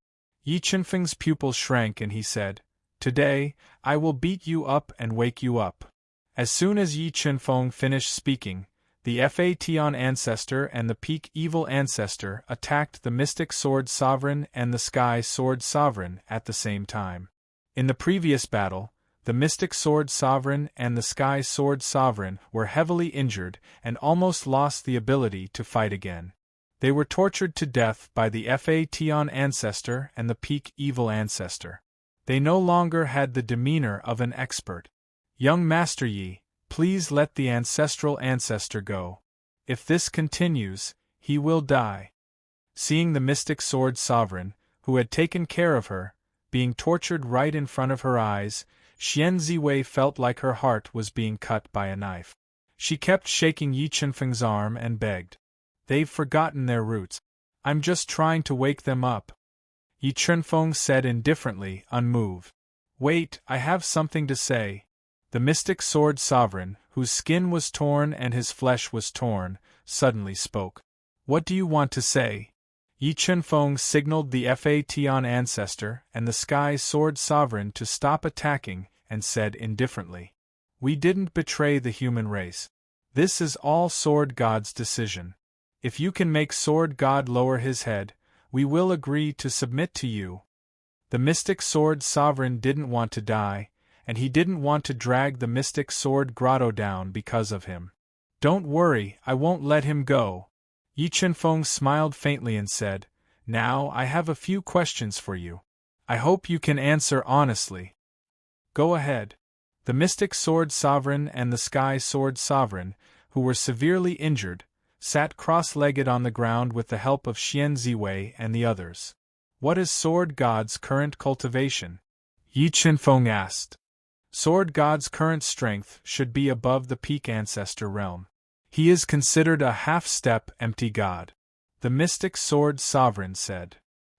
Yi Chunfeng's pupil shrank and he said, Today, I will beat you up and wake you up. As soon as Yi Chunfeng finished speaking, the Phaeton ancestor and the peak evil ancestor attacked the mystic sword sovereign and the sky sword sovereign at the same time. In the previous battle, the mystic sword sovereign and the sky sword sovereign were heavily injured and almost lost the ability to fight again. They were tortured to death by the Phaeton ancestor and the peak evil ancestor. They no longer had the demeanor of an expert. Young Master Yi, please let the ancestral ancestor go. If this continues, he will die. Seeing the mystic sword sovereign, who had taken care of her, being tortured right in front of her eyes, Xian Ziwei felt like her heart was being cut by a knife. She kept shaking Yi Chunfeng's arm and begged. They've forgotten their roots. I'm just trying to wake them up. Yi Chunfeng said indifferently, unmoved. Wait, I have something to say. The mystic sword sovereign, whose skin was torn and his flesh was torn, suddenly spoke. What do you want to say? Yi Chunfeng signaled the Phaeton ancestor and the sky sword sovereign to stop attacking and said indifferently. We didn't betray the human race. This is all Sword God's decision. If you can make Sword God lower his head, we will agree to submit to you. The mystic sword sovereign didn't want to die, and he didn't want to drag the mystic sword grotto down because of him. Don't worry, I won't let him go. Yi Chunfeng smiled faintly and said, Now I have a few questions for you. I hope you can answer honestly. Go ahead. The mystic sword sovereign and the sky sword sovereign, who were severely injured, sat cross-legged on the ground with the help of Xian Ziwei and the others. What is Sword God's current cultivation? Yi Chunfeng asked. Sword God's current strength should be above the peak ancestor realm. He is considered a half-step empty god. The mystic sword sovereign said.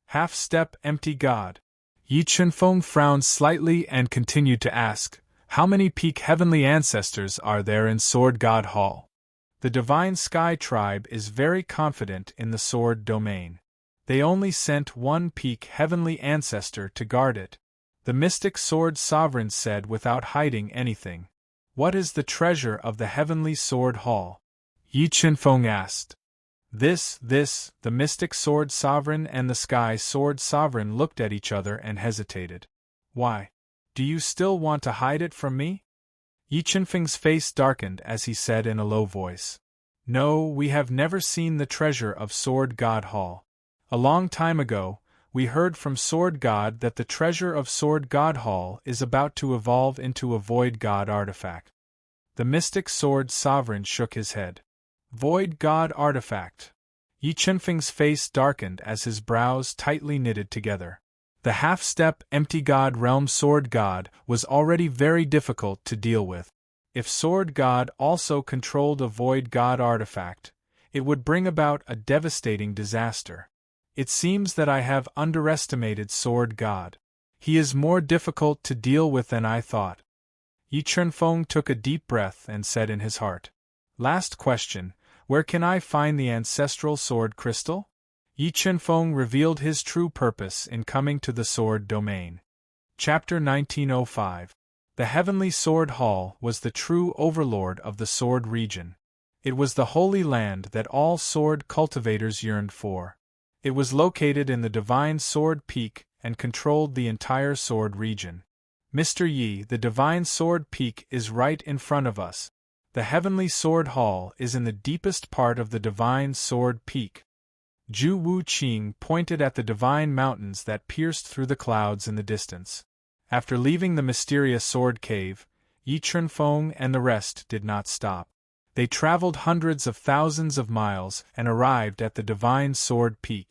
Half-step empty god. Yi Chunfeng frowned slightly and continued to ask, "How many peak heavenly ancestors are there in Sword God Hall?" "The Divine Sky Tribe is very confident in the Sword Domain. They only sent one peak heavenly ancestor to guard it," the mystic Sword Sovereign said without hiding anything. "What is the treasure of the Heavenly Sword Hall?" Yi Chunfeng asked. This, the mystic Sword Sovereign and the Sky Sword Sovereign looked at each other and hesitated. "Why? Do you still want to hide it from me?" Yi Chunfeng's face darkened as he said in a low voice. "No, we have never seen the treasure of Sword God Hall. A long time ago, we heard from Sword God that the treasure of Sword God Hall is about to evolve into a Void God artifact." The mystic Sword Sovereign shook his head. "Void God artifact." Yi Chunfeng's face darkened as his brows tightly knitted together. The half-step empty God realm Sword God was already very difficult to deal with. If Sword God also controlled a Void God artifact, it would bring about a devastating disaster. "It seems that I have underestimated Sword God. He is more difficult to deal with than I thought." Yi Chunfeng took a deep breath and said in his heart, "Last question, where can I find the ancestral sword crystal?" Yi Chunfeng revealed his true purpose in coming to the Sword Domain. Chapter 1905. The Heavenly Sword Hall was the true overlord of the Sword region. It was the holy land that all sword cultivators yearned for. It was located in the Divine Sword Peak and controlled the entire Sword region. "Mr. Yi, the Divine Sword Peak is right in front of us. The Heavenly Sword Hall is in the deepest part of the Divine Sword Peak." Zhu Wuqing pointed at the divine mountains that pierced through the clouds in the distance. After leaving the mysterious Sword Cave, Yi Chunfeng and the rest did not stop. They traveled hundreds of thousands of miles and arrived at the Divine Sword Peak.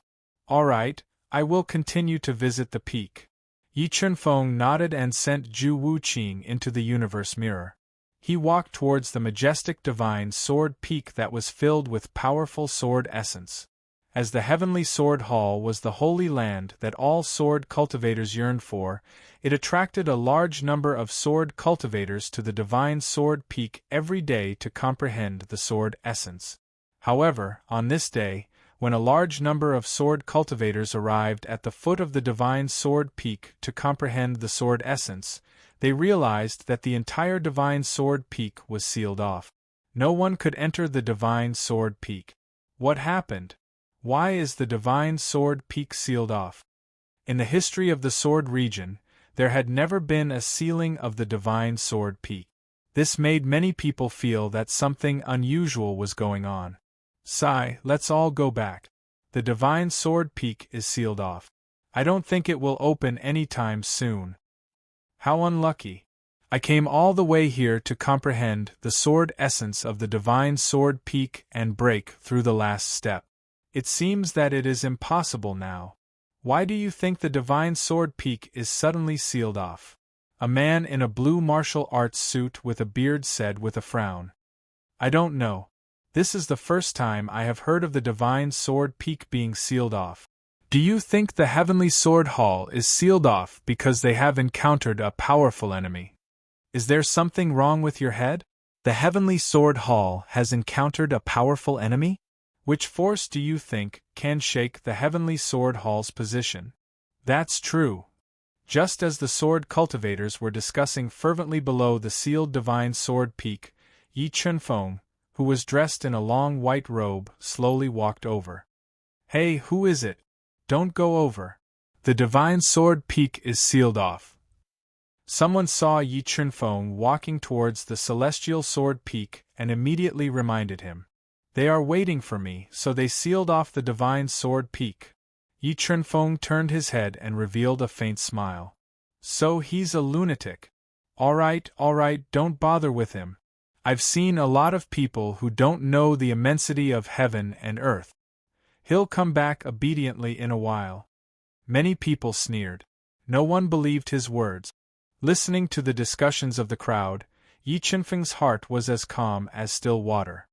"All right, I will continue to visit the peak." Yi Chunfeng nodded and sent Zhu Wuqing into the universe mirror. He walked towards the majestic Divine Sword Peak that was filled with powerful sword essence. As the Heavenly Sword Hall was the holy land that all sword cultivators yearned for, it attracted a large number of sword cultivators to the Divine Sword Peak every day to comprehend the sword essence. However, on this day, when a large number of sword cultivators arrived at the foot of the Divine Sword Peak to comprehend the sword essence, they realized that the entire Divine Sword Peak was sealed off. No one could enter the Divine Sword Peak. What happened? Why is the Divine Sword Peak sealed off? In the history of the Sword region, there had never been a sealing of the Divine Sword Peak. This made many people feel that something unusual was going on. "Sigh, let's all go back. The Divine Sword Peak is sealed off. I don't think it will open anytime soon. How unlucky. I came all the way here to comprehend the sword essence of the Divine Sword Peak and break through the last step. It seems that it is impossible now. Why do you think the Divine Sword Peak is suddenly sealed off?" A man in a blue martial arts suit with a beard said with a frown. "I don't know. This is the first time I have heard of the Divine Sword Peak being sealed off. Do you think the Heavenly Sword Hall is sealed off because they have encountered a powerful enemy? Is there something wrong with your head? The Heavenly Sword Hall has encountered a powerful enemy? Which force do you think can shake the Heavenly Sword Hall's position?" That's true. Just as the sword cultivators were discussing fervently below the sealed Divine Sword Peak, Yi Chunfeng, who was dressed in a long white robe, slowly walked over. "Hey, who is it? Don't go over. The Divine Sword Peak is sealed off." Someone saw Yi Chunfeng walking towards the Celestial Sword Peak and immediately reminded him. "They are waiting for me, so they sealed off the Divine Sword Peak." Yi Chunfeng turned his head and revealed a faint smile. "So he's a lunatic. All right, don't bother with him. I've seen a lot of people who don't know the immensity of heaven and earth. He'll come back obediently in a while." Many people sneered. No one believed his words. Listening to the discussions of the crowd, Yi Chunfeng's heart was as calm as still water.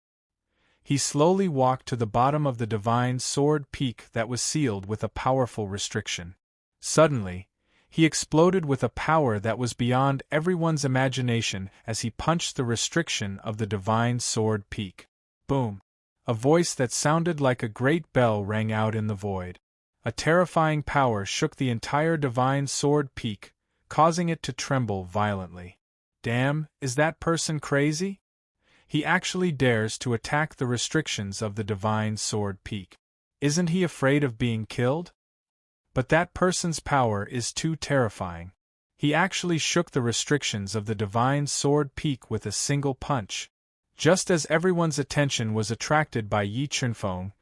He slowly walked to the bottom of the Divine Sword Peak that was sealed with a powerful restriction. Suddenly, He exploded with a power that was beyond everyone's imagination as he punched the restriction of the divine sword peak. Boom! A voice that sounded like a great bell rang out in the void. A terrifying power shook the entire divine sword peak, causing it to tremble violently. Damn, is that person crazy? He actually dares to attack the restrictions of the divine sword peak. Isn't he afraid of being killed? But that person's power is too terrifying. He actually shook the restrictions of the divine sword peak with a single punch. Just as everyone's attention was attracted by Yi Chunfeng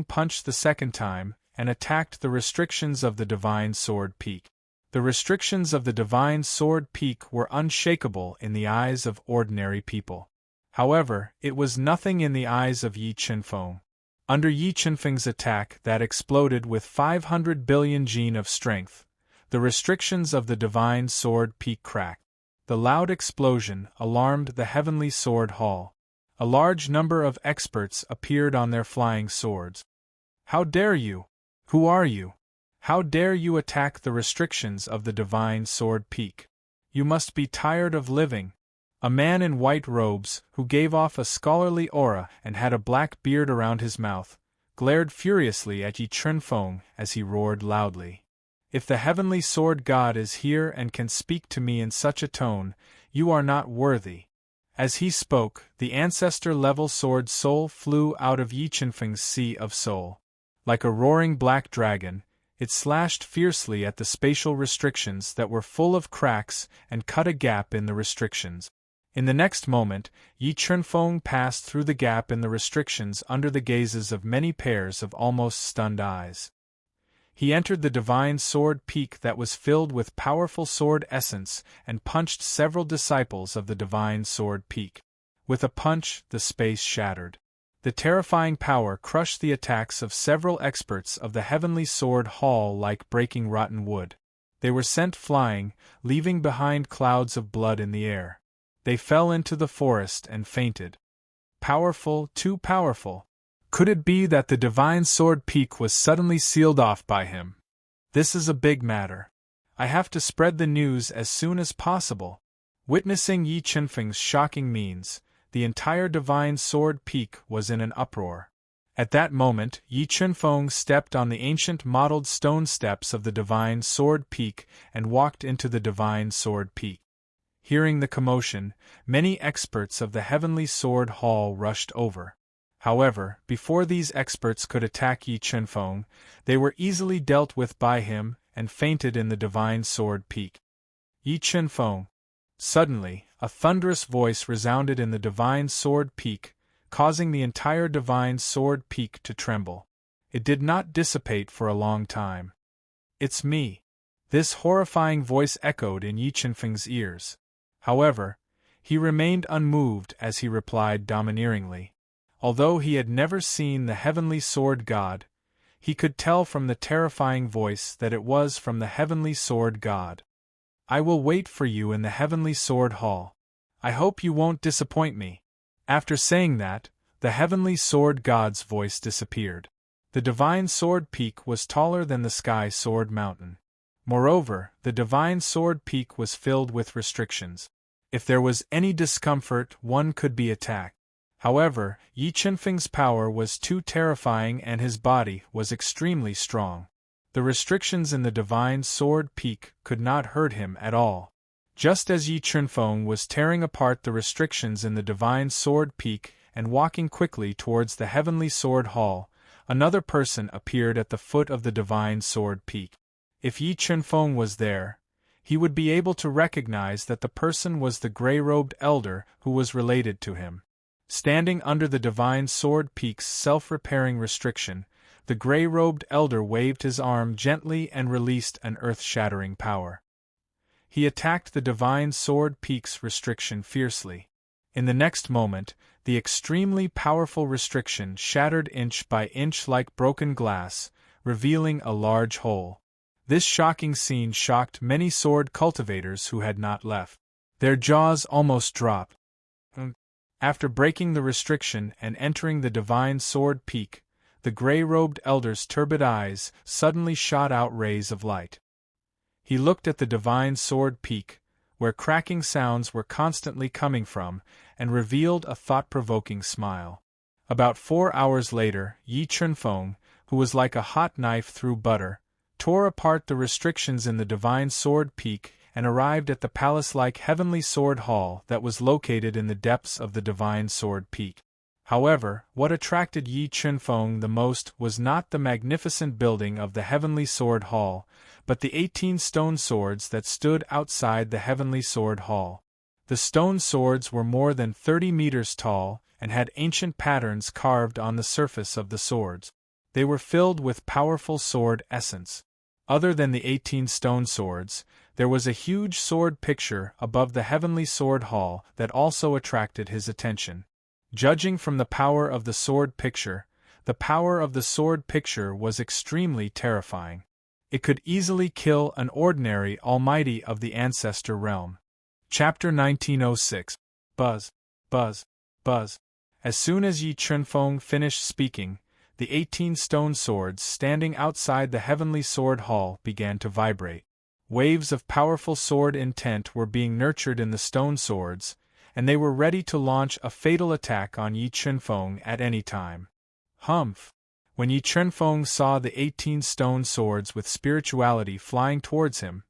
punched the second time and attacked the restrictions of the divine sword peak. The restrictions of the divine sword peak were unshakable in the eyes of ordinary people. However, it was nothing in the eyes of Yi Chunfeng. Under Yi Chunfeng's attack that exploded with 500 billion gene of strength, the restrictions of the divine sword peak cracked. The loud explosion alarmed the heavenly sword hall. A large number of experts appeared on their flying swords. How dare you? Who are you? How dare you attack the restrictions of the divine sword peak? You must be tired of living. A man in white robes, who gave off a scholarly aura and had a black beard around his mouth, glared furiously at Yi Chunfeng as he roared loudly. If the heavenly sword god is here and can speak to me in such a tone, you are not worthy. As he spoke, the ancestor-level sword soul flew out of Yi Chunfeng's sea of soul. Like a roaring black dragon, it slashed fiercely at the spatial restrictions that were full of cracks and cut a gap in the restrictions. In the next moment, Yi Chunfeng passed through the gap in the restrictions under the gazes of many pairs of almost stunned eyes. He entered the divine sword peak that was filled with powerful sword essence and punched several disciples of the divine sword peak. With a punch, the space shattered. The terrifying power crushed the attacks of several experts of the heavenly sword hall like breaking rotten wood. They were sent flying, leaving behind clouds of blood in the air. They fell into the forest and fainted. Powerful, too powerful. Could it be that the divine sword peak was suddenly sealed off by him? This is a big matter. I have to spread the news as soon as possible. Witnessing Yi Chunfeng's shocking means, the entire divine sword peak was in an uproar. At that moment, Yi Chunfeng stepped on the ancient mottled stone steps of the divine sword peak and walked into the divine sword peak. Hearing the commotion, many experts of the heavenly sword hall rushed over. However, before these experts could attack Yi Chunfeng, they were easily dealt with by him and fainted in the divine sword peak. Yi Chunfeng. Suddenly, a thunderous voice resounded in the divine sword peak, causing the entire divine sword peak to tremble. It did not dissipate for a long time. "It's me." This horrifying voice echoed in Yi Chunfeng's ears. However, he remained unmoved as he replied domineeringly. Although he had never seen the heavenly sword god, he could tell from the terrifying voice that it was from the heavenly sword god. "I will wait for you in the heavenly sword hall. I hope you won't disappoint me." After saying that, the heavenly sword god's voice disappeared. The divine sword peak was taller than the sky sword mountain. Moreover, the divine sword peak was filled with restrictions. If there was any discomfort, one could be attacked. However, Yi Chunfeng's power was too terrifying and his body was extremely strong. The restrictions in the divine sword peak could not hurt him at all. Just as Yi Chunfeng was tearing apart the restrictions in the divine sword peak and walking quickly towards the heavenly sword hall, another person appeared at the foot of the divine sword peak. If Yi Chunfeng was there, he would be able to recognize that the person was the gray-robed elder who was related to him. Standing under the divine sword peak's self-repairing restriction, the gray-robed elder waved his arm gently and released an earth-shattering power. He attacked the divine sword peak's restriction fiercely. In the next moment, the extremely powerful restriction shattered inch by inch like broken glass, revealing a large hole. This shocking scene shocked many sword cultivators who had not left. Their jaws almost dropped. After breaking the restriction and entering the divine sword peak, the gray-robed elder's turbid eyes suddenly shot out rays of light. He looked at the divine sword peak, where cracking sounds were constantly coming from, and revealed a thought-provoking smile. About 4 hours later, Yi Chunfeng, who was like a hot knife through butter, tore apart the restrictions in the divine sword peak and arrived at the palace-like heavenly sword hall that was located in the depths of the divine sword peak. However, what attracted Yi Chunfeng the most was not the magnificent building of the heavenly sword hall, but the 18 stone swords that stood outside the heavenly sword hall. The stone swords were more than 30 meters tall and had ancient patterns carved on the surface of the swords. They were filled with powerful sword essence. Other than the 18 stone swords, there was a huge sword picture above the heavenly sword hall that also attracted his attention. Judging from the power of the sword picture, the power of the sword picture was extremely terrifying. It could easily kill an ordinary almighty of the ancestor realm. Chapter 1906. Buzz. Buzz. Buzz. As soon as Yi Chunfeng finished speaking, the 18 stone swords standing outside the heavenly sword hall began to vibrate. Waves of powerful sword intent were being nurtured in the stone swords, and they were ready to launch a fatal attack on Yi Chunfeng at any time. Humph! When Yi Chunfeng saw the 18 stone swords with spirituality flying towards him,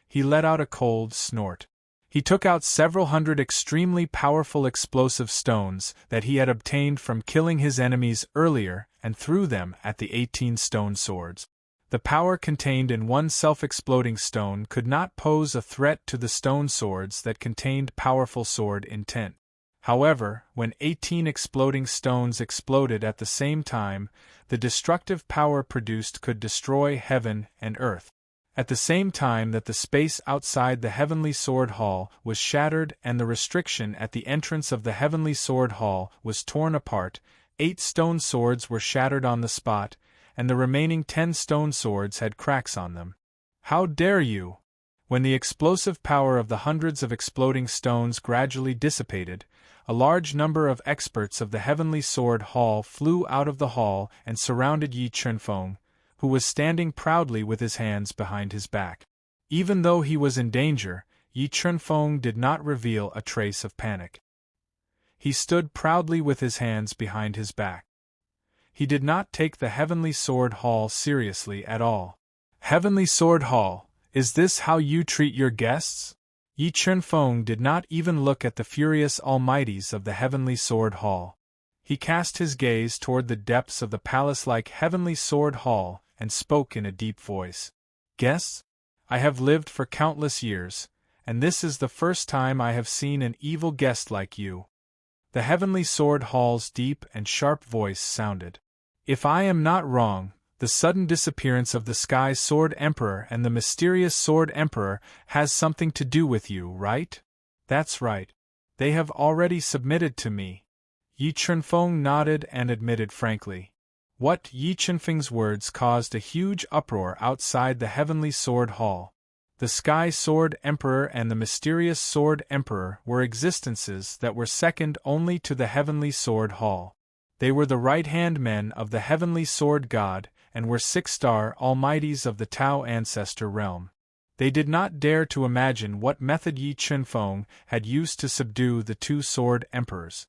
he let out a cold snort. He took out several hundred extremely powerful explosive stones that he had obtained from killing his enemies earlier and threw them at the 18 stone swords. The power contained in one self-exploding stone could not pose a threat to the stone swords that contained powerful sword intent. However, when 18 exploding stones exploded at the same time, the destructive power produced could destroy heaven and earth. At the same time that the space outside the heavenly sword hall was shattered and the restriction at the entrance of the heavenly sword hall was torn apart, 8 stone swords were shattered on the spot, and the remaining 10 stone swords had cracks on them. How dare you! When the explosive power of the hundreds of exploding stones gradually dissipated, a large number of experts of the heavenly sword hall flew out of the hall and surrounded Yi Chunfeng, who was standing proudly with his hands behind his back. Even though he was in danger, Yi Chunfeng did not reveal a trace of panic. He stood proudly with his hands behind his back. He did not take the Heavenly Sword Hall seriously at all. Heavenly Sword Hall, is this how you treat your guests? Yi Chunfeng did not even look at the furious almighties of the Heavenly Sword Hall. He cast his gaze toward the depths of the palace-like Heavenly Sword Hall and spoke in a deep voice. Guests? I have lived for countless years, and this is the first time I have seen an evil guest like you. The Heavenly Sword Hall's deep and sharp voice sounded. If I am not wrong, the sudden disappearance of the Sky Sword Emperor and the mysterious Sword Emperor has something to do with you, right? That's right. They have already submitted to me. Yi Chunfeng nodded and admitted frankly. What? Yi Chunfeng's words caused a huge uproar outside the Heavenly Sword Hall. The Sky Sword Emperor and the mysterious Sword Emperor were existences that were second only to the Heavenly Sword Hall. They were the right-hand men of the Heavenly Sword God and were 6-star almighties of the Tao ancestor realm. They did not dare to imagine what method Yi Chunfeng had used to subdue the 2 Sword Emperors.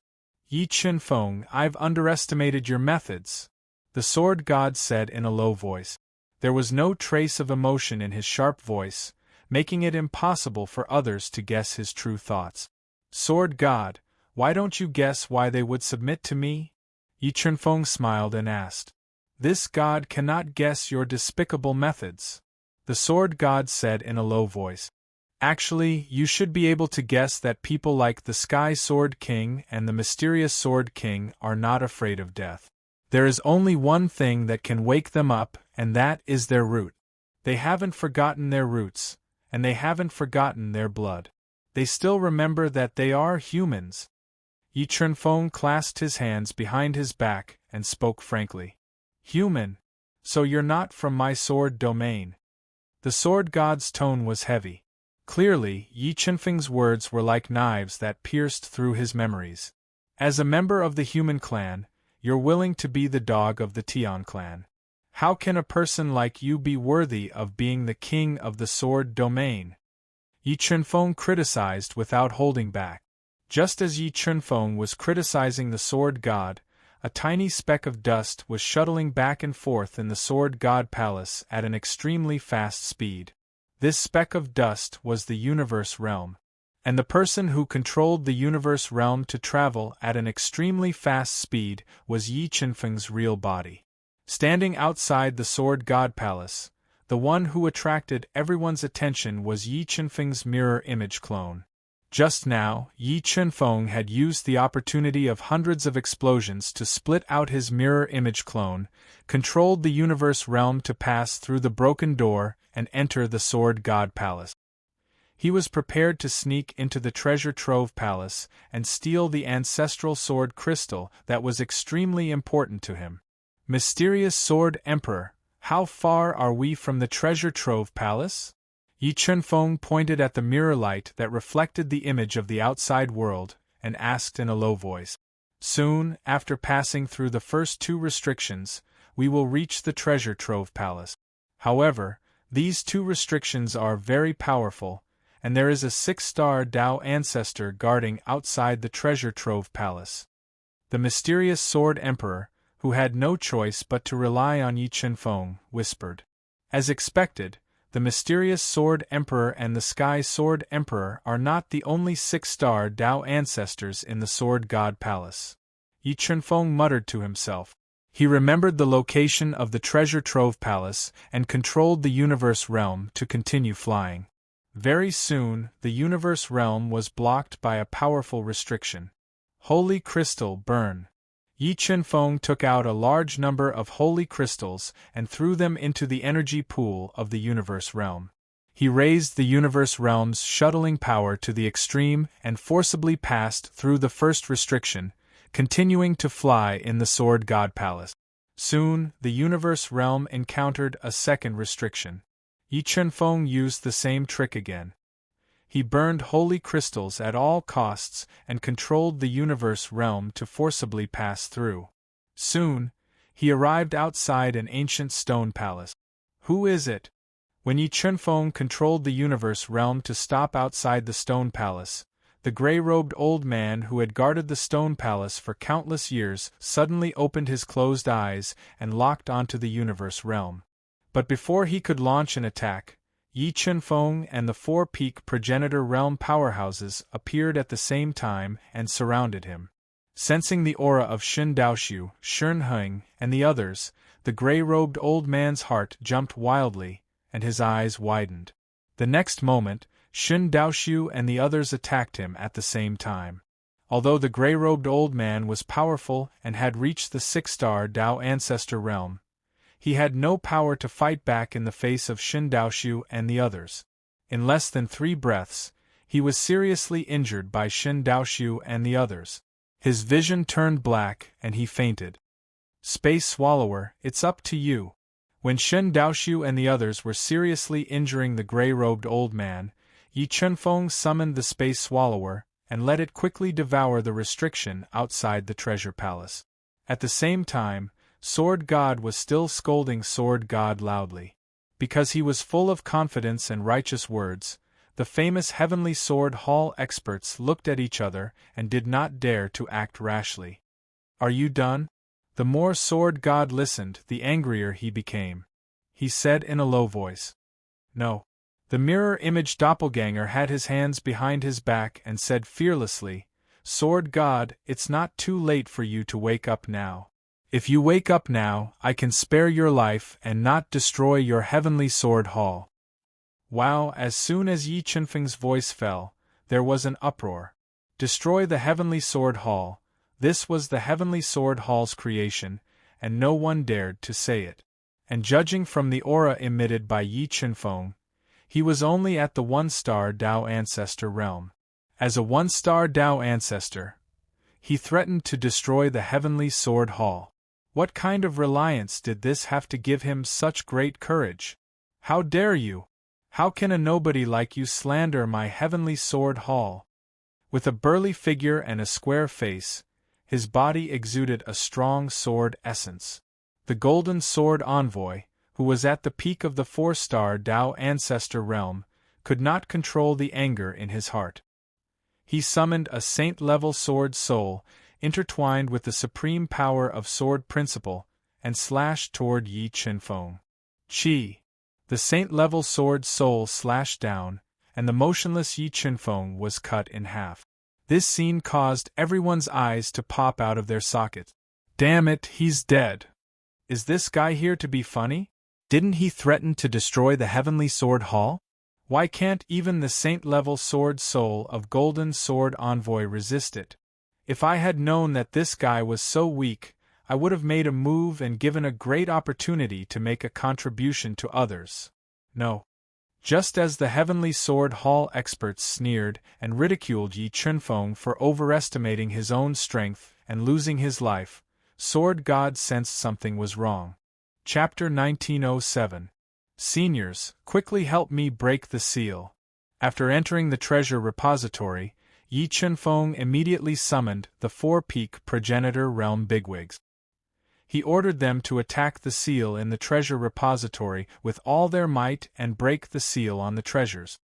Yi Chunfeng, I've underestimated your methods, the Sword God said in a low voice. There was no trace of emotion in his sharp voice, making it impossible for others to guess his true thoughts. Sword God, why don't you guess why they would submit to me? Yi Chunfeng smiled and asked. This God cannot guess your despicable methods, the Sword God said in a low voice. Actually, you should be able to guess that people like the Sky Sword King and the Mysterious Sword King are not afraid of death. There is only one thing that can wake them up, and that is their root. They haven't forgotten their roots, and they haven't forgotten their blood. They still remember that they are humans. Yi Chunfeng clasped his hands behind his back and spoke frankly. Human? So you're not from my sword domain? The Sword God's tone was heavy. Clearly, Yi Chunfeng's words were like knives that pierced through his memories. As a member of the human clan, you're willing to be the dog of the Tian clan. How can a person like you be worthy of being the king of the sword domain? Yi Chunfeng criticized without holding back. Just as Yi Chunfeng was criticizing the sword god, a tiny speck of dust was shuttling back and forth in the sword god palace at an extremely fast speed. This speck of dust was the universe realm, and the person who controlled the universe realm to travel at an extremely fast speed was Yi Chunfeng's real body. Standing outside the sword god palace, the one who attracted everyone's attention was Yi Chunfeng's mirror image clone. Just now, Yi Chunfeng had used the opportunity of hundreds of explosions to split out his mirror image clone, controlled the universe realm to pass through the broken door and enter the sword god palace. He was prepared to sneak into the treasure trove palace and steal the ancestral sword crystal that was extremely important to him. Mysterious Sword Emperor, how far are we from the treasure trove palace? Yi Chunfeng pointed at the mirror light that reflected the image of the outside world, and asked in a low voice. Soon, after passing through the first 2 restrictions, we will reach the treasure trove palace. However, these 2 restrictions are very powerful, and there is a 6-star Dao ancestor guarding outside the treasure trove palace. The mysterious Sword Emperor, who had no choice but to rely on Yi Chunfeng, whispered. As expected, the mysterious Sword Emperor and the Sky Sword Emperor are not the only 6-star Dao ancestors in the Sword God Palace. Yi Chunfeng muttered to himself. He remembered the location of the Treasure Trove Palace and controlled the Universe Realm to continue flying. Very soon, the Universe Realm was blocked by a powerful restriction. Holy Crystal Burn. Yi Chunfeng took out a large number of holy crystals and threw them into the energy pool of the Universe Realm. He raised the Universe Realm's shuttling power to the extreme and forcibly passed through the first restriction, continuing to fly in the Sword God Palace. Soon, the Universe Realm encountered a second restriction. Yi Chunfeng used the same trick again. He burned holy crystals at all costs and controlled the Universe Realm to forcibly pass through. Soon, he arrived outside an ancient stone palace. Who is it? When Yi Chunfeng controlled the Universe Realm to stop outside the stone palace, the gray-robed old man who had guarded the stone palace for countless years suddenly opened his closed eyes and locked onto the Universe Realm. But before he could launch an attack, Yi Chunfeng and the 4-peak progenitor realm powerhouses appeared at the same time and surrounded him. Sensing the aura of Shun Daoshu, Shun Heng, and the others, the gray-robed old man's heart jumped wildly, and his eyes widened. The next moment, Shun Daoshu and the others attacked him at the same time. Although the gray-robed old man was powerful and had reached the 6-star Dao Ancestor realm, he had no power to fight back in the face of Shun Daoshu and the others. In less than 3 breaths, he was seriously injured by Shun Daoshu and the others. His vision turned black and he fainted. Space Swallower, it's up to you. When Shun Daoshu and the others were seriously injuring the gray-robed old man, Yi Chunfeng summoned the Space Swallower and let it quickly devour the restriction outside the treasure palace. At the same time, Sword God was still scolding Sword God loudly. Because he was full of confidence and righteous words, the famous Heavenly Sword Hall experts looked at each other and did not dare to act rashly. Are you done? The more Sword God listened, the angrier he became. He said in a low voice. No. The mirror image doppelganger had his hands behind his back and said fearlessly, Sword God, it's not too late for you to wake up now. If you wake up now, I can spare your life and not destroy your Heavenly Sword Hall. Wow! As soon as Yi Chunfeng's voice fell, there was an uproar. Destroy the Heavenly Sword Hall. This was the Heavenly Sword Hall's creation, and no one dared to say it. And judging from the aura emitted by Yi Chunfeng, he was only at the 1-star Dao Ancestor realm. As a 1-star Dao Ancestor, he threatened to destroy the Heavenly Sword Hall. What kind of reliance did this have to give him such great courage? How dare you? How can a nobody like you slander my Heavenly Sword Hall? With a burly figure and a square face, his body exuded a strong sword essence. The golden sword envoy, who was at the peak of the 4-star Tao ancestor realm, could not control the anger in his heart. He summoned a saint-level sword soul, intertwined with the supreme power of sword principle, and slashed toward Yi Chenfeng. Chi! The saint-level sword soul slashed down, and the motionless Yi Chenfeng was cut in half. This scene caused everyone's eyes to pop out of their sockets. Damn it, he's dead. Is this guy here to be funny? Didn't he threaten to destroy the Heavenly Sword Hall? Why can't even the saint-level sword soul of Golden Sword Envoy resist it? If I had known that this guy was so weak, I would have made a move and given a great opportunity to make a contribution to others. No. Just as the Heavenly Sword Hall experts sneered and ridiculed Yi Chenfeng for overestimating his own strength and losing his life, Sword God sensed something was wrong. Chapter 1907. Seniors, quickly help me break the seal. After entering the treasure repository, Yi Chenfeng immediately summoned the 4-peak progenitor realm bigwigs. He ordered them to attack the seal in the treasure repository with all their might and break the seal on the treasures.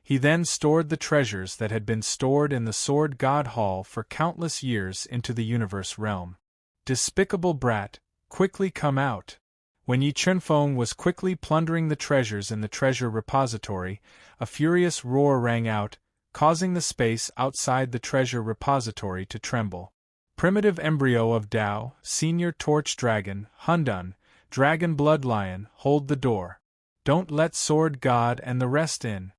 He then stored the treasures that had been stored in the Sword God Hall for countless years into the universe realm. Despicable brat, quickly come out! When Yi Chenfeng was quickly plundering the treasures in the treasure repository, a furious roar rang out, causing the space outside the treasure repository to tremble. Primitive embryo of Tao, senior torch dragon, Hundun, dragon blood lion, hold the door. Don't let Sword God and the rest in.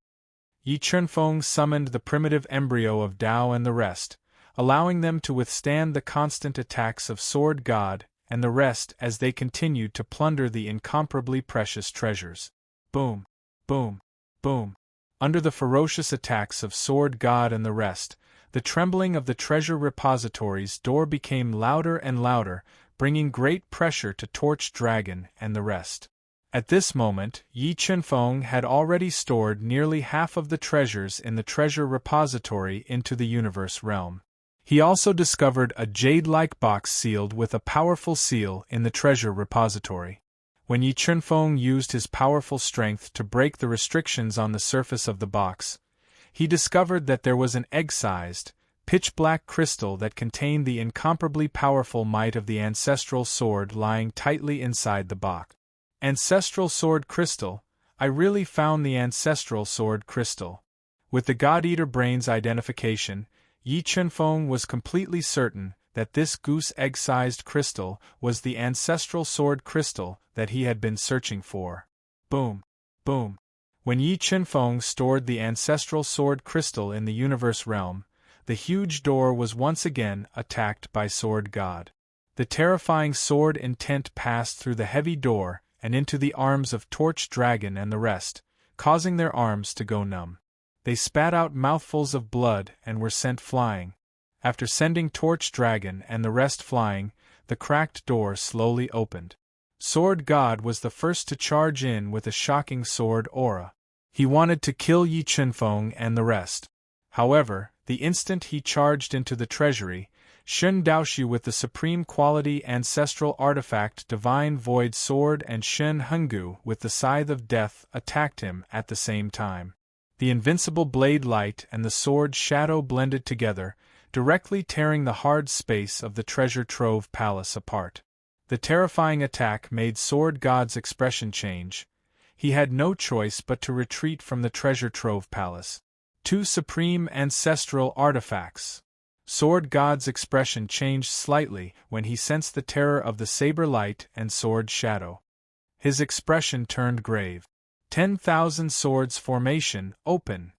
Yi Chenfeng summoned the primitive embryo of Tao and the rest, allowing them to withstand the constant attacks of Sword God and the rest as they continued to plunder the incomparably precious treasures. Boom! Boom! Boom! Under the ferocious attacks of Sword God and the rest, the trembling of the treasure repository's door became louder and louder, bringing great pressure to Torch Dragon and the rest. At this moment, Yi Chenfeng had already stored nearly half of the treasures in the treasure repository into the universe realm. He also discovered a jade-like box sealed with a powerful seal in the treasure repository. When Yi Chenfeng used his powerful strength to break the restrictions on the surface of the box, he discovered that there was an egg-sized, pitch-black crystal that contained the incomparably powerful might of the ancestral sword lying tightly inside the box. Ancestral sword crystal, I really found the ancestral sword crystal. With the God-Eater brain's identification, Yi Chenfeng was completely certain that this goose egg-sized crystal was the ancestral sword crystal that he had been searching for. Boom! Boom! When Yi Chenfeng stored the ancestral sword crystal in the universe realm, the huge door was once again attacked by Sword God. The terrifying sword intent passed through the heavy door and into the arms of Torch Dragon and the rest, causing their arms to go numb. They spat out mouthfuls of blood and were sent flying. After sending Torch Dragon and the rest flying, the cracked door slowly opened. Sword God was the first to charge in with a shocking sword aura. He wanted to kill Yi Chenfeng and the rest. However, the instant he charged into the treasury, Shen Daoshu with the supreme quality ancestral artifact Divine Void Sword and Shen Hungu with the Scythe of Death attacked him at the same time. The invincible blade light and the sword shadow blended together, directly tearing the hard space of the treasure trove palace apart. The terrifying attack made Sword God's expression change. He had no choice but to retreat from the treasure trove palace. Two supreme ancestral artifacts. Sword God's expression changed slightly when he sensed the terror of the saber light and sword shadow. His expression turned grave. 10,000 swords formation, open.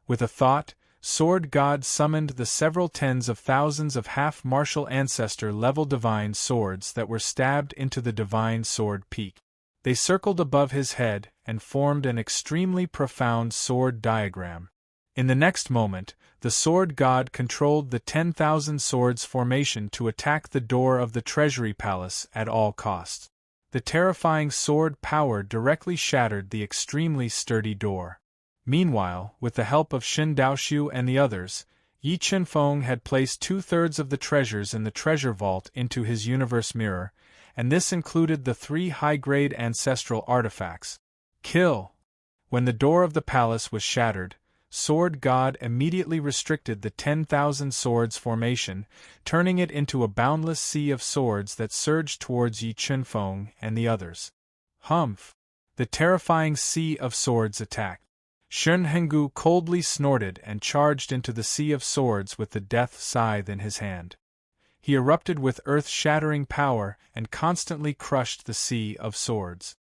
With a thought, Sword God summoned the several tens of thousands of half-martial ancestor-level divine swords that were stabbed into the divine sword peak. They circled above his head and formed an extremely profound sword diagram. In the next moment, the Sword God controlled the 10,000 swords formation to attack the door of the treasury palace at all costs. The terrifying sword power directly shattered the extremely sturdy door. Meanwhile, with the help of Shen Daoshu and the others, Yi Chenfeng had placed 2/3 of the treasures in the treasure vault into his universe mirror, and this included the 3 high-grade ancestral artifacts. Kill! When the door of the palace was shattered, Sword God immediately restricted the 10,000 swords formation, turning it into a boundless sea of swords that surged towards Yi Chunfeng and the others. Humph! The terrifying sea of swords attacked. Shun Hengu coldly snorted and charged into the sea of swords with the death scythe in his hand. He erupted with earth-shattering power and constantly crushed the sea of swords.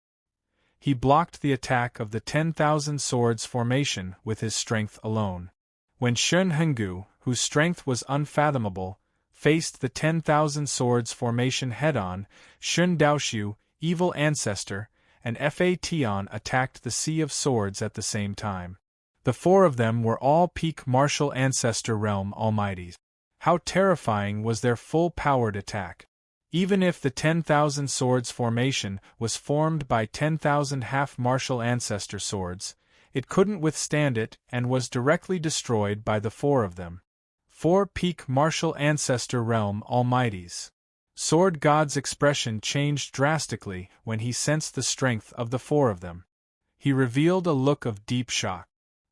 He blocked the attack of the 10,000 swords formation with his strength alone. When Shun Hengu, whose strength was unfathomable, faced the 10,000 swords formation head-on, Shun Daoshu, evil ancestor, and Fa Tian attacked the sea of swords at the same time. The 4 of them were all peak martial ancestor realm almighties. How terrifying was their full-powered attack! Even if the 10,000 swords formation was formed by 10,000 half-martial ancestor swords, it couldn't withstand it and was directly destroyed by the 4 of them. 4 peak martial ancestor realm almighties. Sword God's expression changed drastically when he sensed the strength of the 4 of them. He revealed a look of deep shock.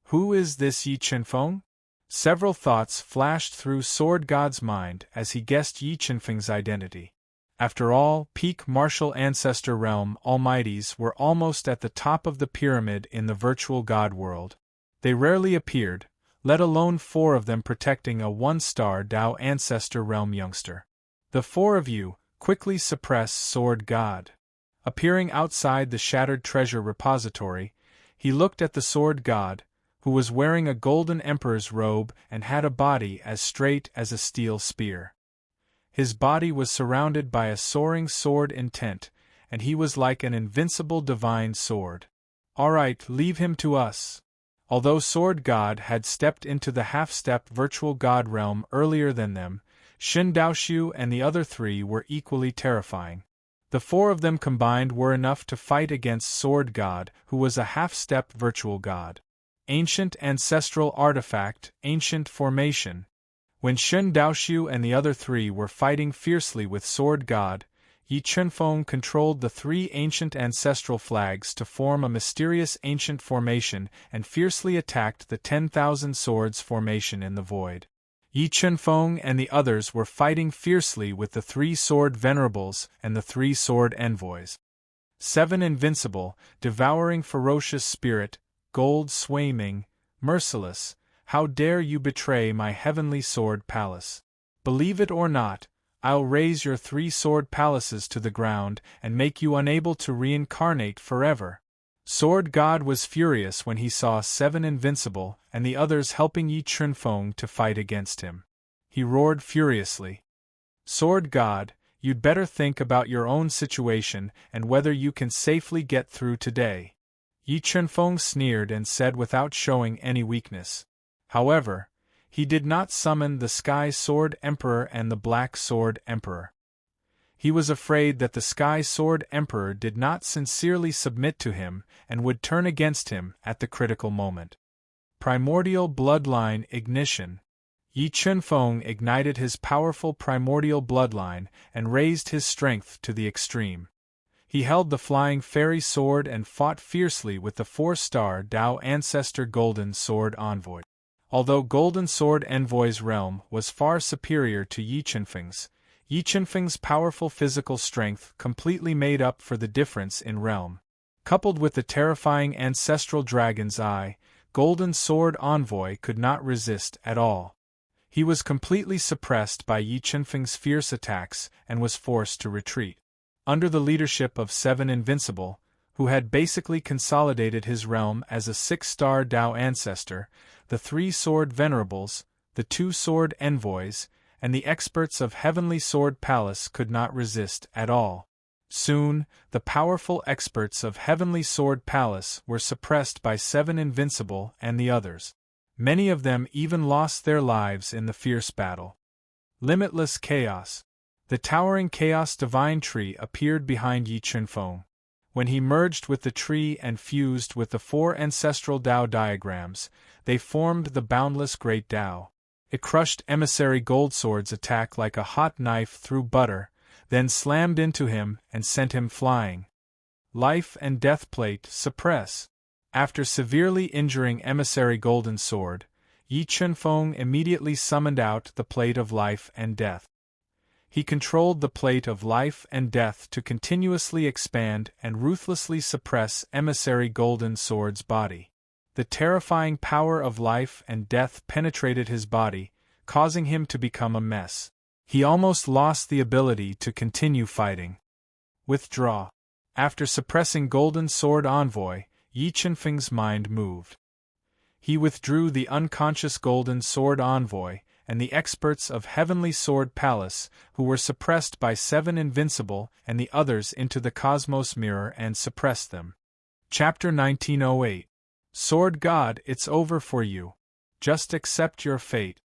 Who is this Yi Chunfeng? Several thoughts flashed through Sword God's mind as he guessed Yi Chunfeng's identity. After all, peak martial ancestor realm almighties were almost at the top of the pyramid in the virtual god world. They rarely appeared, let alone 4 of them protecting a 1-star Dao ancestor realm youngster. The 4 of you quickly suppress Sword God. Appearing outside the shattered treasure repository, he looked at the Sword God, who was wearing a golden emperor's robe and had a body as straight as a steel spear. His body was surrounded by a soaring sword intent, and he was like an invincible divine sword. All right, leave him to us. Although Sword God had stepped into the half-step virtual god realm earlier than them, Shin Daoshu and the other 3 were equally terrifying. The 4 of them combined were enough to fight against Sword God, who was a half-step virtual god. Ancient ancestral artifact, ancient formation. When Shun Daoshu and the other 3 were fighting fiercely with Sword God, Yi Chunfeng controlled the 3 ancient ancestral flags to form a mysterious ancient formation and fiercely attacked the 10,000 swords formation in the void. Yi Chunfeng and the others were fighting fiercely with the 3 sword venerables and the 3 sword envoys. 7 invincible, devouring ferocious spirit, gold swaiming, merciless, how dare you betray my heavenly sword palace? Believe it or not, I'll raze your 3 sword palaces to the ground and make you unable to reincarnate forever. Sword God was furious when he saw 7 invincible and the others helping Yi Chunfeng to fight against him. He roared furiously. Sword God, you'd better think about your own situation and whether you can safely get through today. Yi Chunfeng sneered and said without showing any weakness. However, he did not summon the Sky Sword Emperor and the Black Sword Emperor. He was afraid that the Sky Sword Emperor did not sincerely submit to him and would turn against him at the critical moment. Primordial Bloodline Ignition. Yi Chunfeng ignited his powerful primordial bloodline and raised his strength to the extreme. He held the flying fairy sword and fought fiercely with the 4-star Dao Ancestor Golden Sword Envoy. Although Golden Sword Envoy's realm was far superior to Yi Chunfeng's powerful physical strength completely made up for the difference in realm. Coupled with the terrifying ancestral dragon's eye, Golden Sword Envoy could not resist at all. He was completely suppressed by Yi Chunfeng's fierce attacks and was forced to retreat. Under the leadership of 7 Invincible, who had basically consolidated his realm as a 6-star Dao ancestor, the 3 sword venerables, the 2 sword envoys, and the experts of Heavenly Sword Palace could not resist at all. Soon, the powerful experts of Heavenly Sword Palace were suppressed by 7 Invincible and the others. Many of them even lost their lives in the fierce battle. Limitless Chaos. The towering Chaos Divine Tree appeared behind Yi Chunfeng. When he merged with the tree and fused with the 4 ancestral Dao diagrams, they formed the boundless Great Dao. It crushed Emissary Goldsword's attack like a hot knife through butter, then slammed into him and sent him flying. Life and Death Plate, suppress. After severely injuring Emissary Golden Sword, Yi Chunfeng immediately summoned out the Plate of Life and Death. He controlled the Plate of Life and Death to continuously expand and ruthlessly suppress Emissary Golden Sword's body. The terrifying power of life and death penetrated his body, causing him to become a mess. He almost lost the ability to continue fighting. Withdraw. After suppressing Golden Sword Envoy, Yi Chunfeng's mind moved. He withdrew the unconscious Golden Sword Envoy and the experts of Heavenly Sword Palace, who were suppressed by 7 Invincible and the others into the Cosmos Mirror and suppressed them. Chapter 1908. Sword God, it's over for you. Just accept your fate.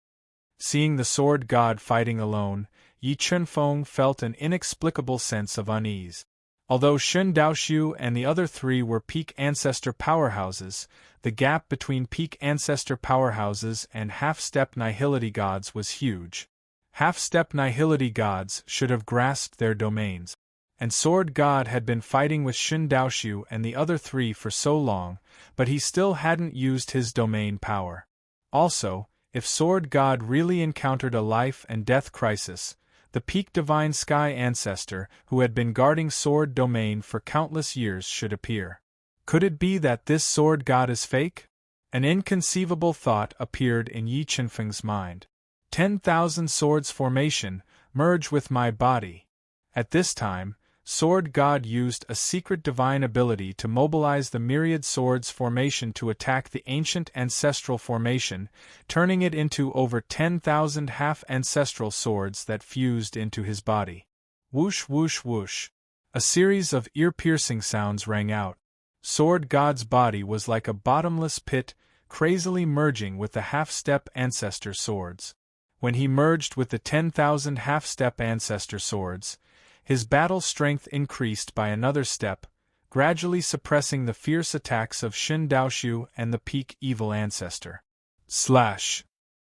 Seeing the Sword God fighting alone, Yi Chunfeng felt an inexplicable sense of unease. Although Shun Daoxiu and the other 3 were peak ancestor powerhouses, the gap between peak ancestor powerhouses and half-step nihility gods was huge. Half-step nihility gods should have grasped their domains. And Sword God had been fighting with Shun Daoxiu and the other 3 for so long, but he still hadn't used his domain power. Also, if Sword God really encountered a life and death crisis, the peak divine sky ancestor who had been guarding Sword domain for countless years should appear. Could it be that this Sword God is fake? An inconceivable thought appeared in Yi Chunfeng's mind. 10,000 swords formation, merge with my body. At this time, Sword God used a secret divine ability to mobilize the myriad swords formation to attack the ancient ancestral formation, turning it into over 10,000 half-ancestral swords that fused into his body. Whoosh whoosh whoosh. A series of ear-piercing sounds rang out. Sword God's body was like a bottomless pit, crazily merging with the half-step ancestor swords. When he merged with the 10,000 half-step ancestor swords, his battle strength increased by another step, gradually suppressing the fierce attacks of Shun Daoxiu and the peak evil ancestor. Slash!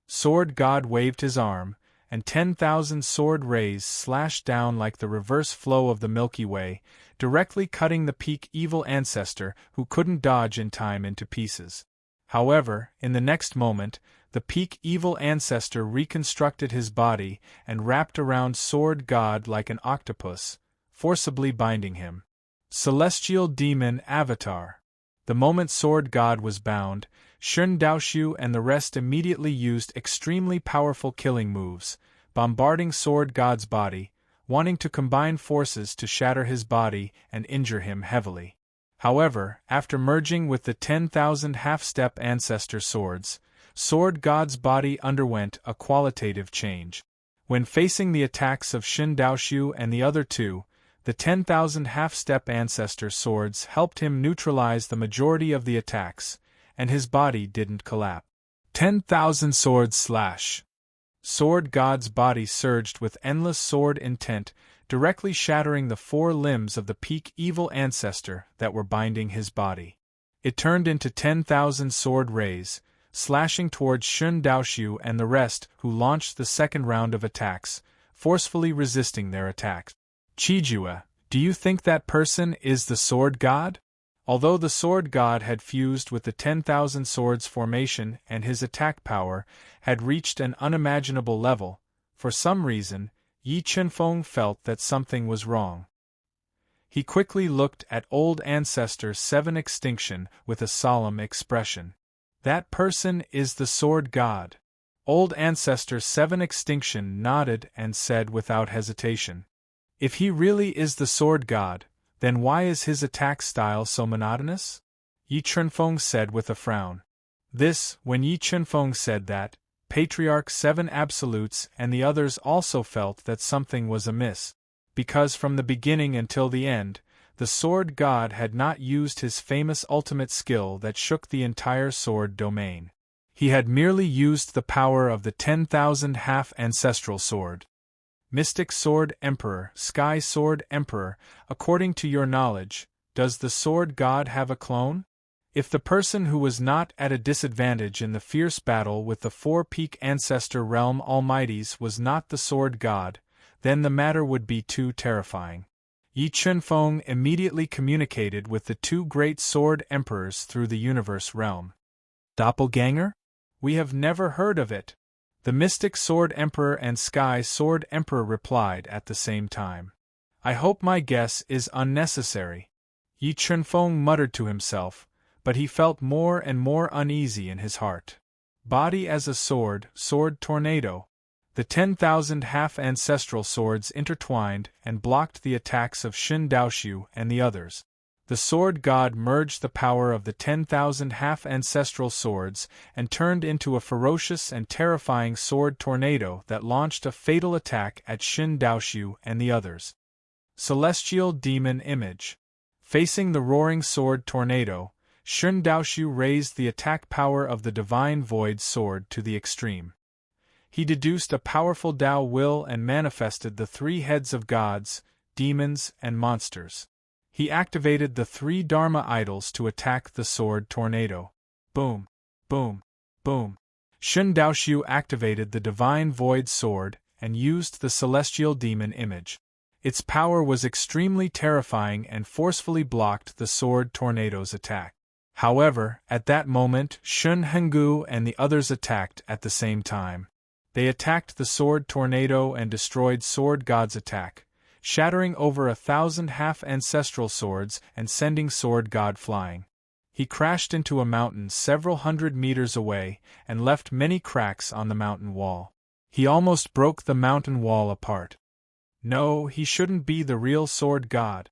Sword God waved his arm, and 10,000 sword rays slashed down like the reverse flow of the Milky Way, directly cutting the peak evil ancestor who couldn't dodge in time into pieces. However, in the next moment, the peak evil ancestor reconstructed his body and wrapped around Sword God like an octopus, forcibly binding him. Celestial Demon Avatar. The moment Sword God was bound, Shun Daoxiu and the rest immediately used extremely powerful killing moves, bombarding Sword God's body, wanting to combine forces to shatter his body and injure him heavily. However, after merging with the 10,000 half-step ancestor swords, Sword God's body underwent a qualitative change. When facing the attacks of Shun Daoxiu and the other 2, the 10,000 half-step ancestor swords helped him neutralize the majority of the attacks, and his body didn't collapse. 10,000 swords slash. Sword God's body surged with endless sword intent, directly shattering the 4 limbs of the peak evil ancestor that were binding his body. It turned into 10,000 sword rays, slashing towards Shun Daoxiu and the rest who launched the second round of attacks, forcefully resisting their attacks. Chijua, do you think that person is the Sword God? Although the Sword God had fused with the 10,000 swords formation and his attack power had reached an unimaginable level, for some reason, Yi Chunfeng felt that something was wrong. He quickly looked at Old Ancestor 7 Extinction with a solemn expression. That person is the Sword God. Old Ancestor 7 Extinction nodded and said without hesitation. If he really is the Sword God, then why is his attack style so monotonous? Yi Chunfeng said with a frown. When Yi Chunfeng said that, Patriarch 7 Absolutes and the others also felt that something was amiss, because from the beginning until the end, the Sword God had not used his famous ultimate skill that shook the entire sword domain. He had merely used the power of the 10,000 half-ancestral sword. Mystic Sword Emperor, Sky Sword Emperor, according to your knowledge, does the Sword God have a clone? If the person who was not at a disadvantage in the fierce battle with the 4 peak ancestor realm almighties was not the Sword God, then the matter would be too terrifying. Yi Chunfeng immediately communicated with the two great sword emperors through the universe realm. Doppelganger? We have never heard of it. The Mystic Sword Emperor and Sky Sword Emperor replied at the same time. I hope my guess is unnecessary. Yi Chunfeng muttered to himself, but he felt more and more uneasy in his heart. Body as a sword tornado. The 10,000 half-ancestral swords intertwined and blocked the attacks of Shen Daoxiu and the others. The sword god merged the power of the 10,000 half-ancestral swords and turned into a ferocious and terrifying sword tornado that launched a fatal attack at Shen Daoxiu and the others. Celestial Demon Image. Facing the roaring sword tornado, Shen Daoxiu raised the attack power of the Divine Void Sword to the extreme. He deduced a powerful Tao will and manifested the three heads of gods, demons, and monsters. He activated the three Dharma idols to attack the sword tornado. Boom, boom, boom. Shen Daoxiu activated the Divine Void Sword and used the Celestial Demon Image. Its power was extremely terrifying and forcefully blocked the sword tornado's attack. However, at that moment, Shun Henggu and the others attacked at the same time. They attacked the sword tornado and destroyed Sword God's attack, shattering over 1,000 half-ancestral swords and sending Sword God flying. He crashed into a mountain several hundred meters away and left many cracks on the mountain wall. He almost broke the mountain wall apart. No, he shouldn't be the real Sword God.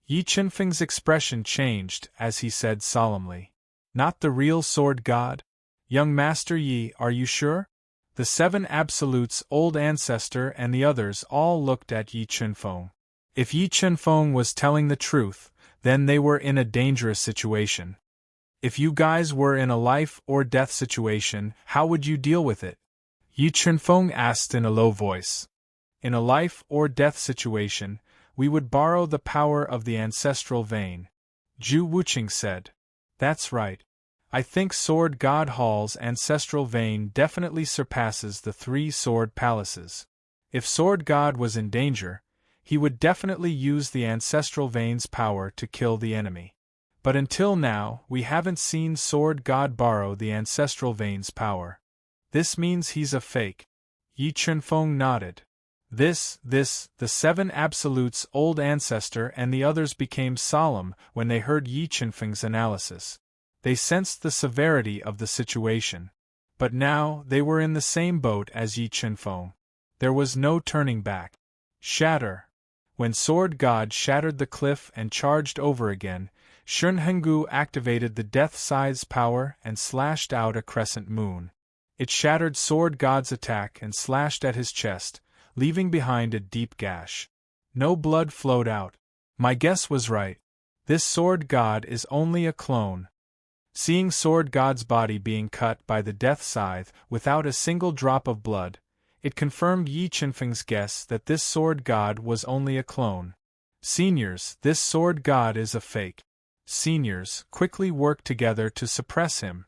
Yi Chunfeng's expression changed as he said solemnly. Not the real Sword God? Young Master Yi, are you sure? The seven absolutes, old ancestor and the others all looked at Yi Chunfeng. If Yi Chunfeng was telling the truth, then they were in a dangerous situation. If you guys were in a life or death situation, how would you deal with it? Yi Chunfeng asked in a low voice. In a life or death situation, we would borrow the power of the ancestral vein. Zhu Wuqing said. That's right. I think Sword God Hall's ancestral vein definitely surpasses the three sword palaces. If Sword God was in danger, he would definitely use the ancestral vein's power to kill the enemy. But until now, we haven't seen Sword God borrow the ancestral vein's power. This means he's a fake. Yi Chunfeng nodded. The seven absolutes, old ancestor and the others became solemn when they heard Yi Chunfeng's analysis. They sensed the severity of the situation. But now, they were in the same boat as Yi Chunfeng. There was no turning back. Shatter. When Sword God shattered the cliff and charged over again, Shun Henggu activated the Death Side's power and slashed out a crescent moon. It shattered Sword God's attack and slashed at his chest, leaving behind a deep gash. No blood flowed out. My guess was right. This Sword God is only a clone. Seeing Sword God's body being cut by the Death Scythe without a single drop of blood, it confirmed Yi Chunfeng's guess that this Sword God was only a clone. Seniors, this Sword God is a fake. Seniors, quickly work together to suppress him.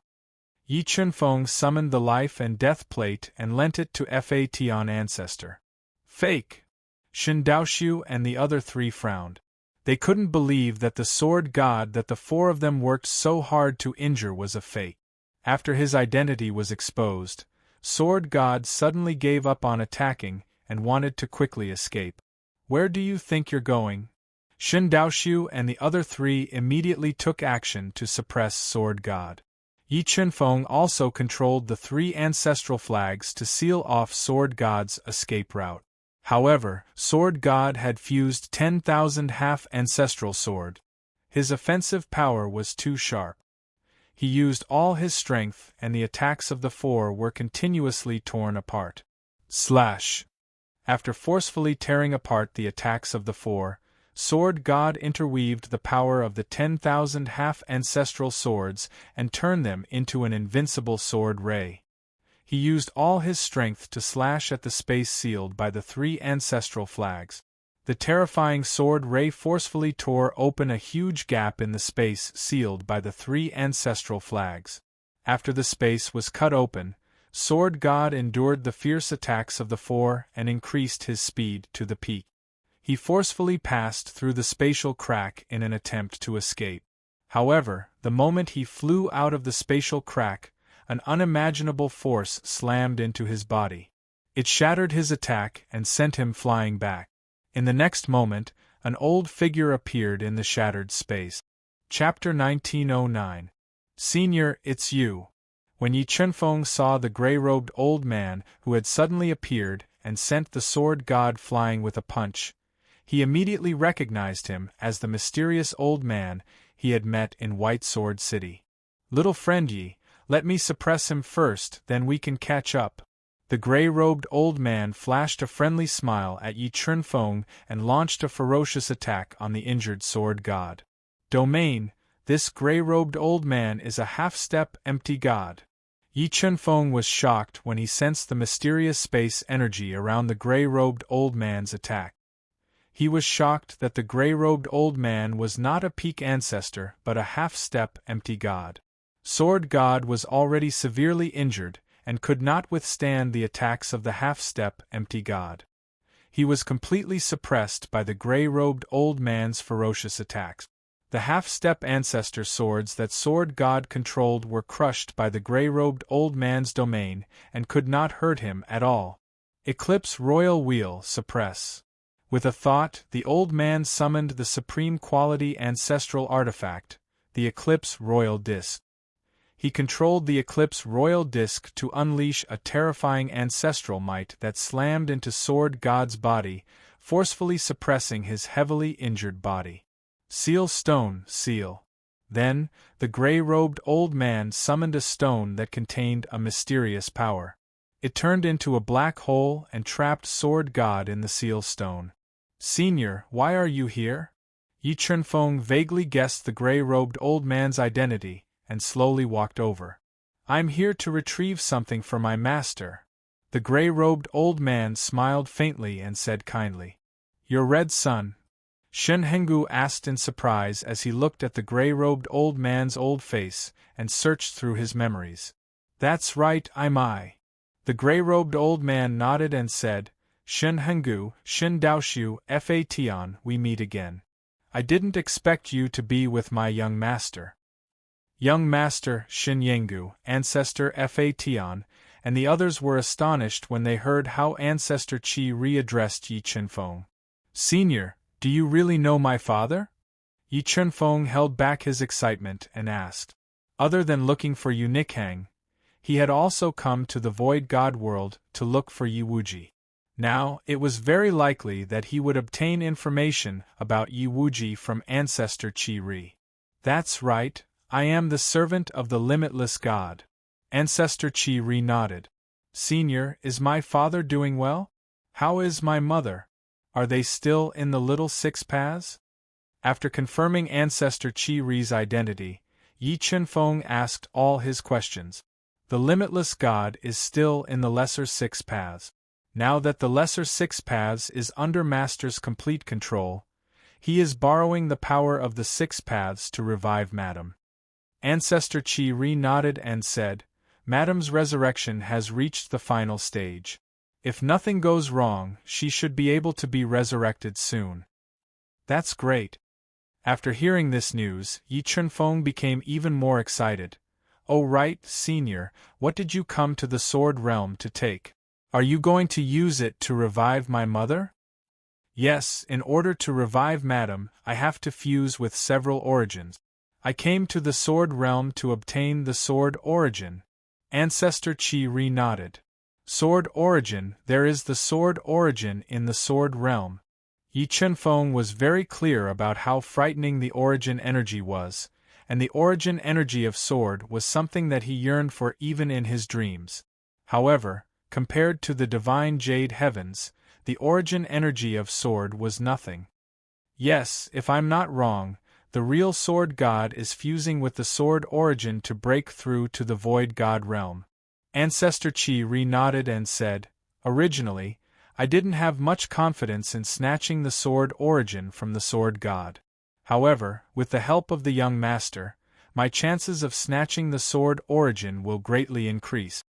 Yi Chunfeng summoned the Life and Death Plate and lent it to Fation Ancestor. Fake! Shen Daoxiu and the other three frowned. They couldn't believe that the Sword God that the four of them worked so hard to injure was a fake. After his identity was exposed, Sword God suddenly gave up on attacking and wanted to quickly escape. Where do you think you're going? Shen Daoxiu and the other three immediately took action to suppress Sword God. Yi Chunfeng also controlled the three ancestral flags to seal off Sword God's escape route. However, Sword God had fused 10,000 half-ancestral sword. His offensive power was too sharp. He used all his strength and the attacks of the four were continuously torn apart. Slash! After forcefully tearing apart the attacks of the four, Sword God interweaved the power of the 10,000 half-ancestral swords and turned them into an invincible sword ray. He used all his strength to slash at the space sealed by the three ancestral flags. The terrifying sword ray forcefully tore open a huge gap in the space sealed by the three ancestral flags. After the space was cut open, Sword God endured the fierce attacks of the four and increased his speed to the peak. He forcefully passed through the spatial crack in an attempt to escape. However, the moment he flew out of the spatial crack, an unimaginable force slammed into his body. It shattered his attack and sent him flying back. In the next moment, an old figure appeared in the shattered space. Chapter 1909. Senior, it's you. When Yi Chunfeng saw the gray-robed old man who had suddenly appeared and sent the sword god flying with a punch, he immediately recognized him as the mysterious old man he had met in White Sword City. Little friend Yi, let me suppress him first, then we can catch up. The gray-robed old man flashed a friendly smile at Yi Chunfeng and launched a ferocious attack on the injured sword god. Domain, this gray-robed old man is a half-step empty god. Yi Chunfeng was shocked when he sensed the mysterious space energy around the gray-robed old man's attack. He was shocked that the gray-robed old man was not a peak ancestor but a half-step empty god. Sword God was already severely injured and could not withstand the attacks of the half-step empty god. He was completely suppressed by the gray-robed old man's ferocious attacks. The half-step ancestor swords that Sword God controlled were crushed by the gray-robed old man's domain and could not hurt him at all. Eclipse Royal Wheel Suppress. With a thought, the old man summoned the supreme quality ancestral artifact, the Eclipse Royal Disc. He controlled the Eclipse Royal Disc to unleash a terrifying ancestral might that slammed into Sword God's body, forcefully suppressing his heavily injured body. Seal Stone Seal. Then, the gray-robed old man summoned a stone that contained a mysterious power. It turned into a black hole and trapped Sword God in the seal stone. Senior, why are you here? Yi Chunfeng vaguely guessed the gray-robed old man's identity and slowly walked over. I'm here to retrieve something for my master. The gray-robed old man smiled faintly and said kindly. Your red son? Shen Henggu asked in surprise as he looked at the gray-robed old man's old face and searched through his memories. That's right, I'm I. The gray-robed old man nodded and said, Shen Henggu, Shen Daoshu, Fa Tian, we meet again. I didn't expect you to be with my young master. Young master, Shen Yengu, ancestor Fa Tian, and the others were astonished when they heard how ancestor Qi readdressed Yi Chunfeng. Senior, do you really know my father? Yi Chunfeng held back his excitement and asked. Other than looking for Yu Nikhang, he had also come to the Void God world to look for Yi Wuji. Now, it was very likely that he would obtain information about Yi Wuji from ancestor Qi Ri. That's right, I am the servant of the limitless God. Ancestor Qi Ri nodded. Senior, is my father doing well? How is my mother? Are they still in the little six paths? After confirming ancestor Qi Ri's identity, Yi Chunfeng asked all his questions. The limitless God is still in the lesser six paths. Now that the lesser six paths is under Master's complete control, he is borrowing the power of the six paths to revive Madam. Ancestor Qi Ri nodded and said, Madam's resurrection has reached the final stage. If nothing goes wrong, she should be able to be resurrected soon. That's great. After hearing this news, Yi Chunfeng became even more excited. Oh right, Senior, what did you come to the Sword Realm to take? Are you going to use it to revive my mother? Yes, in order to revive Madam, I have to fuse with several origins. I came to the Sword Realm to obtain the Sword Origin. Ancestor Qi Ri nodded. Sword Origin, there is the Sword Origin in the Sword Realm. Yi Chunfeng was very clear about how frightening the Origin energy was, and the Origin energy of Sword was something that he yearned for even in his dreams. However, compared to the divine Jade Heavens, the Origin energy of Sword was nothing. Yes, if I'm not wrong, the real Sword God is fusing with the Sword Origin to break through to the Void God realm. Ancestor Qi Ri nodded and said, Originally, I didn't have much confidence in snatching the Sword Origin from the Sword God. However, with the help of the young master, my chances of snatching the Sword Origin will greatly increase.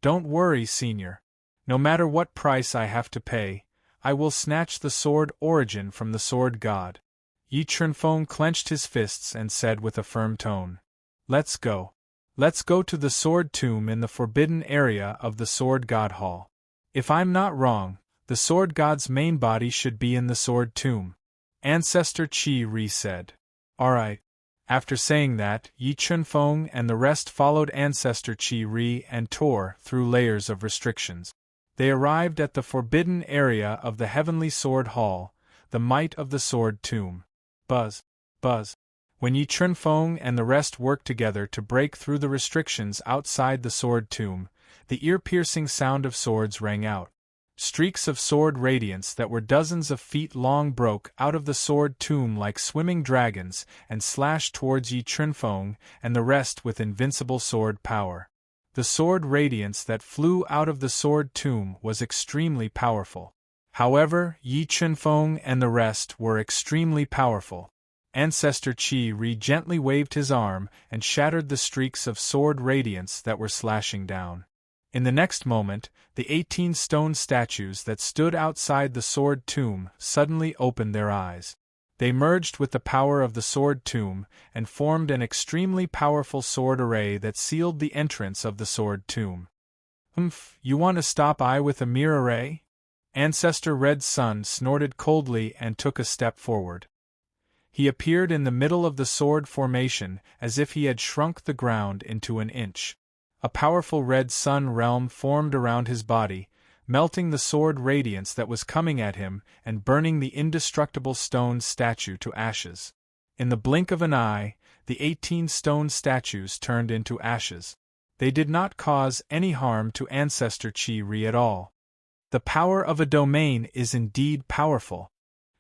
Don't worry, Senior. No matter what price I have to pay, I will snatch the sword origin from the sword god. Yi Chunfeng clenched his fists and said with a firm tone. Let's go. Let's go to the sword tomb in the forbidden area of the sword god hall. If I'm not wrong, the sword god's main body should be in the sword tomb. Ancestor Qi Ri said. Alright. After saying that, Yi Chunfeng and the rest followed Ancestor Qi Ri and tore through layers of restrictions. They arrived at the forbidden area of the Heavenly Sword Hall, the might of the sword tomb. Buzz. Buzz. When Yi Chunfeng and the rest worked together to break through the restrictions outside the sword tomb, the ear-piercing sound of swords rang out. Streaks of sword radiance that were dozens of feet long broke out of the sword tomb like swimming dragons and slashed towards Yi Chunfeng and the rest with invincible sword power. The sword radiance that flew out of the sword tomb was extremely powerful. However, Yi Chunfeng and the rest were extremely powerful. Ancestor Qi Ri gently waved his arm and shattered the streaks of sword radiance that were slashing down. In the next moment, the 18 stone statues that stood outside the sword tomb suddenly opened their eyes. They merged with the power of the sword tomb and formed an extremely powerful sword array that sealed the entrance of the sword tomb. You want to stop I with a mere array? Ancestor Red Sun snorted coldly and took a step forward. He appeared in the middle of the sword formation as if he had shrunk the ground into an inch. A powerful red sun realm formed around his body, melting the sword radiance that was coming at him and burning the indestructible stone statue to ashes. In the blink of an eye, the 18 stone statues turned into ashes. They did not cause any harm to Ancestor Qi Ri at all. The power of a domain is indeed powerful.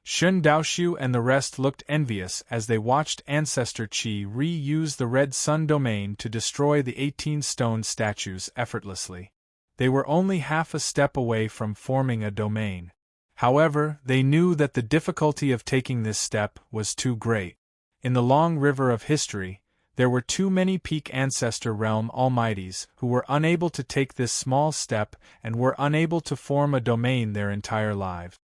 Shun Daoshu and the rest looked envious as they watched Ancestor Qi Ri use the Red Sun domain to destroy the 18 stone statues effortlessly. They were only half a step away from forming a domain. However, they knew that the difficulty of taking this step was too great. In the long river of history, there were too many peak ancestor realm almighties who were unable to take this small step and were unable to form a domain their entire lives.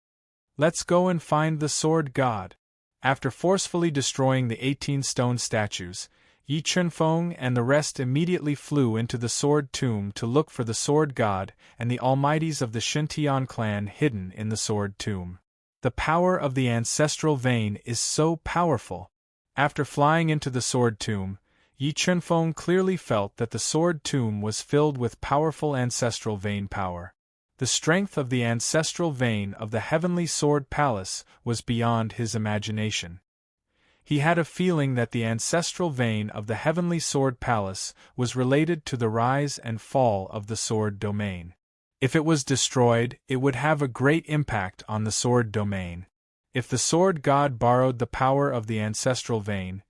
Let's go and find the sword god. After forcefully destroying the 18 stone statues, Yi Chunfeng and the rest immediately flew into the sword tomb to look for the sword god and the almighties of the Shintian clan hidden in the sword tomb. The power of the ancestral vein is so powerful. After flying into the sword tomb, Yi Chunfeng clearly felt that the sword tomb was filled with powerful ancestral vein power. The strength of the ancestral vein of the Heavenly Sword Palace was beyond his imagination. He had a feeling that the ancestral vein of the Heavenly Sword Palace was related to the rise and fall of the sword domain. If it was destroyed, it would have a great impact on the sword domain. If the sword god borrowed the power of the ancestral vein,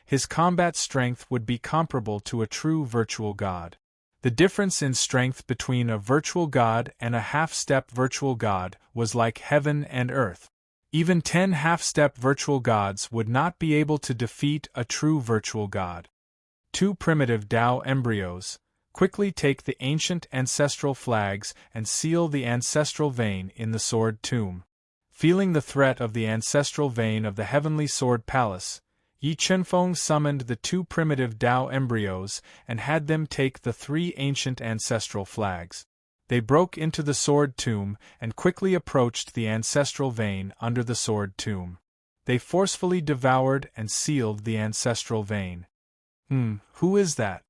his combat strength would be comparable to a true virtual god. The difference in strength between a virtual god and a half-step virtual god was like heaven and earth. Even 10 half-step virtual gods would not be able to defeat a true virtual god. 2 primitive Tao embryos. Quickly take the ancient ancestral flags and seal the ancestral vein in the sword tomb. Feeling the threat of the ancestral vein of the Heavenly Sword Palace, Yi Chunfeng summoned the 2 primitive Tao embryos and had them take the 3 ancient ancestral flags. They broke into the sword tomb and quickly approached the ancestral vein under the sword tomb. They forcefully devoured and sealed the ancestral vein. Who is that?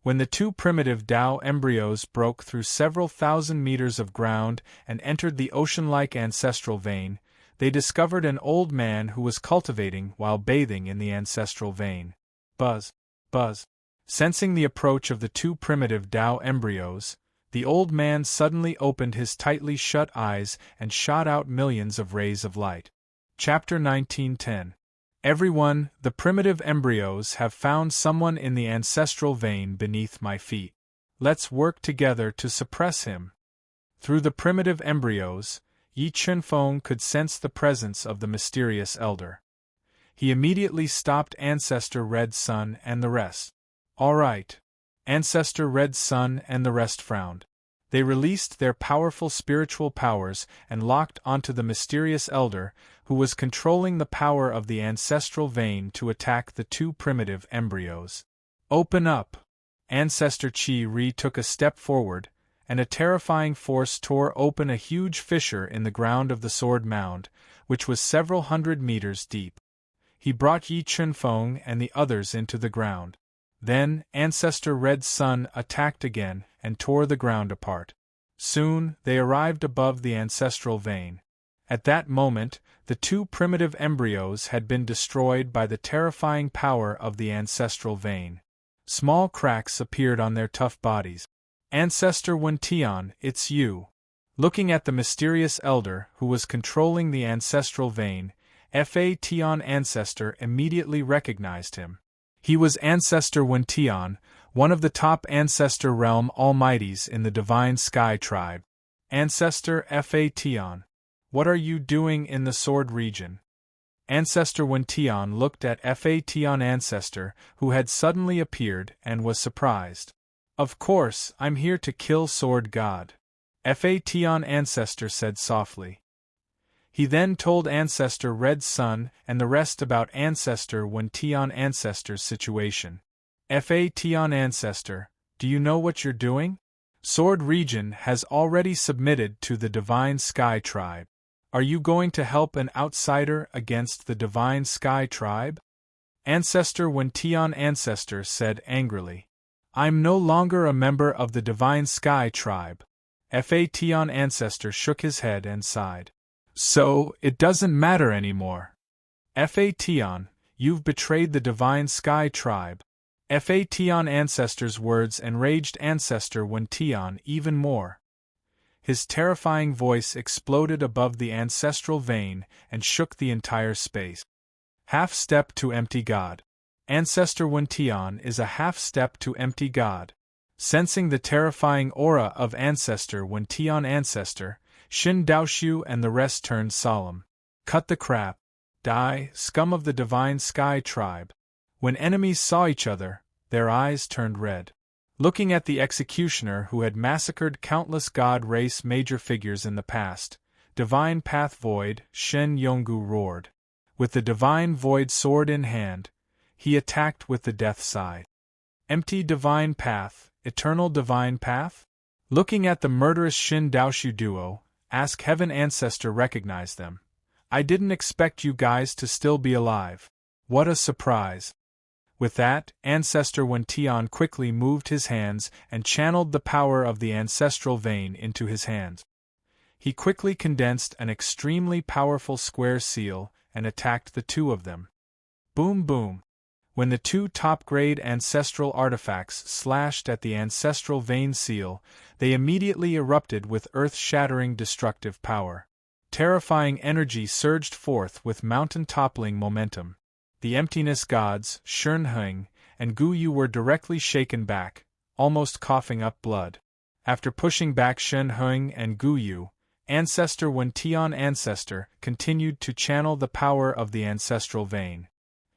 When the 2 primitive Tao embryos broke through several thousand meters of ground and entered the ocean-like ancestral vein, they discovered an old man who was cultivating while bathing in the ancestral vein. Buzz, buzz. Sensing the approach of the 2 primitive Tao embryos, the old man suddenly opened his tightly shut eyes and shot out millions of rays of light. Chapter 1910. Everyone, the primitive embryos have found someone in the ancestral vein beneath my feet. Let's work together to suppress him. Through the primitive embryos, Yi Chunfeng could sense the presence of the mysterious elder. He immediately stopped Ancestor Red Sun and the rest. All right. Ancestor Red Sun and the rest frowned. They released their powerful spiritual powers and locked onto the mysterious elder, who was controlling the power of the ancestral vein to attack the two primitive embryos. Open up! Ancestor Chi-Ri took a step forward, and a terrifying force tore open a huge fissure in the ground of the sword mound, which was several hundred meters deep. He brought Yi Chunfeng and the others into the ground. Then, Ancestor Red Sun attacked again and tore the ground apart. Soon, they arrived above the ancestral vein. At that moment, the two primitive embryos had been destroyed by the terrifying power of the ancestral vein. Small cracks appeared on their tough bodies. Ancestor Wen Tian, it's you. Looking at the mysterious elder who was controlling the ancestral vein, Fa Tian Ancestor immediately recognized him. He was Ancestor Wen Tian, one of the top Ancestor Realm Almighties in the Divine Sky Tribe. Ancestor Fa Tian, what are you doing in the Sword region? Ancestor Wen Tian looked at Fa Tian Ancestor, who had suddenly appeared, and was surprised. Of course, I'm here to kill Sword God. Fa Tian Ancestor said softly. He then told Ancestor Red Sun and the rest about Ancestor Wen Tian Ancestor's situation. Fa Tian Ancestor, do you know what you're doing? Sword region has already submitted to the Divine Sky Tribe. Are you going to help an outsider against the Divine Sky Tribe? Ancestor Wen Tian Ancestor said angrily. I'm no longer a member of the Divine Sky Tribe. Fa Tian Ancestor shook his head and sighed. So, it doesn't matter anymore. Fa Tian, you've betrayed the Divine Sky Tribe. Fa Tian Ancestor's words enraged Ancestor Wen Tian even more. His terrifying voice exploded above the ancestral vein and shook the entire space. Half step to empty God. Ancestor Wen Tian is a half step to empty God. Sensing the terrifying aura of Ancestor Wen Tian Ancestor, Shin Daoshu and the rest turned solemn. Cut the crap. Die, scum of the Divine Sky Tribe. When enemies saw each other, their eyes turned red. Looking at the executioner who had massacred countless God race major figures in the past, Divine Path Void, Shen Yonggu roared. With the Divine Void sword in hand, he attacked with the death side. Empty Divine Path, Eternal Divine Path? Looking at the murderous Shin Daoshu duo, Ask Heaven Ancestor recognized them. I didn't expect you guys to still be alive. What a surprise. With that, Ancestor Wen Tian quickly moved his hands and channeled the power of the ancestral vein into his hands. He quickly condensed an extremely powerful square seal and attacked the two of them. Boom boom. When the two top-grade ancestral artifacts slashed at the ancestral vein seal, they immediately erupted with earth-shattering destructive power. Terrifying energy surged forth with mountain-toppling momentum. The emptiness gods, Shernheng and Guyu were directly shaken back, almost coughing up blood. After pushing back Shernheng and Guyu, Ancestor Wen Tian Ancestor continued to channel the power of the ancestral vein.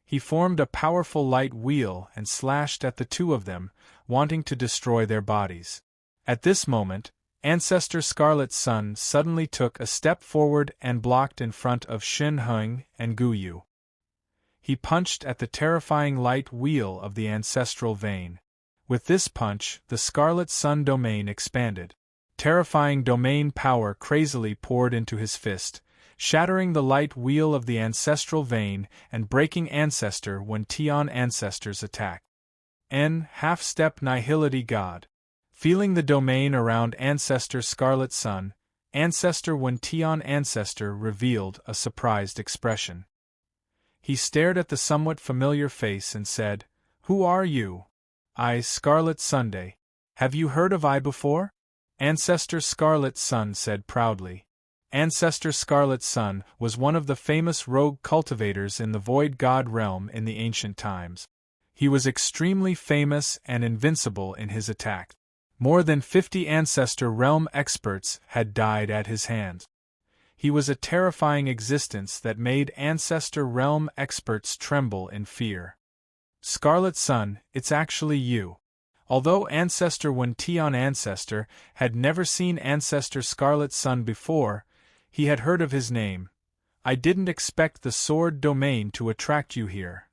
He formed a powerful light wheel and slashed at the two of them, wanting to destroy their bodies. At this moment, Ancestor Scarlet Sun suddenly took a step forward and blocked in front of Shernheng and Guyu. He punched at the terrifying light wheel of the ancestral vein. With this punch, the Scarlet Sun domain expanded. Terrifying domain power crazily poured into his fist, shattering the light wheel of the ancestral vein and breaking Ancestor Wen Tian Ancestor's attack. Half-step nihility God. Feeling the domain around Ancestor Scarlet Sun, Ancestor Wen Tian Ancestor revealed a surprised expression. He stared at the somewhat familiar face and said, "Who are you?" "I, Scarlet Sunday. Have you heard of I before?" Ancestor Scarlet Sun said proudly. Ancestor Scarlet Sun was one of the famous rogue cultivators in the Void God realm in the ancient times. He was extremely famous and invincible in his attack. More than 50 Ancestor realm experts had died at his hands. He was a terrifying existence that made Ancestor realm experts tremble in fear. "Scarlet Sun, it's actually you. Although Ancestor Wention Ancestor had never seen Ancestor Scarlet Sun before, he had heard of his name. I didn't expect the Sword Domain to attract you here.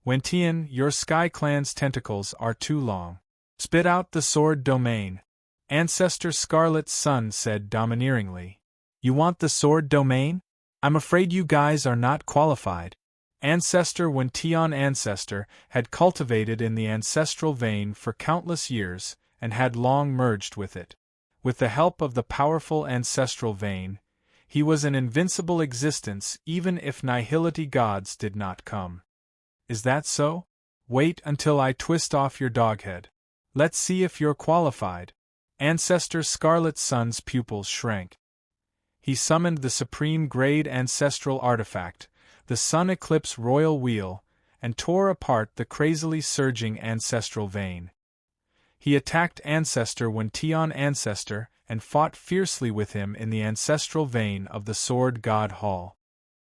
Wention, your Sky Clan's tentacles are too long. Spit out the Sword Domain. Ancestor Scarlet Sun said domineeringly. You want the Sword Domain? I'm afraid you guys are not qualified. Ancestor Wention Ancestor had cultivated in the ancestral vein for countless years, and had long merged with it. With the help of the powerful ancestral vein, he was an invincible existence even if nihility gods did not come. Is that so? Wait until I twist off your doghead. Let's see if you're qualified. Ancestor Scarlet Sun's pupils shrank. He summoned the supreme grade ancestral artifact, the Sun Eclipse Royal Wheel, and tore apart the crazily surging ancestral vein. He attacked Ancestor Wention Ancestor and fought fiercely with him in the ancestral vein of the Sword God Hall.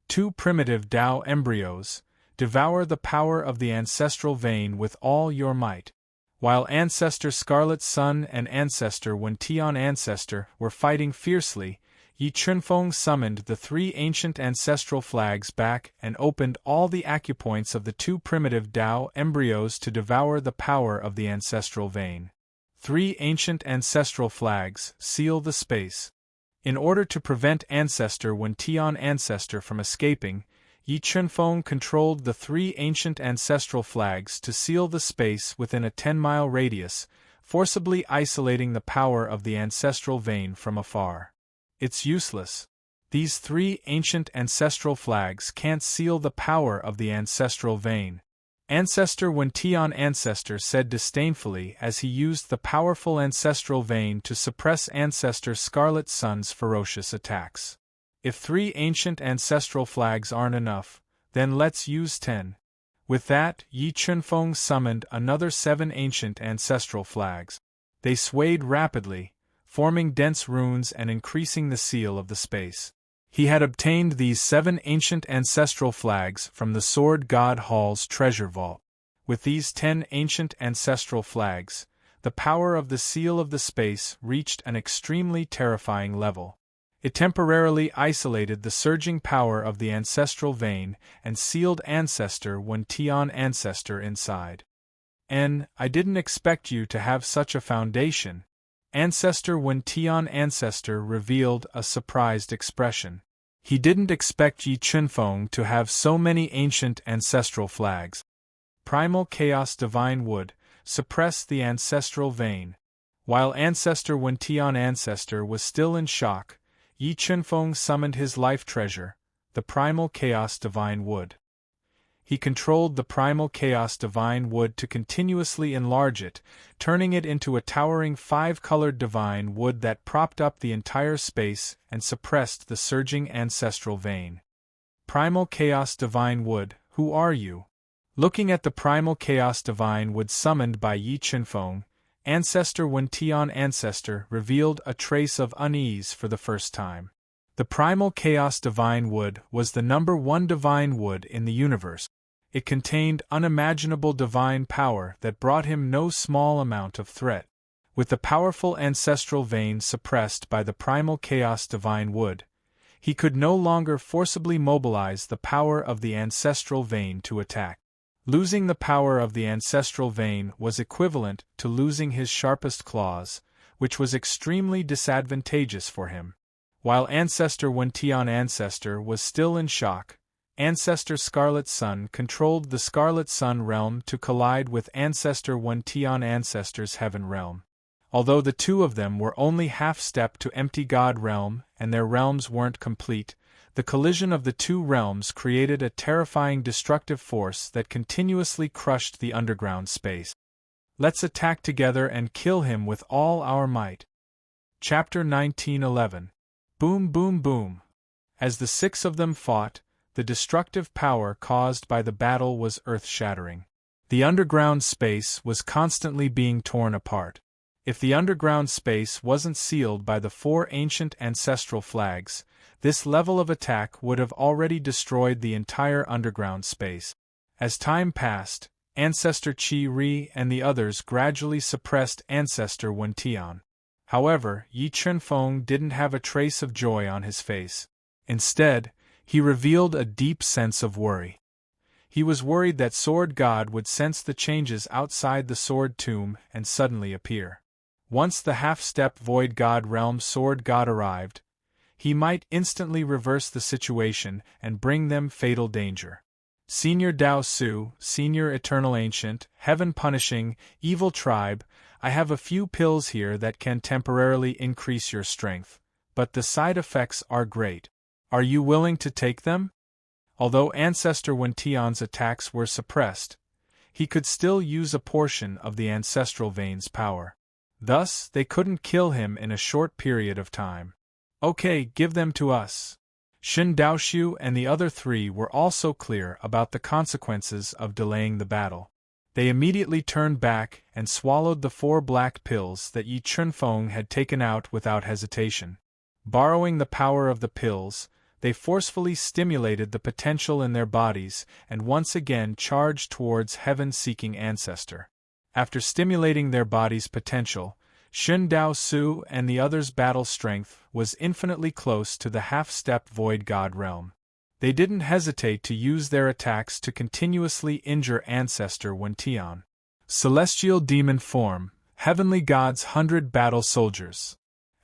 Two primitive Tao embryos, devour the power of the ancestral vein with all your might. While Ancestor Scarlet Sun and Ancestor Wention Ancestor were fighting fiercely, Yi Chunfeng summoned the three ancient ancestral flags back and opened all the acupoints of the two primitive Tao embryos to devour the power of the ancestral vein. Three ancient ancestral flags seal the space. In order to prevent Ancestor Wention Ancestor from escaping, Yi Chunfeng controlled the three ancient ancestral flags to seal the space within a 10-mile radius, forcibly isolating the power of the ancestral vein from afar. It's useless. These three ancient ancestral flags can't seal the power of the ancestral vein. Ancestor Wention Ancestor said disdainfully as he used the powerful ancestral vein to suppress Ancestor Scarlet Sun's ferocious attacks. If three ancient ancestral flags aren't enough, then let's use 10. With that, Yi Chunfeng summoned another 7 ancient ancestral flags. They swayed rapidly, forming dense runes and increasing the seal of the space. He had obtained these 7 ancient ancestral flags from the Sword God Hall's treasure vault. With these 10 ancient ancestral flags, the power of the seal of the space reached an extremely terrifying level. It temporarily isolated the surging power of the ancestral vein and sealed Ancestor Wention Ancestor inside. I didn't expect you to have such a foundation. Ancestor Wention Ancestor revealed a surprised expression. He didn't expect Yi Chunfeng to have so many ancient ancestral flags. Primal Chaos Divine Wood suppressed the ancestral vein. While Ancestor Wention Ancestor was still in shock, Yi Chunfeng summoned his life treasure, the Primal Chaos Divine Wood. He controlled the Primal Chaos Divine Wood to continuously enlarge it, turning it into a towering 5-colored divine wood that propped up the entire space and suppressed the surging ancestral vein. Primal Chaos Divine Wood, who are you? Looking at the Primal Chaos Divine Wood summoned by Yi Chunfeng, Ancestor Wention Ancestor revealed a trace of unease for the first time. The Primal Chaos Divine Wood was the #1 divine wood in the universe. It contained unimaginable divine power that brought him no small amount of threat. With the powerful ancestral vein suppressed by the Primal Chaos Divine Wood, he could no longer forcibly mobilize the power of the ancestral vein to attack. Losing the power of the ancestral vein was equivalent to losing his sharpest claws, which was extremely disadvantageous for him. While Ancestor Wention Ancestor was still in shock, Ancestor Scarlet Sun controlled the Scarlet Sun realm to collide with Ancestor Wention Ancestor's Heaven realm. Although the two of them were only half-step to Empty God realm and their realms weren't complete, the collision of the two realms created a terrifying destructive force that continuously crushed the underground space. Let's attack together and kill him with all our might. Chapter 1911. Boom boom boom. As the 6 of them fought, the destructive power caused by the battle was earth-shattering. The underground space was constantly being torn apart. If the underground space wasn't sealed by the 4 ancient ancestral flags, this level of attack would have already destroyed the entire underground space. As time passed, Ancestor Qi Ri and the others gradually suppressed Ancestor Wen Tian. However, Yi Chunfeng didn't have a trace of joy on his face. Instead, he revealed a deep sense of worry. He was worried that Sword God would sense the changes outside the Sword Tomb and suddenly appear. Once the half-step Void God Realm Sword God arrived, he might instantly reverse the situation and bring them fatal danger. Senior Dao Su, Senior Eternal Ancient, Heaven Punishing, Evil Tribe, I have a few pills here that can temporarily increase your strength, but the side effects are great. Are you willing to take them? Although Ancestor Wen Tian's attacks were suppressed, he could still use a portion of the ancestral vein's power. Thus, they couldn't kill him in a short period of time. Okay, give them to us. Shen Daoshu and the other three were also clear about the consequences of delaying the battle. They immediately turned back and swallowed the 4 black pills that Yi Chunfeng had taken out without hesitation. Borrowing the power of the pills, they forcefully stimulated the potential in their bodies and once again charged towards heaven-seeking Ancestor. After stimulating their body's potential, Shun Dao Su and the others' battle strength was infinitely close to the half-step Void God realm. They didn't hesitate to use their attacks to continuously injure Ancestor Wen Tian. Celestial Demon Form, Heavenly God's 100 Battle Soldiers.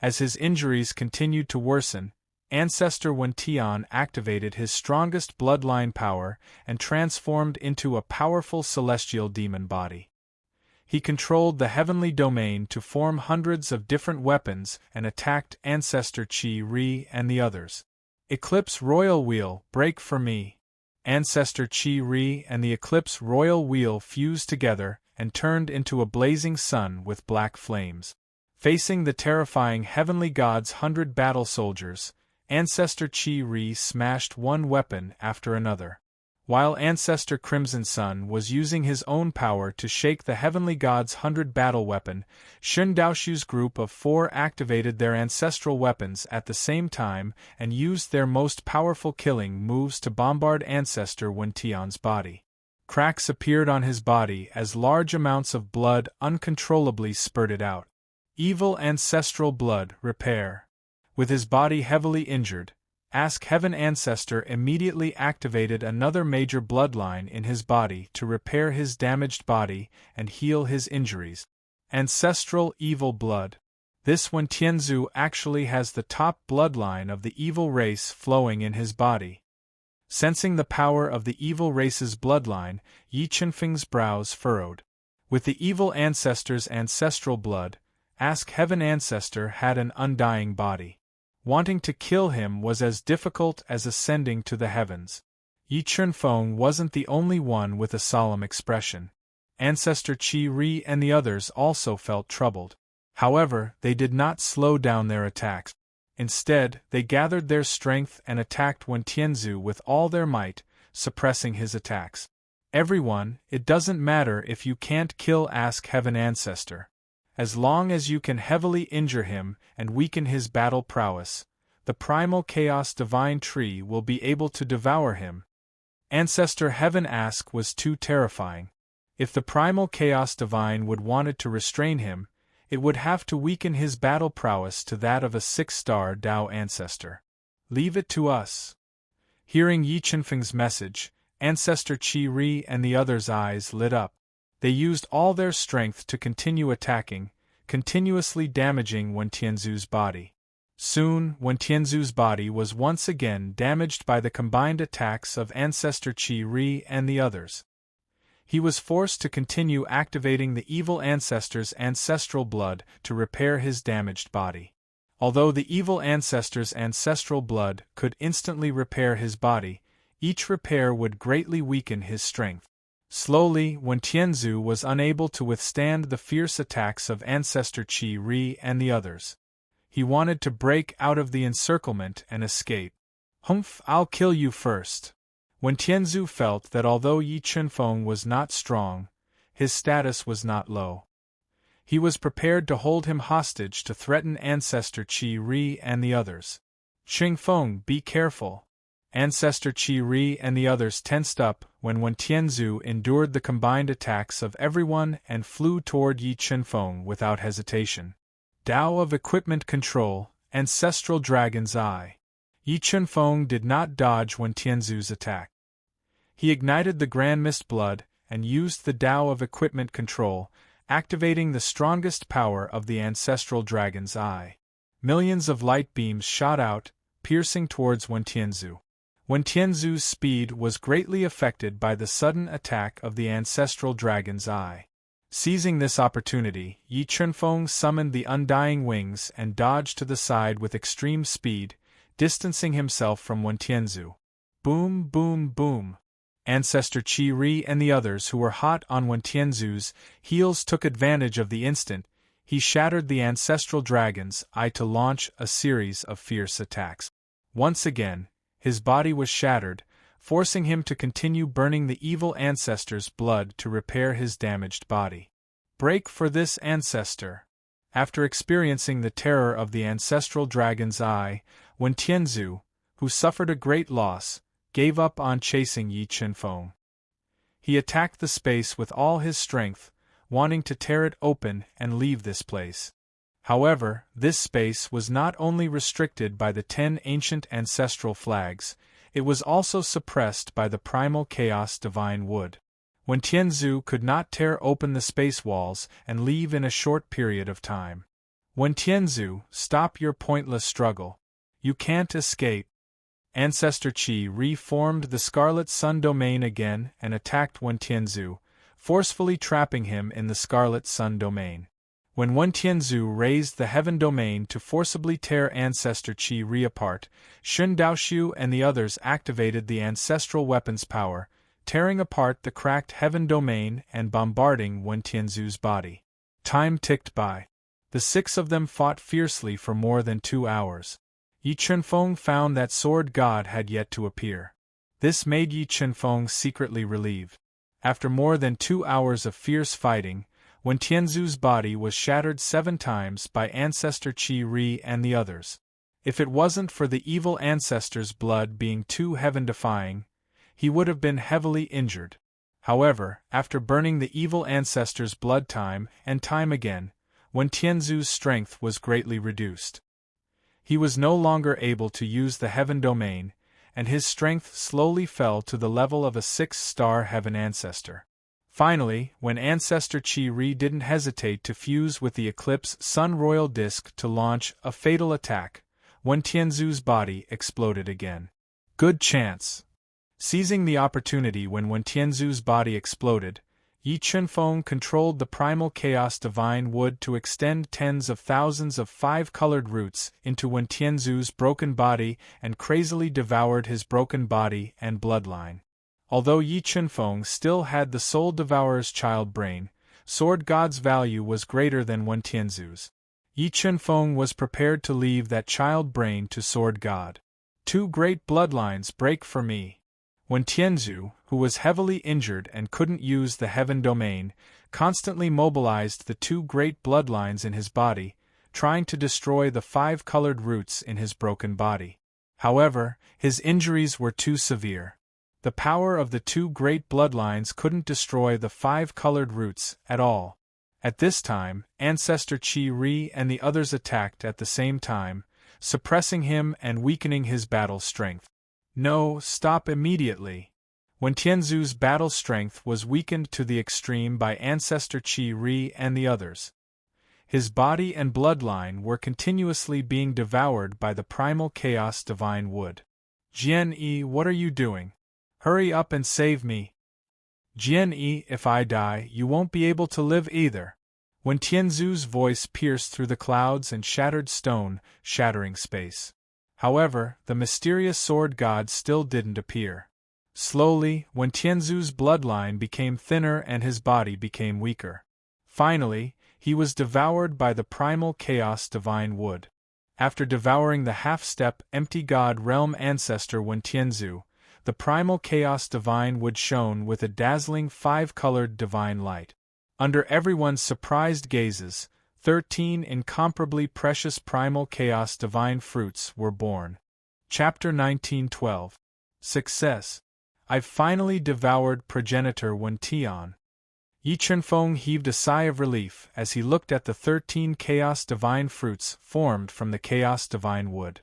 As his injuries continued to worsen, Ancestor Wen Tian activated his strongest bloodline power and transformed into a powerful celestial demon body. He controlled the heavenly domain to form hundreds of different weapons and attacked Ancestor Qi Ri and the others. Eclipse Royal Wheel, break for me. Ancestor Qi Ri and the Eclipse Royal Wheel fused together and turned into a blazing sun with black flames. Facing the terrifying heavenly god's 100 battle soldiers, Ancestor Qi Ri smashed one weapon after another. While Ancestor Crimson Sun was using his own power to shake the heavenly god's 100 battle weapon, Shun Daoshu's group of 4 activated their ancestral weapons at the same time and used their most powerful killing moves to bombard Ancestor Wen Tian's body. Cracks appeared on his body as large amounts of blood uncontrollably spurted out. Evil ancestral blood, repair. With his body heavily injured, Ask Heaven Ancestor immediately activated another major bloodline in his body to repair his damaged body and heal his injuries. Ancestral evil blood. This Wen Tianzu actually has the top bloodline of the evil race flowing in his body. Sensing the power of the evil race's bloodline, Yi Chunfeng's brows furrowed. With the evil ancestor's ancestral blood, Ask Heaven Ancestor had an undying body. Wanting to kill him was as difficult as ascending to the heavens. Yi Chunfeng wasn't the only one with a solemn expression. Ancestor Qi Ri and the others also felt troubled. However, they did not slow down their attacks. Instead, they gathered their strength and attacked Wen Tianzu with all their might, suppressing his attacks. Everyone, it doesn't matter if you can't kill Ask Heaven Ancestor. As long as you can heavily injure him and weaken his battle prowess, the primal chaos divine tree will be able to devour him. Ancestor Heaven Ask was too terrifying. If the primal chaos divine would wanted to restrain him, it would have to weaken his battle prowess to that of a 6-star Dao ancestor. Leave it to us. Hearing Yi Chunfeng's message, Ancestor Qi Ri and the others' eyes lit up. They used all their strength to continue attacking, continuously damaging Wen Tianzu's body. Soon, Wen Tianzu's body was once again damaged by the combined attacks of Ancestor Qi Ri and the others. He was forced to continue activating the evil ancestor's ancestral blood to repair his damaged body. Although the evil ancestor's ancestral blood could instantly repair his body, each repair would greatly weaken his strength. Slowly, Wen Tianzu was unable to withstand the fierce attacks of Ancestor Qi Ri and the others. He wanted to break out of the encirclement and escape. Humph, I'll kill you first. Wen Tianzu felt that although Yi Chunfeng was not strong, his status was not low. He was prepared to hold him hostage to threaten Ancestor Qi Ri and the others. Chingfeng, be careful. Ancestor Qi and the others tensed up when Wen Tianzu endured the combined attacks of everyone and flew toward Yi Chunfeng without hesitation. Tao of Equipment Control, Ancestral Dragon's Eye. Yi Chunfeng did not dodge Wen Tianzu's attack. He ignited the Grand Mist Blood and used the Tao of Equipment Control, activating the strongest power of the Ancestral Dragon's Eye. Millions of light beams shot out, piercing towards Wen Tianzu. Wen Tianzu's speed was greatly affected by the sudden attack of the Ancestral Dragon's Eye. Seizing this opportunity, Yi Chunfeng summoned the Undying Wings and dodged to the side with extreme speed, distancing himself from Wen Tianzu. Boom, boom, boom. Ancestor Qi and the others who were hot on Wen Tianzu's heels took advantage of the instant. He shattered the Ancestral Dragon's Eye to launch a series of fierce attacks. Once again, his body was shattered, forcing him to continue burning the evil ancestor's blood to repair his damaged body. Break for this ancestor. After experiencing the terror of the Ancestral Dragon's Eye, Wen Tianzu, who suffered a great loss, gave up on chasing Yi Chunfeng. He attacked the space with all his strength, wanting to tear it open and leave this place. However, this space was not only restricted by the 10 ancient ancestral flags, it was also suppressed by the primal chaos divine wood. Wen Tianzu could not tear open the space walls and leave in a short period of time. Wen Tianzu, stop your pointless struggle. You can't escape. Ancestor Qi reformed the Scarlet Sun domain again and attacked Wen Tianzu, forcefully trapping him in the Scarlet Sun domain. When Wen Tianzu raised the Heaven domain to forcibly tear Ancestor Qi apart, Xun Daoxiu and the others activated the ancestral weapon's power, tearing apart the cracked Heaven domain and bombarding Wen Tianzu's body. Time ticked by. The 6 of them fought fiercely for more than 2 hours. Yi Chunfeng found that Sword God had yet to appear. This made Yi Chunfeng secretly relieved. After more than 2 hours of fierce fighting, Wen Tianzu's body was shattered 7 times by Ancestor Qi and the others. If it wasn't for the evil ancestor's blood being too heaven-defying, he would have been heavily injured. However, after burning the evil ancestor's blood time and time again, Wen Tianzu's strength was greatly reduced. He was no longer able to use the Heaven domain, and his strength slowly fell to the level of a 6-star Heaven ancestor. Finally, when Ancestor Qi didn't hesitate to fuse with the Eclipse Sun Royal Disk to launch a fatal attack, Wen Tianzu's body exploded again. Good chance. Seizing the opportunity when Wen Tianzu's body exploded, Yi Chunfeng controlled the primal chaos divine wood to extend tens of thousands of 5-colored roots into Wen Tianzu's broken body and crazily devoured his broken body and bloodline. Although Yi Chunfeng still had the Soul Devourer's child brain, Sword God's value was greater than Wen Tianzu's. Yi Chunfeng was prepared to leave that child brain to Sword God. 2 great bloodlines break for me. Wen Tianzu, who was heavily injured and couldn't use the Heaven domain, constantly mobilized the 2 great bloodlines in his body, trying to destroy the 5-colored roots in his broken body. However, his injuries were too severe. The power of the 2 great bloodlines couldn't destroy the 5-colored roots at all. At this time, Ancestor Qi and the others attacked at the same time, suppressing him and weakening his battle strength. No, stop immediately. Wen Tianzu's battle strength was weakened to the extreme by Ancestor Qi and the others. His body and bloodline were continuously being devoured by the primal chaos divine wood. Jian-Yi, what are you doing? Hurry up and save me. Jian-Yi, if I die, you won't be able to live either. Wen Tianzu's voice pierced through the clouds and shattered stone, shattering space. However, the mysterious sword god still didn't appear. Slowly, Wen Tianzu's bloodline became thinner and his body became weaker. Finally, he was devoured by the primal chaos divine wood. After devouring the half-step empty god realm ancestor Wen Tianzu, the primal chaos divine wood shone with a dazzling 5-colored divine light. Under everyone's surprised gazes, 13 incomparably precious primal chaos divine fruits were born. Chapter 1912. Success. I've finally devoured progenitor Wen Tian. Yi Chunfeng heaved a sigh of relief as he looked at the 13 Chaos Divine fruits formed from the Chaos Divine Wood.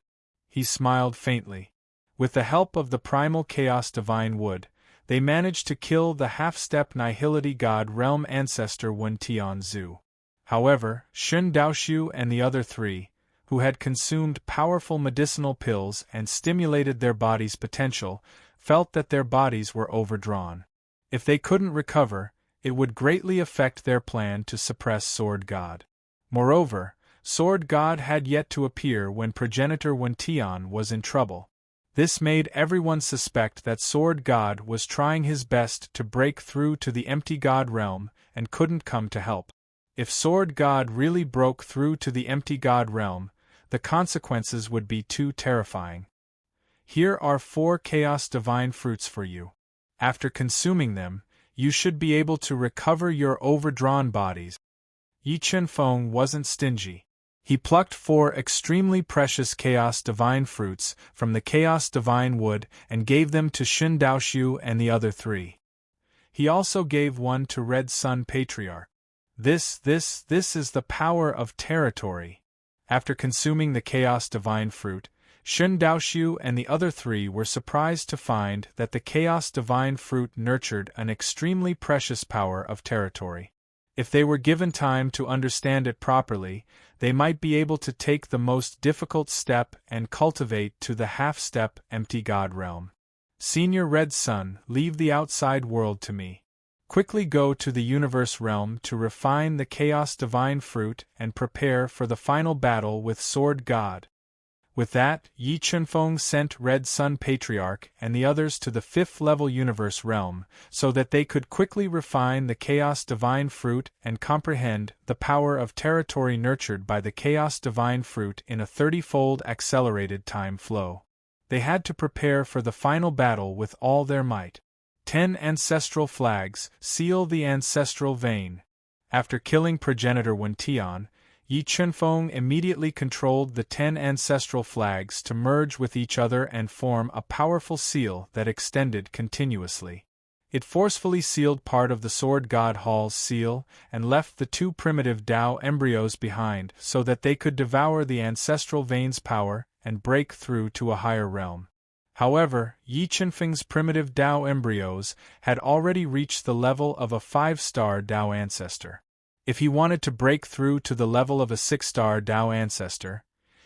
He smiled faintly. With the help of the primal Chaos Divine Wood, they managed to kill the half-step Nihility God Realm ancestor Wen Tian Zhu. However, Shun Daoshu and the other three, who had consumed powerful medicinal pills and stimulated their body's potential, felt that their bodies were overdrawn. If they couldn't recover, it would greatly affect their plan to suppress Sword God. Moreover, Sword God had yet to appear when progenitor Wen Tian was in trouble. This made everyone suspect that Sword God was trying his best to break through to the empty God realm and couldn't come to help. If Sword God really broke through to the empty God realm, the consequences would be too terrifying. Here are 4 Chaos Divine fruits for you. After consuming them, you should be able to recover your overdrawn bodies. Yi Chunfeng wasn't stingy. He plucked 4 extremely precious Chaos Divine fruits from the Chaos Divine Wood and gave them to Shun Daoshu and the other 3. He also gave one to Red Sun Patriarch. This is the power of territory. After consuming the Chaos Divine fruit, Shun Daoshu and the other 3 were surprised to find that the Chaos Divine fruit nurtured an extremely precious power of territory. If they were given time to understand it properly, they might be able to take the most difficult step and cultivate to the half-step empty God realm. Senior Red Sun, leave the outside world to me. Quickly go to the universe realm to refine the Chaos Divine fruit and prepare for the final battle with Sword God. With that, Yi Chunfeng sent Red Sun Patriarch and the others to the 5th-level universe realm, so that they could quickly refine the Chaos Divine fruit and comprehend the power of territory nurtured by the Chaos Divine fruit in a 30-fold accelerated time flow. They had to prepare for the final battle with all their might. 10 ancestral flags seal the ancestral vein. After killing progenitor Wen Tian, Yi Chunfeng immediately controlled the 10 ancestral flags to merge with each other and form a powerful seal that extended continuously. It forcefully sealed part of the Sword God Hall's seal and left the 2 primitive Tao embryos behind so that they could devour the ancestral vein's power and break through to a higher realm. However, Yi Chunfeng's primitive Tao embryos had already reached the level of a 5-star Tao ancestor. If he wanted to break through to the level of a 6-star Tao ancestor,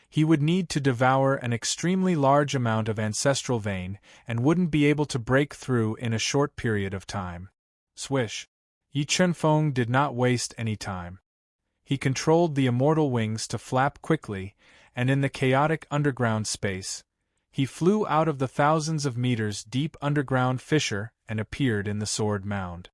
he would need to devour an extremely large amount of ancestral vein and wouldn't be able to break through in a short period of time. Swish! Yi Chunfeng did not waste any time. He controlled the immortal wings to flap quickly, and in the chaotic underground space, he flew out of the thousands of meters deep underground fissure and appeared in the Sword Mound.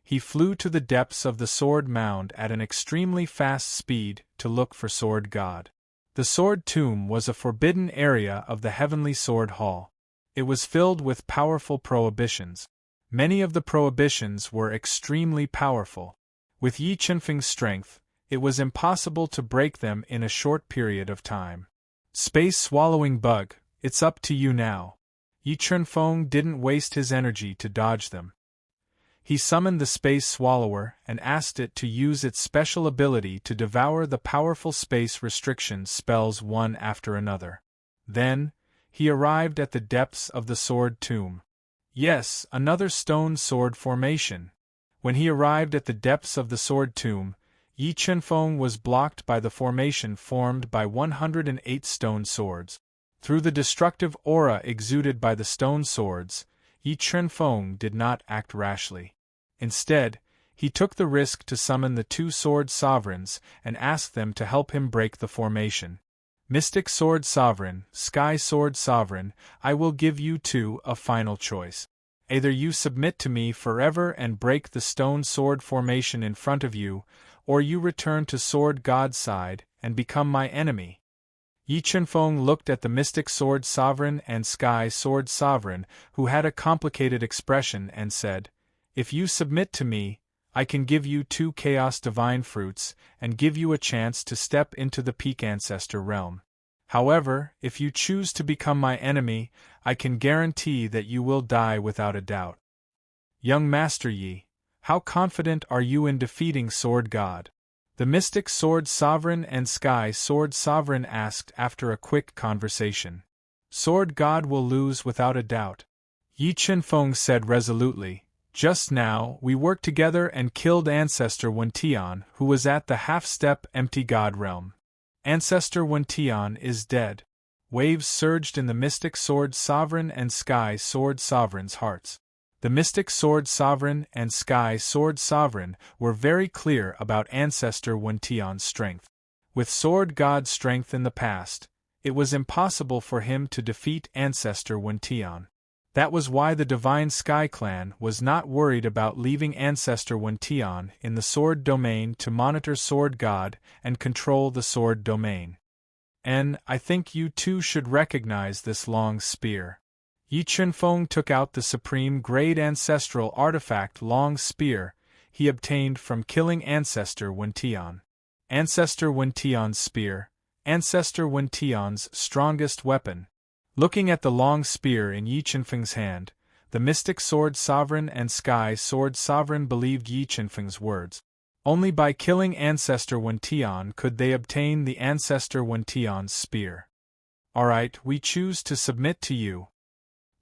He flew to the depths of the Sword Mound at an extremely fast speed to look for Sword God. The Sword Tomb was a forbidden area of the Heavenly Sword Hall. It was filled with powerful prohibitions. Many of the prohibitions were extremely powerful. With Yi Chunfeng's strength, it was impossible to break them in a short period of time. Space-swallowing bug, it's up to you now. Yi Chunfeng didn't waste his energy to dodge them. He summoned the Space Swallower and asked it to use its special ability to devour the powerful space restriction spells one after another. Then, he arrived at the depths of the Sword Tomb. Yes, another stone sword formation. When he arrived at the depths of the Sword Tomb, Yi Chunfeng was blocked by the formation formed by 108 stone swords. Through the destructive aura exuded by the stone swords, Yi Chunfeng did not act rashly. Instead, he took the risk to summon the 2 Sword Sovereigns and asked them to help him break the formation. Mystic Sword Sovereign, Sky Sword Sovereign, I will give you 2 a final choice. Either you submit to me forever and break the stone sword formation in front of you, or you return to Sword God's side and become my enemy. Yi Chunfeng looked at the Mystic Sword Sovereign and Sky Sword Sovereign, who had a complicated expression, and said, If you submit to me, I can give you 2 Chaos Divine Fruits and give you a chance to step into the Peak Ancestor realm. However, if you choose to become my enemy, I can guarantee that you will die without a doubt. Young Master Yi, how confident are you in defeating Sword God? The mystic Sword Sovereign and Sky Sword Sovereign asked after a quick conversation. Sword God will lose without a doubt. Yi Chenfeng said resolutely. Just now, we worked together and killed Ancestor Wentian, who was at the half-step empty god realm. Ancestor Wentian is dead. Waves surged in the mystic Sword Sovereign and Sky Sword Sovereign's hearts. The mystic Sword Sovereign and Sky Sword Sovereign were very clear about Ancestor Wentian's strength. With Sword God's strength in the past, it was impossible for him to defeat Ancestor Wentian. That was why the Divine Sky Clan was not worried about leaving Ancestor Wentian in the Sword Domain to monitor Sword God and control the Sword Domain. And I think you too should recognize this long spear. Yi Chenfeng took out the supreme grade ancestral artifact long spear he obtained from killing Ancestor Wentian. Ancestor Wentian's spear, Ancestor Wentian's strongest weapon. Looking at the long spear in Yi Chenfeng's hand, the mystic Sword Sovereign and Sky Sword Sovereign believed Yi Chenfeng's words. Only by killing Ancestor Wentian could they obtain the Ancestor Wentian's spear. Alright, we choose to submit to you.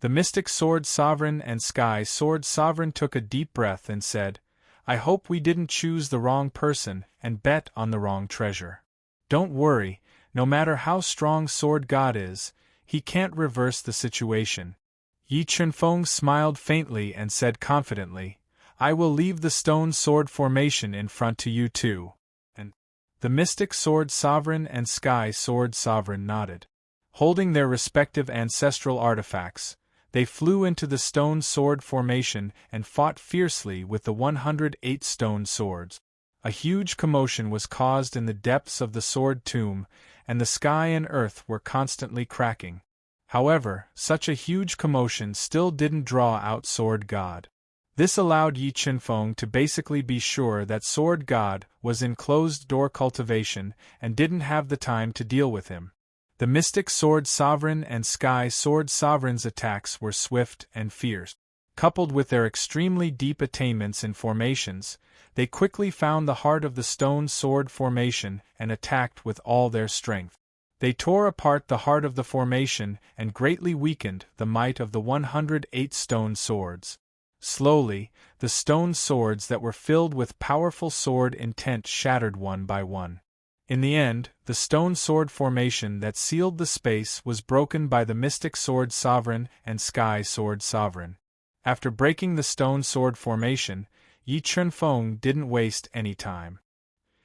The mystic Sword Sovereign and Sky Sword Sovereign took a deep breath and said, I hope we didn't choose the wrong person and bet on the wrong treasure. Don't worry, no matter how strong Sword God is, he can't reverse the situation. Yi Chenfeng smiled faintly and said confidently, I will leave the stone sword formation in front to you too. And the mystic Sword Sovereign and Sky Sword Sovereign nodded. Holding their respective ancestral artifacts, they flew into the stone sword formation and fought fiercely with the 108 stone swords. A huge commotion was caused in the depths of the sword tomb, and the sky and earth were constantly cracking. However, such a huge commotion still didn't draw out Sword God. This allowed Yi Chenfeng to basically be sure that Sword God was in closed-door cultivation and didn't have the time to deal with him. The mystic Sword Sovereign and Sky Sword Sovereign's attacks were swift and fierce. Coupled with their extremely deep attainments in formations, they quickly found the heart of the stone sword formation and attacked with all their strength. They tore apart the heart of the formation and greatly weakened the might of the 108 stone swords. Slowly, the stone swords that were filled with powerful sword intent shattered one by one. In the end, the stone sword formation that sealed the space was broken by the mystic Sword Sovereign and Sky Sword Sovereign. After breaking the stone sword formation, Yi Chenfeng didn't waste any time.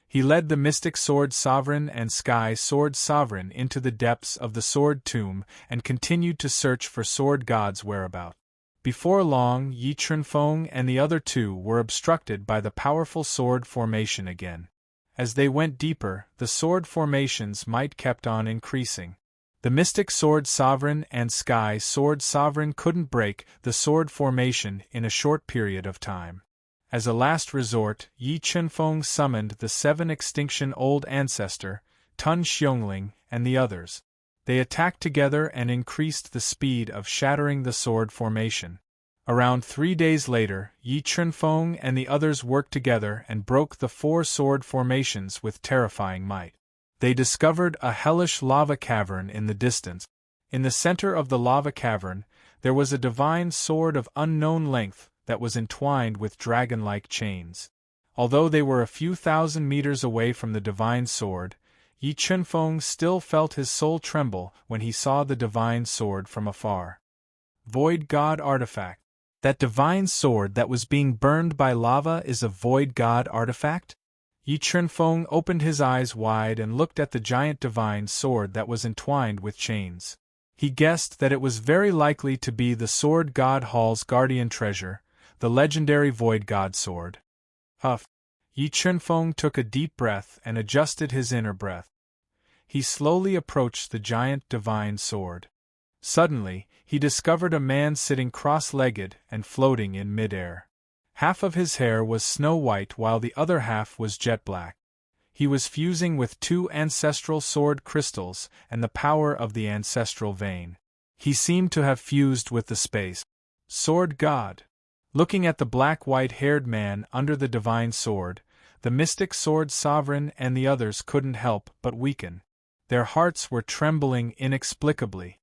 He led the mystic Sword Sovereign and Sky Sword Sovereign into the depths of the sword tomb and continued to search for Sword God's whereabouts. Before long, Yi Chenfeng and the other two were obstructed by the powerful sword formation again. As they went deeper, the sword formation's might kept on increasing. The mystic Sword Sovereign and Sky Sword Sovereign couldn't break the sword formation in a short period of time. As a last resort, Yi Chenfeng summoned the 7 extinction-old ancestor, Tun Xiongling, and the others. They attacked together and increased the speed of shattering the sword formation. Around 3 days later, Yi Chenfeng and the others worked together and broke the 4 sword formations with terrifying might. They discovered a hellish lava cavern in the distance. In the center of the lava cavern, there was a divine sword of unknown length that was entwined with dragon-like chains. Although they were a few thousand meters away from the divine sword, Yi Chenfeng still felt his soul tremble when he saw the divine sword from afar. Void God Artifact. That divine sword that was being burned by lava is a Void God artifact? Yi Chenfeng opened his eyes wide and looked at the giant divine sword that was entwined with chains. He guessed that it was very likely to be the Sword God Hall's guardian treasure, the legendary Void God sword. Huff! Yi Chenfeng took a deep breath and adjusted his inner breath. He slowly approached the giant divine sword. Suddenly, he discovered a man sitting cross-legged and floating in mid-air. Half of his hair was snow white while the other half was jet black. He was fusing with 2 ancestral sword crystals and the power of the ancestral vein. He seemed to have fused with the space. Sword God. Looking at the black white-haired man under the divine sword, the mystic sword sovereign and the others couldn't help but weaken. Their hearts were trembling inexplicably.